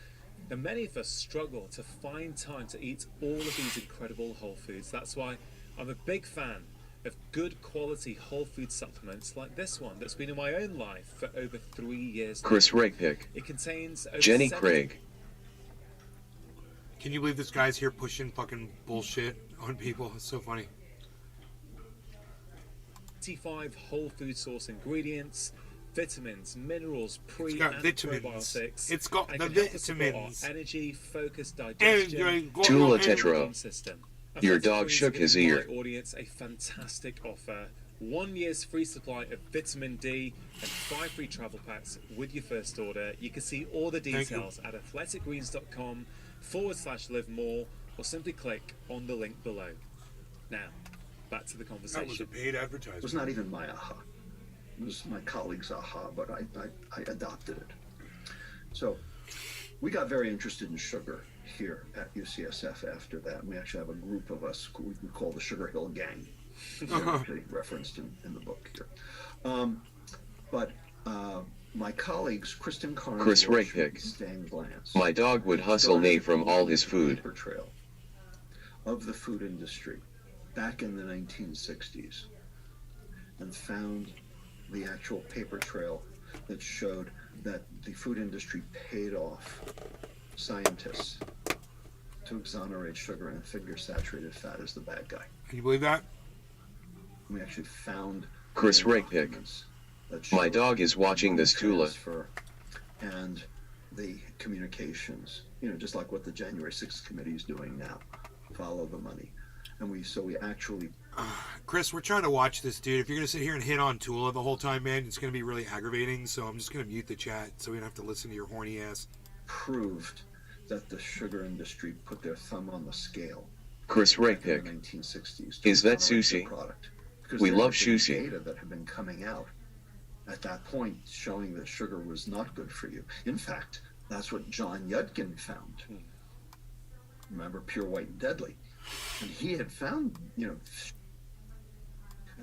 Now, many of us struggle to find time to eat all of these incredible whole foods. That's why I'm a big fan of good quality whole food supplements like this one that's been in my own life for over 3 years now. Chris Rakepick, It contains over Jenny 70 Craig, Can you believe this guy's here pushing fucking bullshit on people? It's so funny. 25 whole food source ingredients, vitamins, minerals, pre got and vitamins. probiotics. It's got and the it can help us support vitamins. our energy, focus, digestion, Tula Tetra. immune system. And Your Flexible dog Greens shook give his my ear. audience a fantastic offer. 1 year's free supply of vitamin D and 5 free travel packs with your first order. You can see all the details at athleticgreens.com/live more or simply click on the link below. Now, back to the That was conversation. a paid It advertisement. was not even my aha. It was my colleague's aha, but I adopted it. So we got very interested in sugar here at UCSF after that. We actually have a group of us we call the Sugar Hill Gang. They're actually referenced in the book here. But my colleagues, Kristen Carnes, Chris Rakepick. Stan Glantz, My dog would hustle me from all his food. paper trail of the food industry back in the 1960s and found the actual paper trail that showed that the food industry paid off scientists to exonerate sugar and figure saturated fat as the bad guy. Can you believe that? We actually found Chris the Rakepick. documents that My showed dog is watching this Tula. transfer and the communications, just like what the January 6th committee is doing now. Follow the money. And we actually Chris, we're trying to watch this dude. If you're going to sit here and hit on Tula the whole time, man, it's going to be really aggravating. So I'm just going to mute the chat so we don't have to listen to your horny ass. proved that the sugar industry put their thumb on the scale. Chris back in Rakepick. the 1960s. Is that exonerate sushi? the product. Because We there love had been sushi. data that had been coming out at that point showing that sugar was not good for you. In fact, that's what John Yudkin found. Remember, Pure White and Deadly. And he had found, and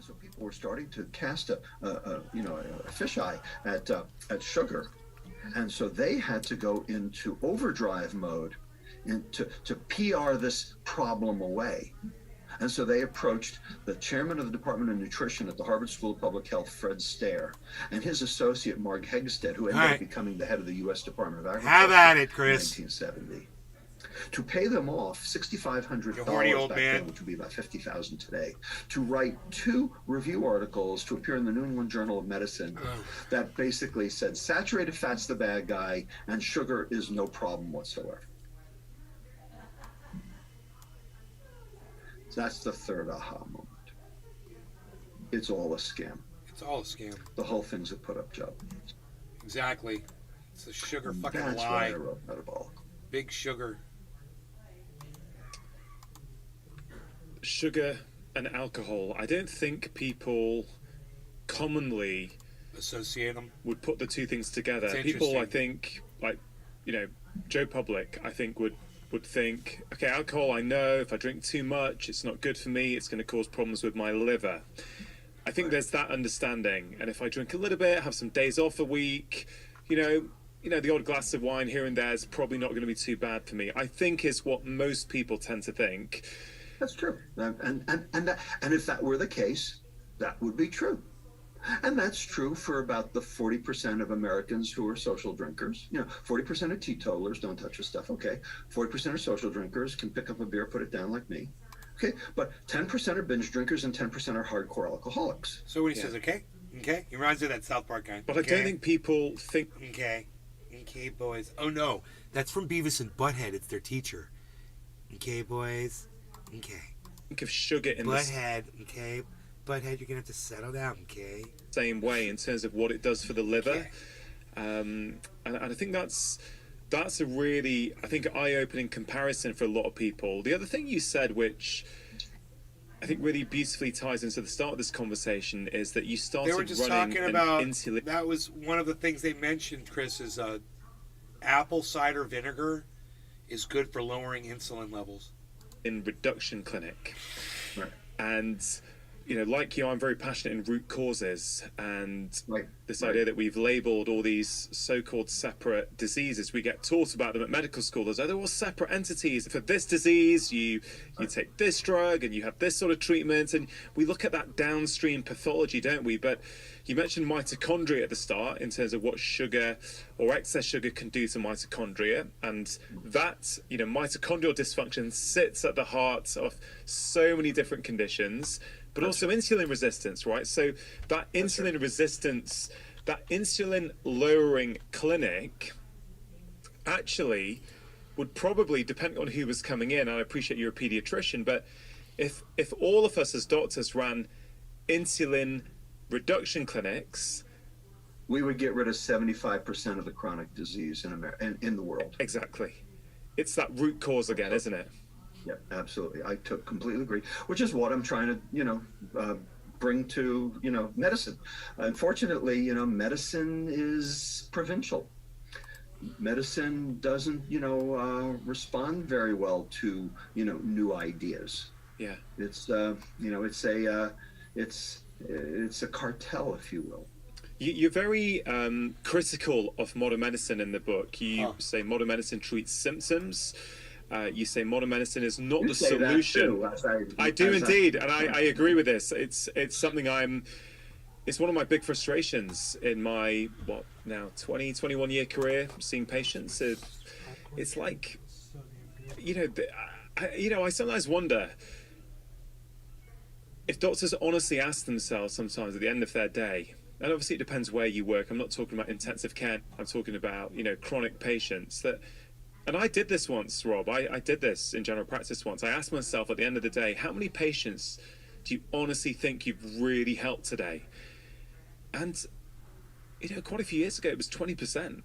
so people were starting to cast a fisheye at sugar, and so they had to go into overdrive mode and to PR this problem away. And so they approached the chairman of the Department of Nutrition at the Harvard School of Public Health, Fred Stair, and his associate, Mark Hegstead, who ended up becoming the head of the U.S. Department of Agriculture. Have at it, Chris. In 1970. To pay them off $6,500 You horny old back man. then, which would be about $50,000 today, to write 2 review articles to appear in the New England Journal of Medicine that basically said saturated fat's the bad guy and sugar is no problem whatsoever. So that's the third aha moment. It's all a scam. It's all a scam. The whole thing's a put-up job. Exactly. It's a sugar fucking That's lie. why I wrote Metabolic. Big sugar. Sugar and alcohol. I don't think people commonly Associate them. would put the two things together. It's People, I interesting. think, Joe Public, I think would think, okay, alcohol, I know if I drink too much, it's not good for me, it's going to cause problems with my liver. I think there's that understanding, and if I drink a little bit, have some days off a week, the odd glass of wine here and there is probably not going to be too bad for me. I think is what most people tend to think. That's true. And if that were the case, that would be true. And that's true for about the 40% of Americans who are social drinkers. 40% of teetotalers don't touch the stuff. Okay. 40% of social drinkers can pick up a beer, put it down like me. Okay. But 10% are binge drinkers and 10% are hardcore alcoholics. So when he says, okay, he reminds me of that South Park guy. But I don't think people think... Okay, boys. Oh, no. That's from Beavis and Butthead. It's their teacher. Okay, boys. Okay. Think of sugar in Butthead. Okay. Butthead, you're going to have to settle down, okay? Same way in terms of what it does for the liver. Okay. And I think that's a really, eye-opening comparison for a lot of people. The other thing you said, which I think really beautifully ties into the start of this conversation, is that you started They were just running talking an about, insulin... that was one of the things they mentioned, Chris, is apple cider vinegar is good for lowering insulin levels. in reduction clinic. Right. And like you, I'm very passionate in root causes, and this Right. idea that we've labeled all these so-called separate diseases. We get taught about them at medical school as though they're all separate entities. For this disease, you take this drug and you have this sort of treatment, and we look at that downstream pathology, don't we? But you mentioned mitochondria at the start in terms of what sugar or excess sugar can do to mitochondria, and that, mitochondrial dysfunction sits at the heart of so many different conditions, but also insulin resistance, right? So that insulin resistance, that insulin lowering clinic actually would probably, depending on who was coming in, and I appreciate you're a pediatrician, but if all of us as doctors ran insulin reduction clinics, we would get rid of 75% of the chronic disease in America and in the world. Exactly. It's that root cause again, isn't it? Yeah, absolutely. I completely agree, which is what I'm trying to, bring to, medicine. Unfortunately, medicine is provincial. Medicine doesn't, respond very well to, new ideas. Yeah. It's, it's a cartel, if you will. You're very critical of modern medicine in the book. You say modern medicine treats symptoms. You say modern medicine is not the solution. I do indeed, and I agree with this. It's something it's one of my big frustrations in my 21 year career seeing patients. It's like, I sometimes wonder if doctors honestly ask themselves sometimes at the end of their day, and obviously it depends where you work. I'm not talking about intensive care. I'm talking about, chronic patients that. And I did this once, Rob. I did this in general practice once. I asked myself at the end of the day, how many patients do you honestly think you've really helped today? And, quite a few years ago, it was 20%.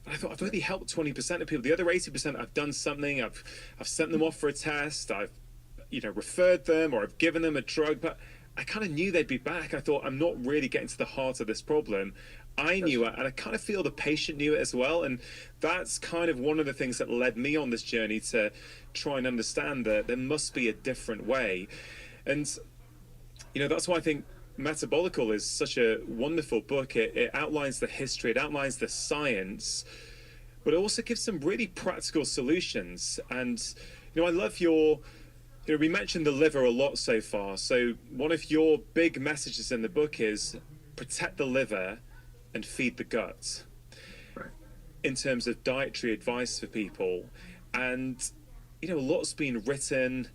I thought I've only helped 20% of people. The other 80%, I've done something. I've sent them off for a test. I've, referred them, or I've given them a drug. But I kind of knew they'd be back. I thought, I'm not really getting to the heart of this problem. I knew it, and I kind of feel the patient knew it as well. And that's kind of one of the things that led me on this journey to try and understand that there must be a different way. And, that's why I think Metabolical is such a wonderful book. It outlines the history, it outlines the science, but it also gives some really practical solutions. And, I love we mentioned the liver a lot so far. So one of your big messages in the book is protect the liver and feed the gut, right, in terms of dietary advice for people. And a lot's been written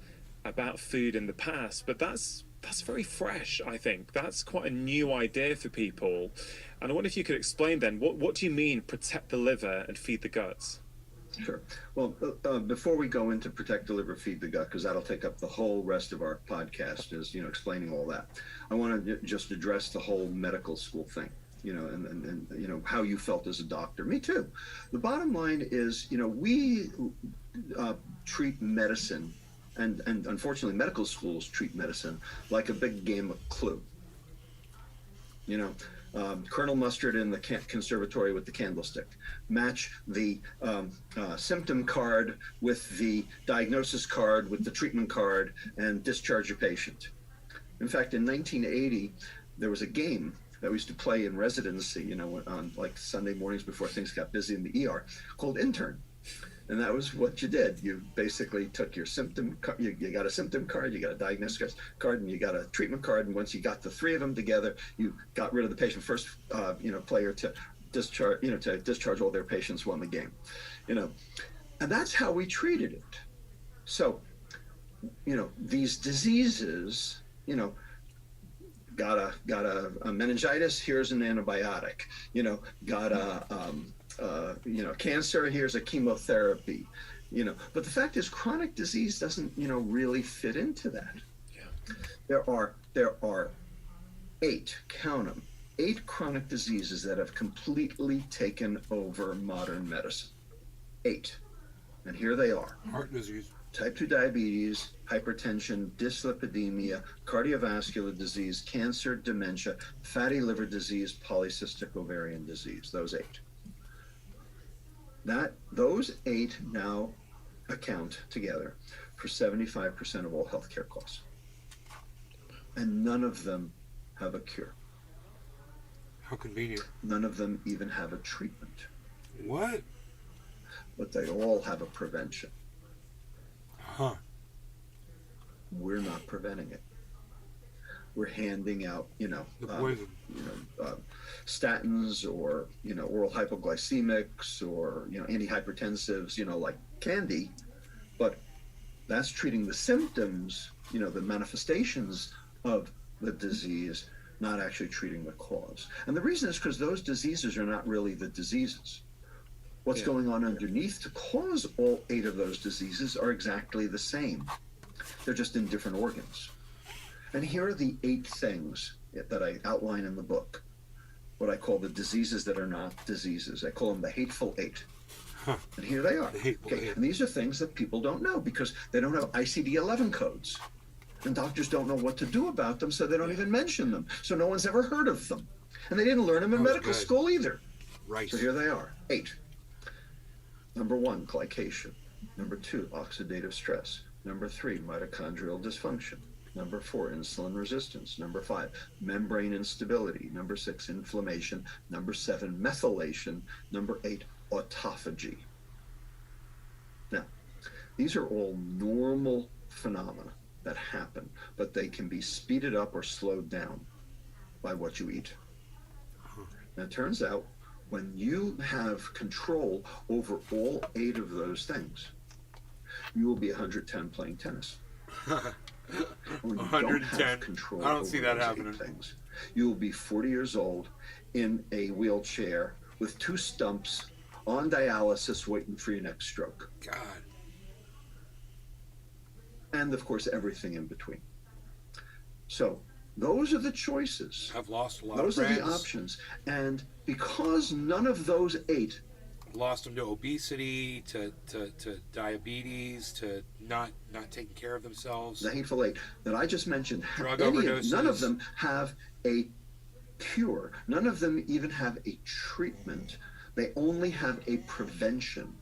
about food in the past, but that's very fresh. I think that's quite a new idea for people. And I wonder if you could explain then, what do you mean protect the liver and feed the gut? Sure. Well, before we go into protect the liver, feed the gut, because that'll take up the whole rest of our podcast, is explaining all that. I want to just address the whole medical school thing. And how you felt as a doctor. Me too. The bottom line is, we treat medicine, and unfortunately medical schools treat medicine like a big game of Clue. Colonel Mustard in the conservatory with the candlestick. Match the symptom card with the diagnosis card with the treatment card and discharge your patient. In fact, in 1980, there was a game that we used to play in residency, on like Sunday mornings before things got busy in the ER, called Intern. And that was what you did. You basically took your symptom, you got a symptom card, you got a diagnosis card, and you got a treatment card. And once you got the three of them together, you got rid of the patient. First, player to discharge all their patients won the game, and that's how we treated it. So, these diseases, got a meningitis, here's an antibiotic. Got a cancer, here's a chemotherapy. But the fact is, chronic disease doesn't really fit into that. Yeah. There are 8, count them, 8 chronic diseases that have completely taken over modern medicine. 8, and here they are: heart disease, type 2 diabetes, hypertension, dyslipidemia, cardiovascular disease, cancer, dementia, fatty liver disease, polycystic ovarian disease. Those 8. Those 8 now account together for 75% of all healthcare costs. and none of them have a cure. How convenient. None of them even have a treatment. What? But they all have a prevention. Huh. We're not preventing it. We're handing out, The poison. statins or, oral hypoglycemics or, antihypertensives, like candy. But that's treating the symptoms, the manifestations of the disease, not actually treating the cause. And the reason is because those diseases are not really the diseases. What's going on underneath to cause all 8 of those diseases are exactly the same. They're just in different organs. And here are the 8 things that I outline in the book, what I call the diseases that are not diseases. I call them the hateful 8. Huh. And here they are. The hateful 8. And these are things that people don't know because they don't have ICD-11 codes. And doctors don't know what to do about them, so they don't even mention them. So no one's ever heard of them. And they didn't learn them in medical school either. Right. So here they are, 8. Number 1, glycation. Number 2, oxidative stress. Number 3, mitochondrial dysfunction. Number 4, insulin resistance. Number 5, membrane instability. Number 6, inflammation. Number 7, methylation. Number 8, autophagy. Now, these are all normal phenomena that happen, but they can be speeded up or slowed down by what you eat. And it turns out when you have control over all 8 of those things, you will be 110 playing tennis. When you 110. don't have control I don't see that those 8 happening. things, you will be 40 years old in a wheelchair with 2 stumps on dialysis waiting for your next stroke. God. And of course, everything in between. So those are the choices. I've lost a lot Those of are friends. the options. And because none of those 8 Lost them to obesity, to diabetes, to not taking care of themselves. the hateful 8 that I just mentioned, Drug none overdoses. of them have a cure. None of them even have a treatment. They only have a prevention.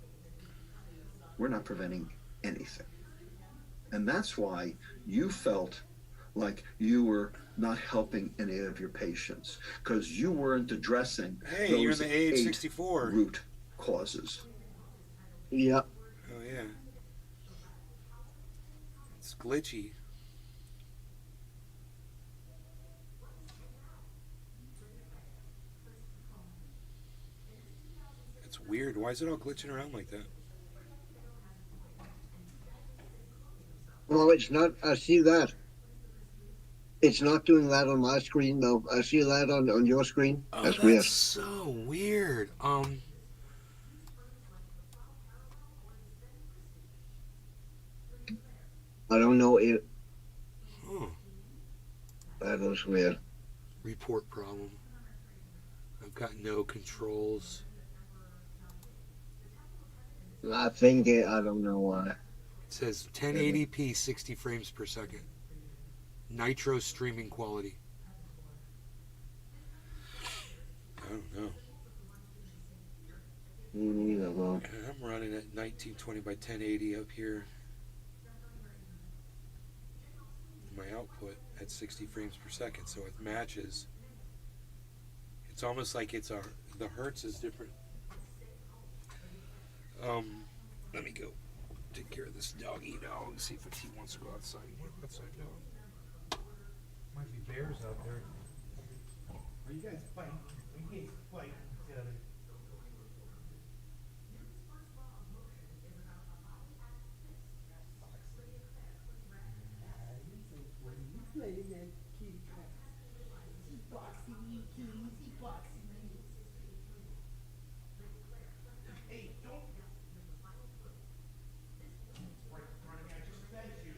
We're not preventing anything. And that's why you felt like you were not helping any of your patients, because you weren't addressing Hey, those you're in the age 8 64. root causes. Yep. Oh yeah. It's glitchy. It's weird. Why is it all glitching around like that? Well, it's not. I see that. It's not doing that on my screen, though. I see that on your screen. Oh, That's that's weird. so weird. I don't know if Huh. that is weird. Report problem. I've got no controls. I think I don't know why. It says 1080p, 60 frames per second. Nitro streaming quality. I don't know. Me neither, bro. I'm running at 1920 by 1080 up here. My output at 60 frames per second, so it matches. It's almost like the hertz is different. Let me go take care of this doggy dog. See if he wants to go outside. You want to go outside, dog? Might be bears out there. Are you guys fighting? We can't fight each other. Hey, don't. Right, running, I just fed you.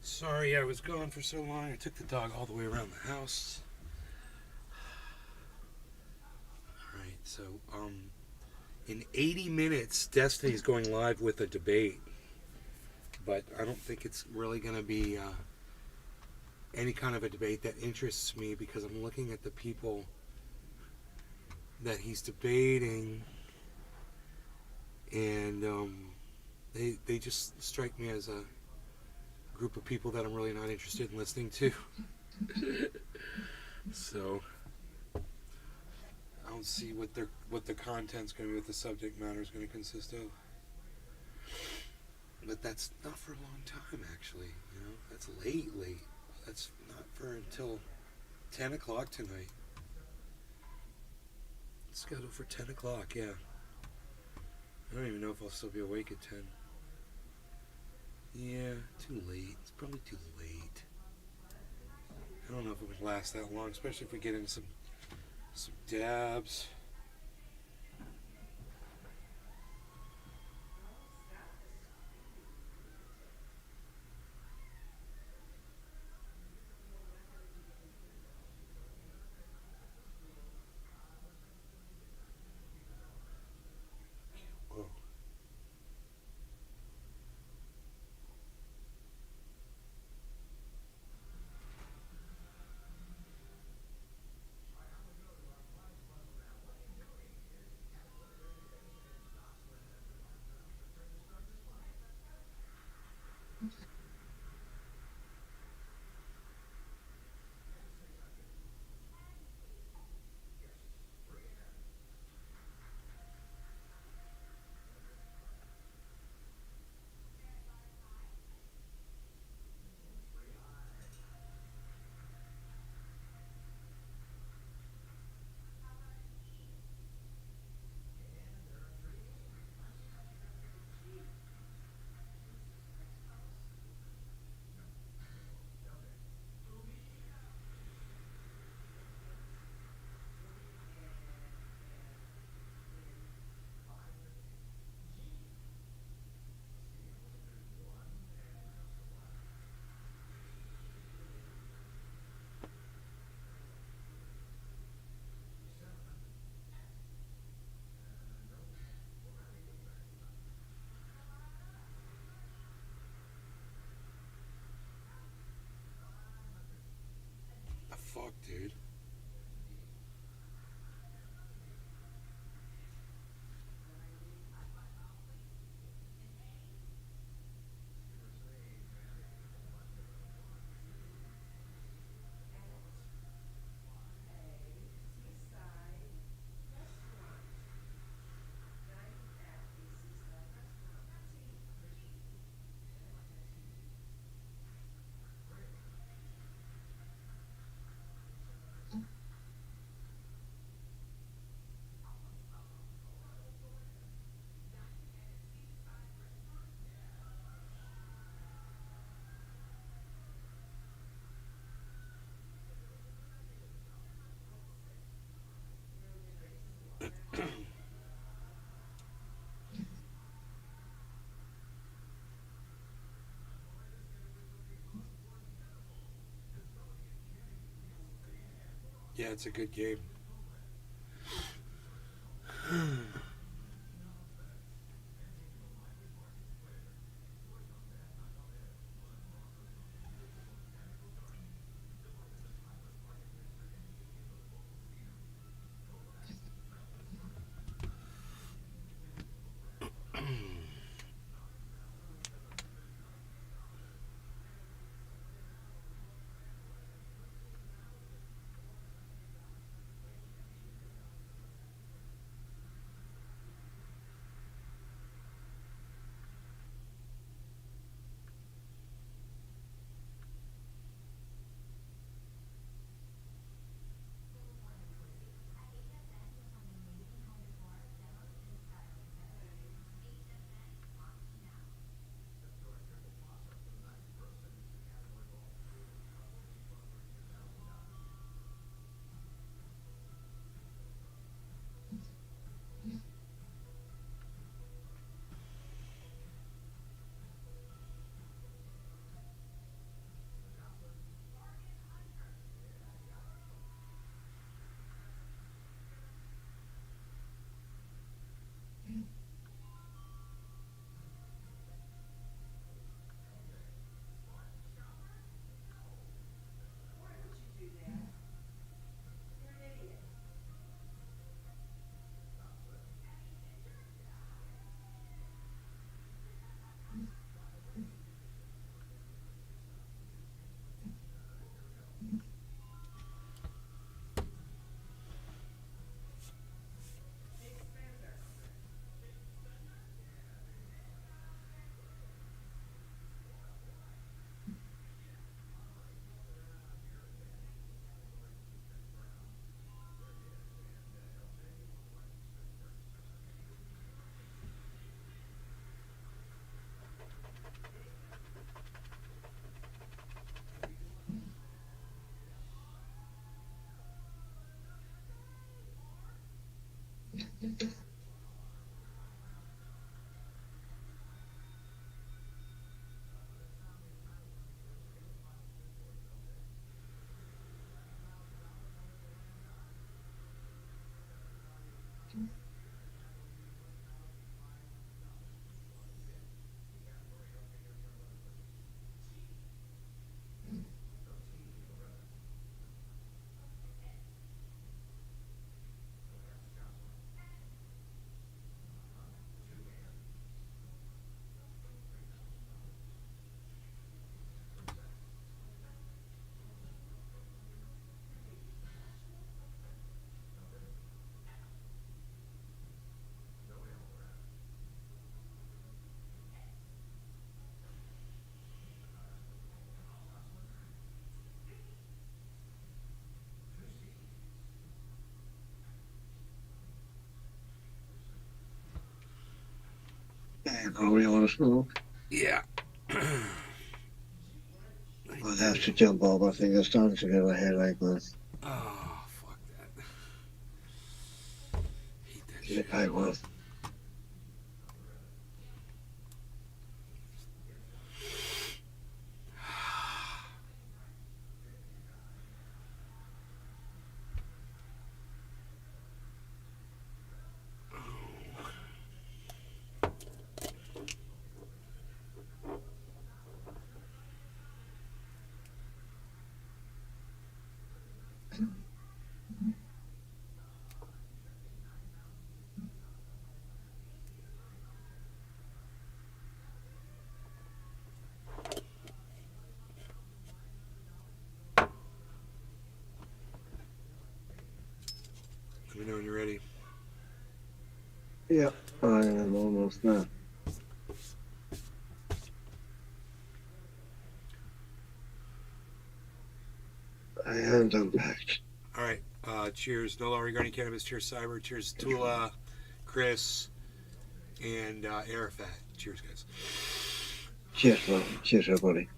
Sorry I was gone for so long. I took the dog all the way around the house. Alright, so, in 80 minutes, Destiny's going live with a debate. But I don't think it's really going to be any kind of a debate that interests me, because I'm looking at the people that he's debating, and they just strike me as a group of people that I'm really not interested in listening to. So I don't see what the content's going to be, what the subject matter is going to consist of. But that's not for a long time, actually. You know, that's late. That's not for until 10 o'clock tonight. It's scheduled for 10 o'clock, yeah. I don't even know if I'll still be awake at 10. Yeah, too late. It's probably too late. I don't know if it would last that long, especially if we get into some dabs. Whoa. The fuck, dude? Yeah, it's a good game. Are we on a smoke? Yeah. I'll have to jump off. I think it's starting to get a headache, man. Oh, fuck that. Hate that Get shit. I will. Let me know when you're ready. Yeah, I am almost there. I am unpacked. All right. Cheers, No Law Regarding Cannabis. Cheers, Cyber. Cheers, Tula, Chris, and Arafat. Cheers, guys. Cheers, bro. Cheers, everybody.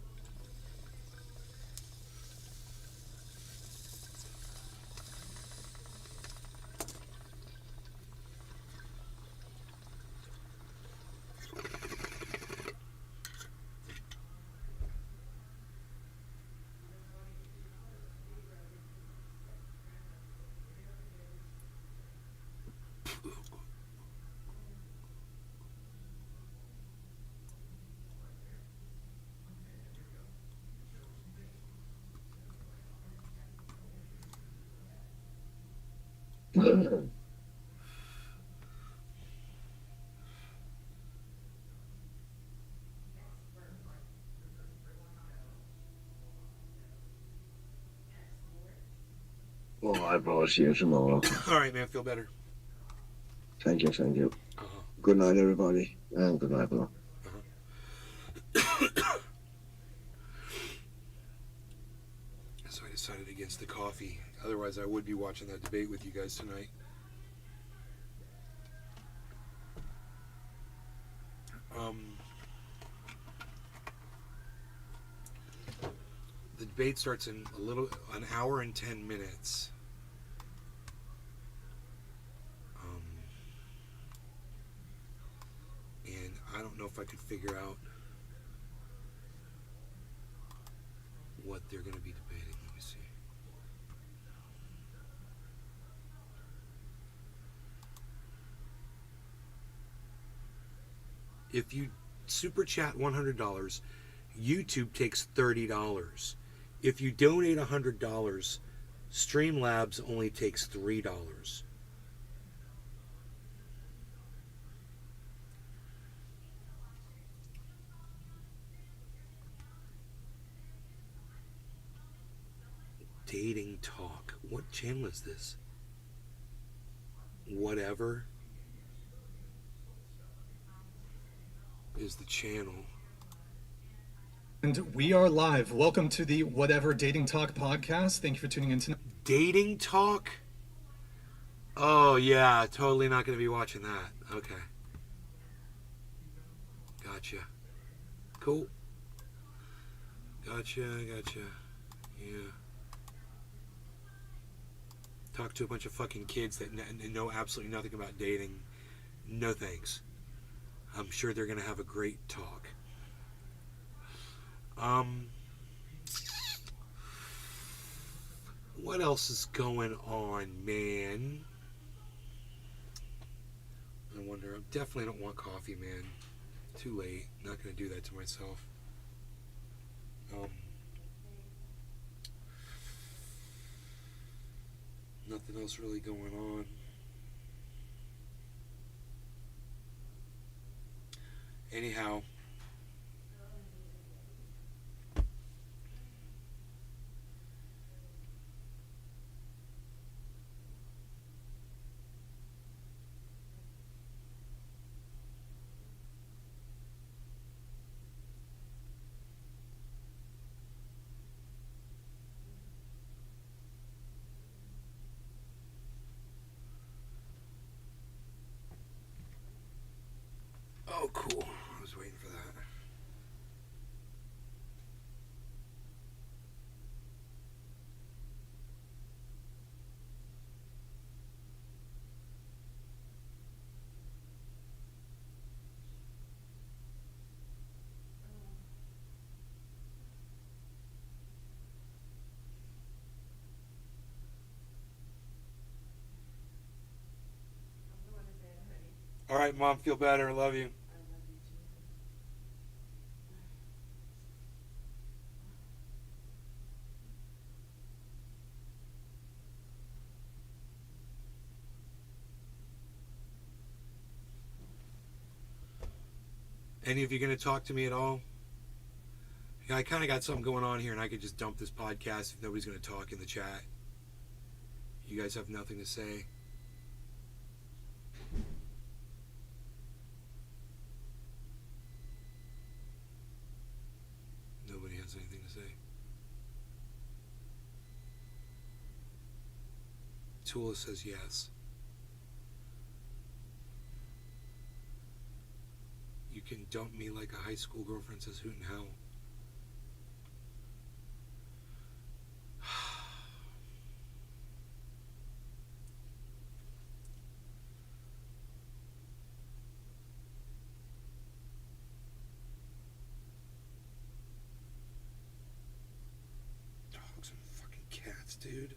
Well, I will see you tomorrow. All right, man. Feel better. Thank you, thank you. Uh-huh. Good night, everybody, and good night, bro. So I decided against the coffee. Otherwise, I would be watching that debate with you guys tonight. The debate starts in an hour and 10 minutes. And I don't know if I could figure out what they're going to be debating. Let me see. If you super chat $100, YouTube takes $30. If you donate $100, Streamlabs only takes $3. Dating talk. What channel is this? Whatever is the channel. And we are live. Welcome to the Whatever Dating Talk podcast. Thank you for tuning in tonight. Dating talk? Oh, yeah. Totally not going to be watching that. Okay. Gotcha. Cool. Gotcha. Yeah. Talk to a bunch of fucking kids that know absolutely nothing about dating. No thanks. I'm sure they're going to have a great talk. What else is going on, man? I wonder. I definitely don't want coffee, man. Too late. Not going to do that to myself. Nothing else really going on. Anyhow. Oh, cool. I was waiting for that. All right, Mom, feel better. I love you. Any of you going to talk to me at all? Yeah, I kind of got something going on here, and I could just dump this podcast if nobody's going to talk in the chat. You guys have nothing to say? Nobody has anything to say. Tula says yes. You can dump me like a high school girlfriend, says Hoot and Hell. Dogs and fucking cats, dude.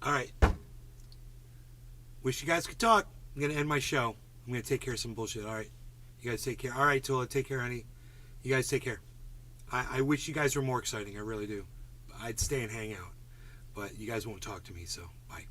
All right. Wish you guys could talk. I'm going to end my show. I'm going to take care of some bullshit. All right. You guys take care. All right, Tula. Take care, honey. You guys take care. I wish you guys were more exciting. I really do. I'd stay and hang out. But you guys won't talk to me, so bye.